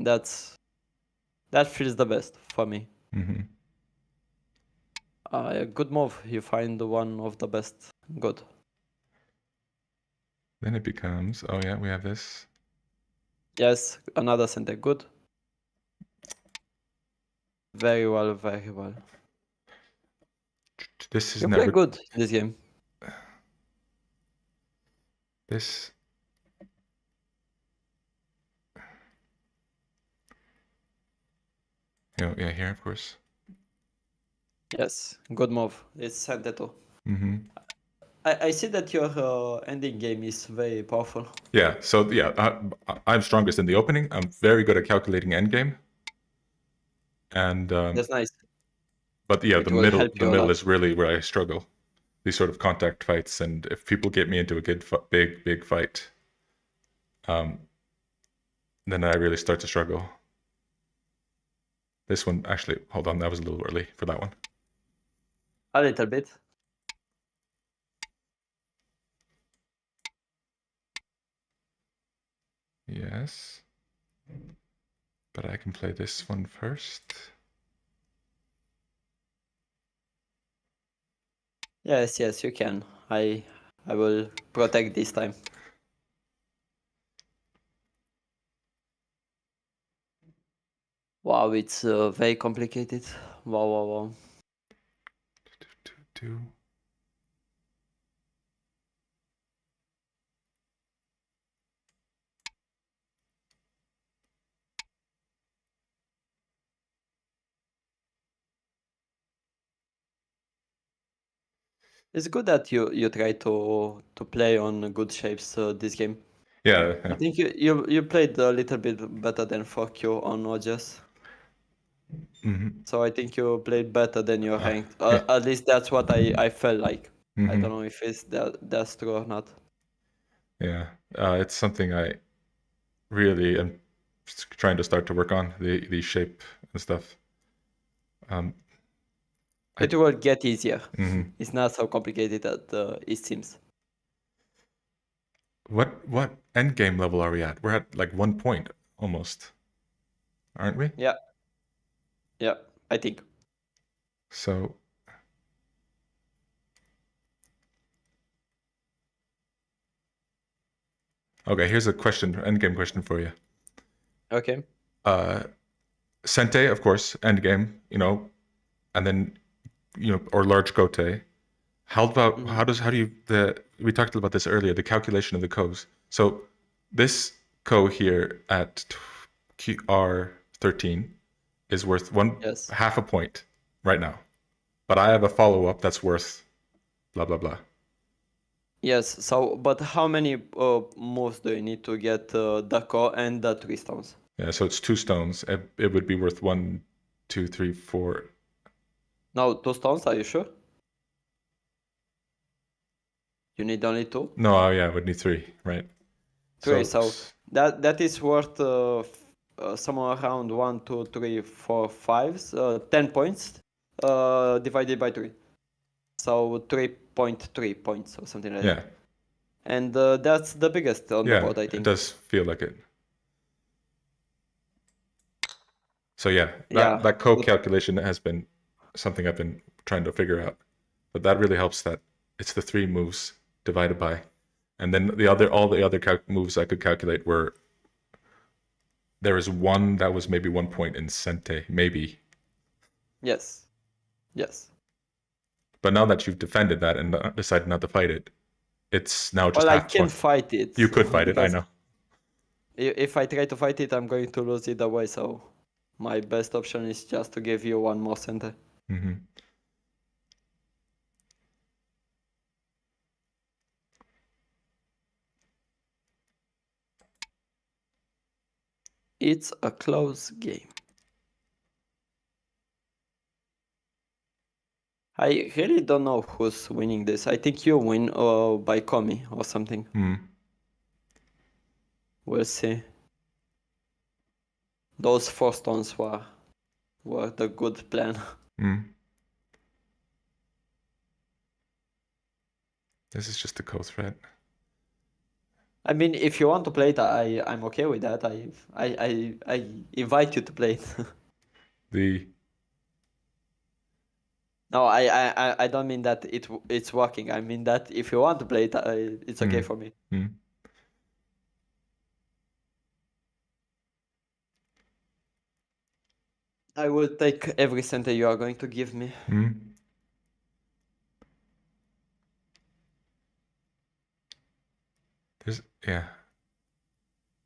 That feels the best for me. Mm-hmm. A good move. You find one of the best. Good. Then it becomes, oh yeah, we have this. Yes, another center. Good. Very well, very well. This is You never... play good this game. This... Yeah, here, of course. Yes, good move. It's center too. Mm-hmm. I see that your ending game is very powerful. Yeah, so yeah, I'm strongest in the opening. I'm very good at calculating endgame. And That's nice. but yeah, It the will middle help you a lot. is really where I struggle. These sort of contact fights, and if people get me into a good big fight, then I really start to struggle. This one, actually, hold on, that was a little early for that one. A little bit. Yes. But I can play this one first. Yes, you can. I will protect this time. Wow, it's very complicated. Wow. Two. It's good that you try to play on good shapes this game. Yeah. I think you played a little bit better than 4Q on OGS. Mm-hmm. So I think you played better than your ranked. yeah. At least that's what I felt like. I Mm-hmm. don't know if that's true or not. Yeah, it's something I really am trying to start to work on, the shape and stuff. It will get easier. Mhm. It's not so complicated as it seems. What end game level are we at? We're at like 1 point almost, aren't we? Yeah. Yeah, I think. So okay, here's a question, end game question for you. Okay. Sente, of course, end game, and then or large gote. How about Mhm. how do you we talked about this earlier, the calculation of the co's. So this co here at QR13 is worth Yes. half a point right now. But I have a follow up that's worth blah blah blah. Yes. So, but how many moves do you need to get the core and the 3 stones? Yeah, so it's 2 stones. It would be worth 1, 2, 3, 4. No, 2 stones. Are you sure? You need only 2. No, oh yeah, I would need 3, right? 3. So So that is worth somewhere around 1, 2, 3, 4, 5, 10 points divided by 3. So 3.3 points or something like yeah, that. And that's the biggest on the yeah, board, I it think. does feel like it. So yeah, Yeah. that co-calculation has been something I've been trying to figure out. But that really helps that it's the 3 moves divided by, and then all the other moves I could calculate were there is one that was maybe 1 point in Sente, maybe. Yes. Yes. But now that you've defended that and decided not to fight it, it's now just Well, I half can point. fight it. You could fight it, I because know. if I try to fight it, I'm going to lose either way. So my best option is just to give you one more center. Hmm. It's a close game. I really don't know who's winning this. I think you win by Komi or something. We'll see. Those 4 stones were the good plan. This is just a co-threat. I mean, if you want to play it, I'm okay with that. I invite you to play it. The No, I don't mean that it's working. I mean that if you want to play it, it's okay for me. I will take every center you are going to give me. Yeah.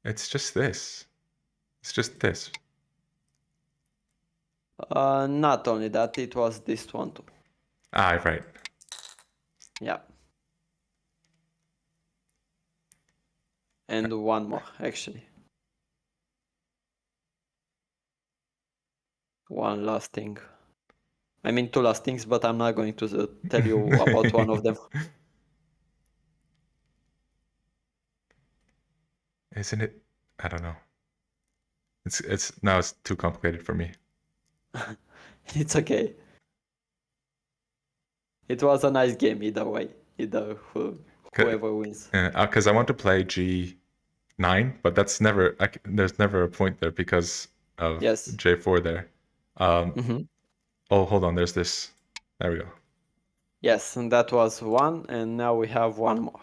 It's just this. It's just this. Not only that, it was this one too. Ah, right. Yeah. And one more, actually. One last thing. I mean, 2 last things, but I'm not going to tell you about one of them. Isn't it? I don't know. It's now it's too complicated for me. It's okay. It was a nice game either way. Whoever wins. Because I want to play G9, but that's never. There's never a point there because of Yes. J4 there. Oh, hold on. There's this. There we go. Yes, and that was one, and now we have one more.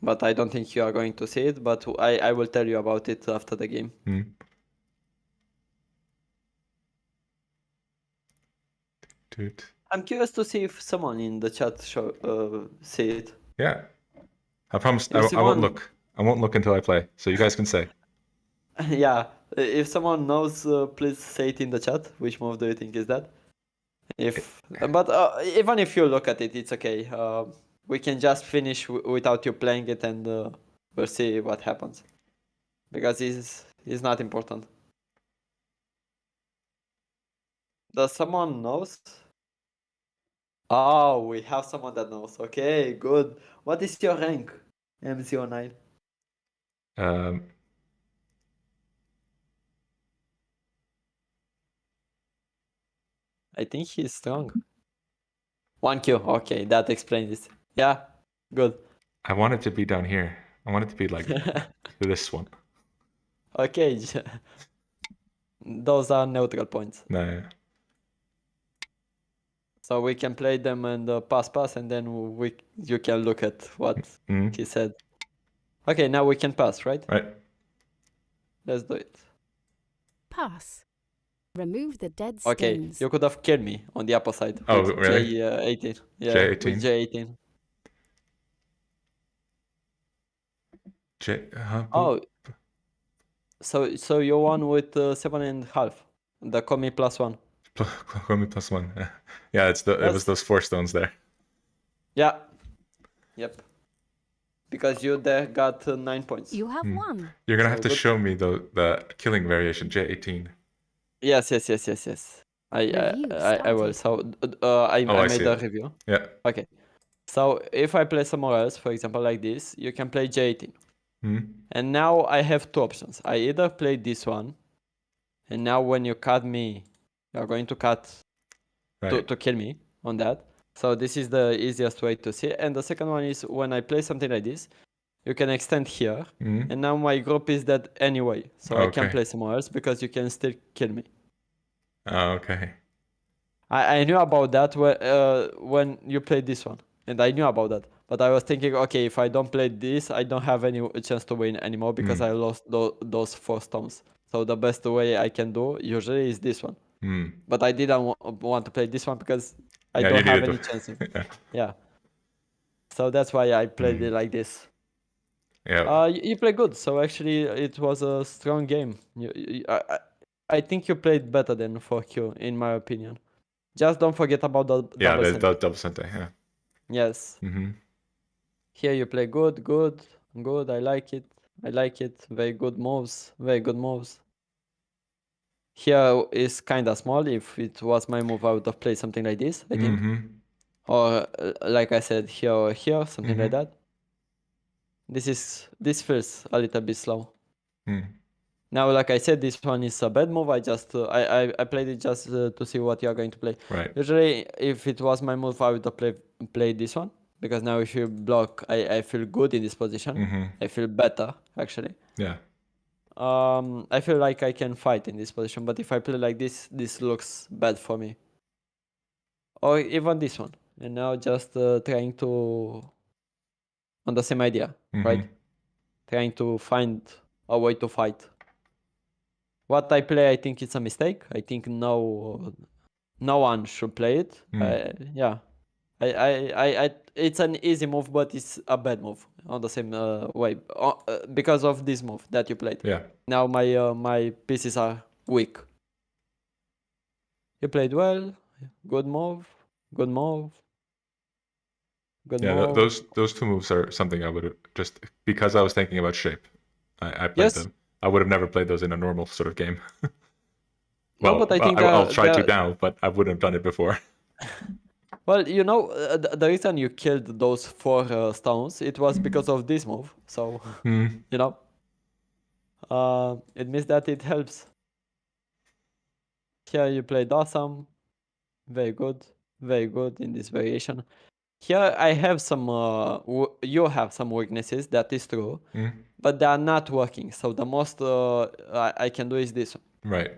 But I don't think you are going to see it, but I will tell you about it after the game. Dude. I'm curious to see if someone in the chat see it. Yeah. I promise I If won't look. I won't look until I play, so you guys can say. Yeah, if someone knows, please say it in the chat. Which move do you think is that? But even if you look at it, it's okay. We can just finish without you playing it, and we'll see what happens. Because it's not important. Does someone knows? Oh, we have someone that knows. Okay, good. What is your rank? M09. I think he's strong. 1Q. Okay, that explains it. Yeah, good. I want it to be down here. I want it to be like this one. Okay, those are neutral points. No, yeah. So we can play them and pass, and then you can look at what Mm, he said. Okay, now we can pass, right? right. Let's do it. Pass. Remove the dead Okay, stones. you could have killed me on the upper side Oh, with really? J18. Yeah, with J18? J18. Boop. Oh, so you won with 7.5. The Komi +1. Call me +1. Yeah, it was those 4 stones there. Yeah. Yep. Because you there got 9 points. You have Hmm. won. You're gonna So have to good. show me the killing variation, J18. Yes. I Review I will. started. So I Oh, I made see a it. review. Yeah. Okay. So if I play somewhere else, for example like this, you can play J18. Hmm. And now I have 2 options. I either play this one, and now when you cut me, you're going to cut Right. to kill me on that. So this is the easiest way to see. And the second one is when I play something like this, you can extend here, Hmm. and now my group is dead anyway. So I can Okay. play somewhere else because you can still kill me. Oh, okay. I knew about that when you played this one, and I knew about that. But I was thinking, okay, if I don't play this, I don't have any chance to win anymore because I lost those 4 stones. So the best way I can do usually is this one. Hmm. But I didn't want to play this one because I Yeah, don't you have needed any to. chance. Yeah. Yeah. So that's why I played it like this. Yeah. You play good. So actually, it was a strong game. I think you played better than 4Q, in my opinion. Just don't forget about the Yeah, double the center. double center. Yeah. Yes. Mm-hmm. Here you play good. I like it. Very good moves. Very good moves. Here is kinda small. If it was my move, I would have played something like this, I think. Mm-hmm. Or like I said, here or here, something like Mm-hmm. that. This feels a little bit slow. Mm. Now, like I said, this one is a bad move. I just I played it just to see what you are going to play. Right. Usually, if it was my move, I would have played this one because now if you block, I feel good in this position. Mm-hmm. I feel better actually. Yeah. I feel like I can fight in this position, but if I play like this looks bad for me. Or even this one, and now just trying to on the same idea, right? Mm-hmm. Trying to find a way to fight. What I play, I think it's a mistake. I think no one should play it. Yeah, it's an easy move, but it's a bad move on the same way because of this move that you played. Yeah. Now my pieces are weak. You played well. Good move. Good move. Good Yeah. move. Those 2 moves are something I would have just because I was thinking about shape. I played Yes. them. I would have never played those in a normal sort of game. No, Well, but I think I'll try to they're now, but I wouldn't have done it before. well, you know, the reason you killed those 4 stones, it was because of this move. So, Hmm. you know, it means that it helps. Here you played awesome. Very good in this variation. Here I have some, you have some weaknesses, that is true, Mm. but they are not working. So the most I can do is this one. Right.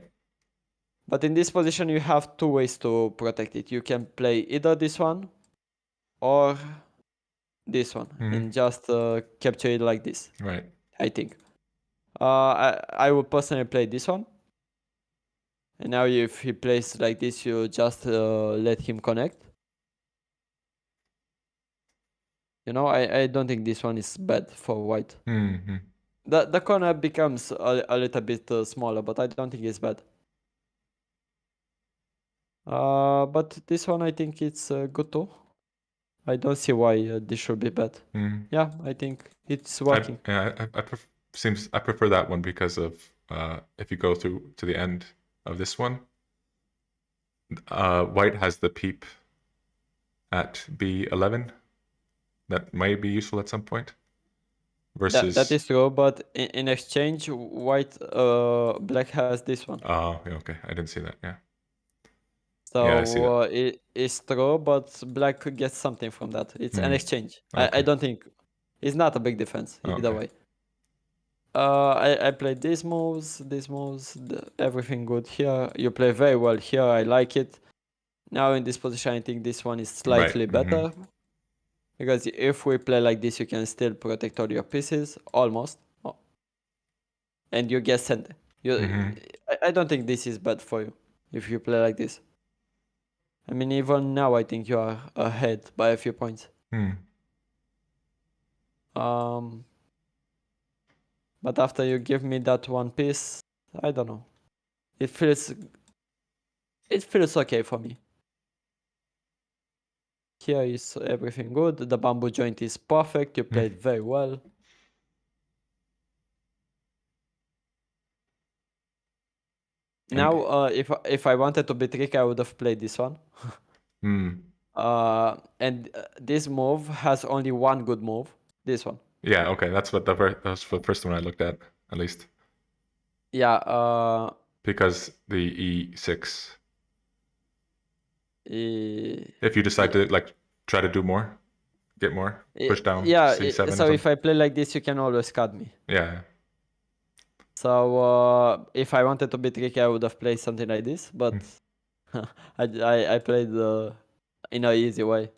But in this position, you have 2 ways to protect it. You can play either this one or this one and just capture it like this, Right. I think. I would personally play this one. And now if he plays like this, you just let him connect. You know, I don't think this one is bad for white. Mm-hmm. The corner becomes a little bit smaller, but I don't think it's bad. But this one I think it's good too. I don't see why this should be bad. Mm. Yeah, I think it's working. I prefer that one because of if you go through to the end of this one, white has the peep at B11 that might be useful at some point. Versus That is true, but in exchange, black has this one. oh, yeah, okay, I didn't see that. Yeah. Yeah, I see that. It's true, but black gets something from that. It's an Mm. exchange. Okay. I don't think it's not a big difference either Okay. way. I played these moves, everything good here. You play very well here. I like it. Now in this position, I think this one is slightly Right. Mhm. better because if we play like this, you can still protect all your pieces almost, and you get sent. Mhm. I don't think this is bad for you if you play like this. I mean, even now, I think you are ahead by a few points. Hmm. But after you give me that one piece, I don't know. It feels okay for me. Here is everything good. The bamboo joint is perfect. You played very well. And Now, if I wanted to be tricky, I would have played this one. And this move has only one good move. This one. yeah, okay, that's what that's the first one I looked at least. Yeah. Because the E6. E- If you decide to like try to do more, get more, push down yeah. C7 or So if something. I play like this, you can always cut me. Yeah. So if I wanted to be tricky, I would have played something like this. But I played in an easy way.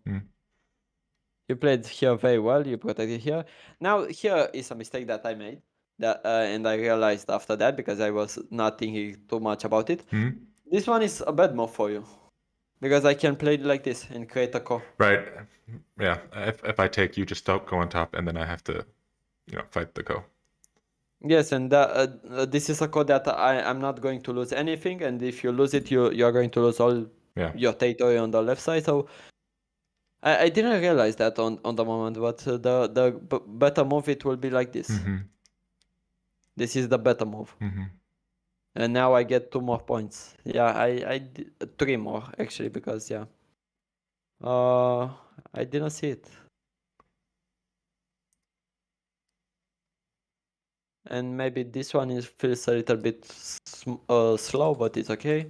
You played here very well. You protected here. Now here is a mistake that I made. And I realized after that because I was not thinking too much about it. This one is a bad move for you because I can play it like this and create a core. Right. Yeah. If I take, you just don't go on top, and then I have to, fight the go. Yes, and this is a code that I'm not going to lose anything, and if you lose it, you're going to lose all your territory on the left side. So I didn't realize that on the moment, but the better move it will be like this. This is the better move, and now I get 2 more points. Yeah, I 3 more actually because I didn't see it. And maybe this one feels a little bit slow, but it's okay.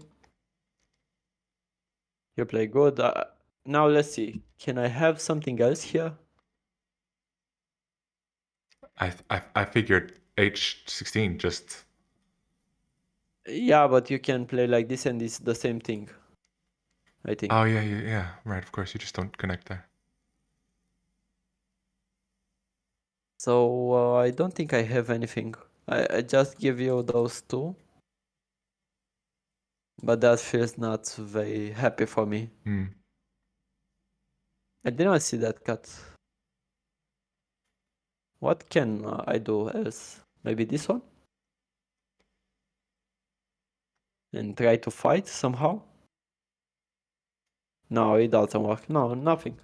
You play good. Now let's see. Can I have something else here? I figured H16 just. Yeah, but you can play like this and it's the same thing. I think. Oh yeah. Right. Of course, you just don't connect there. So I don't think I have anything. I just give you those two. But that feels not very happy for me. I didn't see that cut. What can I do else? Maybe this one? And try to fight somehow? No, it doesn't work. No, nothing.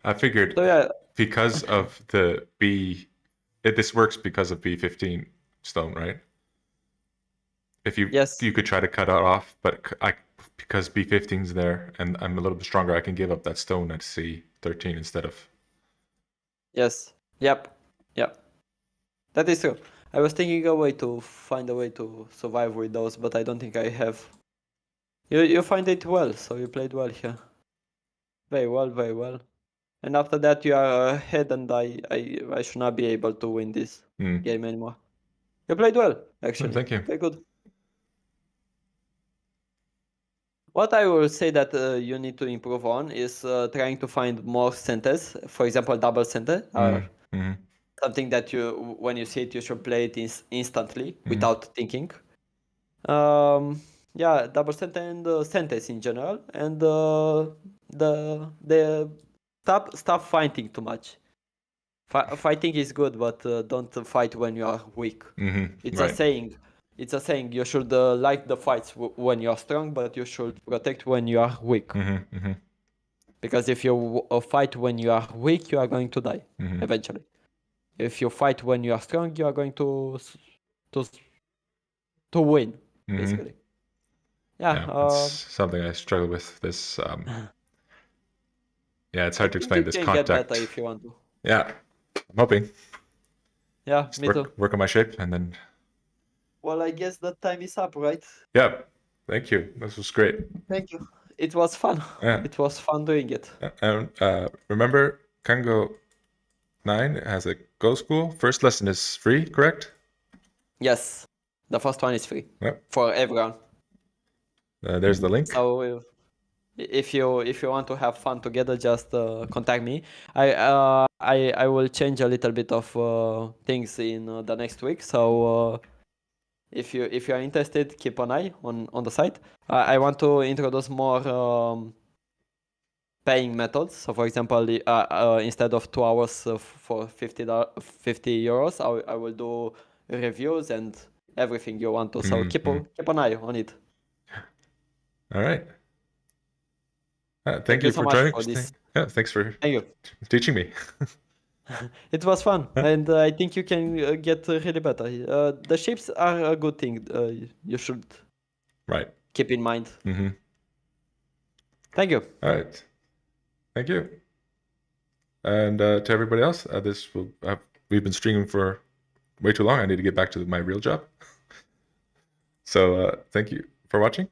I figured because of the B, this works because of B15 stone, right? If you could try to cut it off, but because B15's there and I'm a little bit stronger, I can give up that stone at C13 instead of. Yes. Yep. That is true. I was thinking a way to find a way to survive with those, but I don't think I have. You find it well, so you played well here. Very well. And after that you are ahead and I should not be able to win this game anymore. You played well, actually. Thank you. Very good. What I will say that you need to improve on is trying to find more centers. For example, double center or something that when you see it, you should play it instantly without thinking. Double center and centers in general, and the stop fighting too much. Fighting is good, but don't fight when you are weak. It's a saying. It's a saying. You should like the fights when you are strong, but you should protect when you are weak. Because if you fight when you are weak, you are going to die eventually. If you fight when you are strong, you are going to win, basically. Yeah, it's something I struggle with. This, it's hard to explain you this can contact. get better if you want to. Yeah, I'm hoping. Yeah, me too. Work on my shape and then. Well, I guess that time is up, right? Yeah, thank you. This was great. Thank you. it was fun. Yeah. It was fun doing it. And remember, Kango 9 has a Go School. First lesson is free, correct? Yes, the first one is free Yep. for everyone. There's the link. So if you want to have fun together, just contact me. I will change a little bit of things in the next week. So if you are interested, keep an eye on the site. I want to introduce more paying methods. So for example, instead of 2 hours for 50 euros, I will do reviews and everything you want to. So keep an eye on it. All right. Thank Thank you you so for much joining. for this. Yeah, thanks for Thank you. teaching me. It was fun, and I think you can get really better. The shapes are a good thing. You should Right. keep in mind. Mm-hmm. Thank you. All right. Thank you. And to everybody else, we've been streaming for way too long. I need to get back to my real job. So thank you for watching.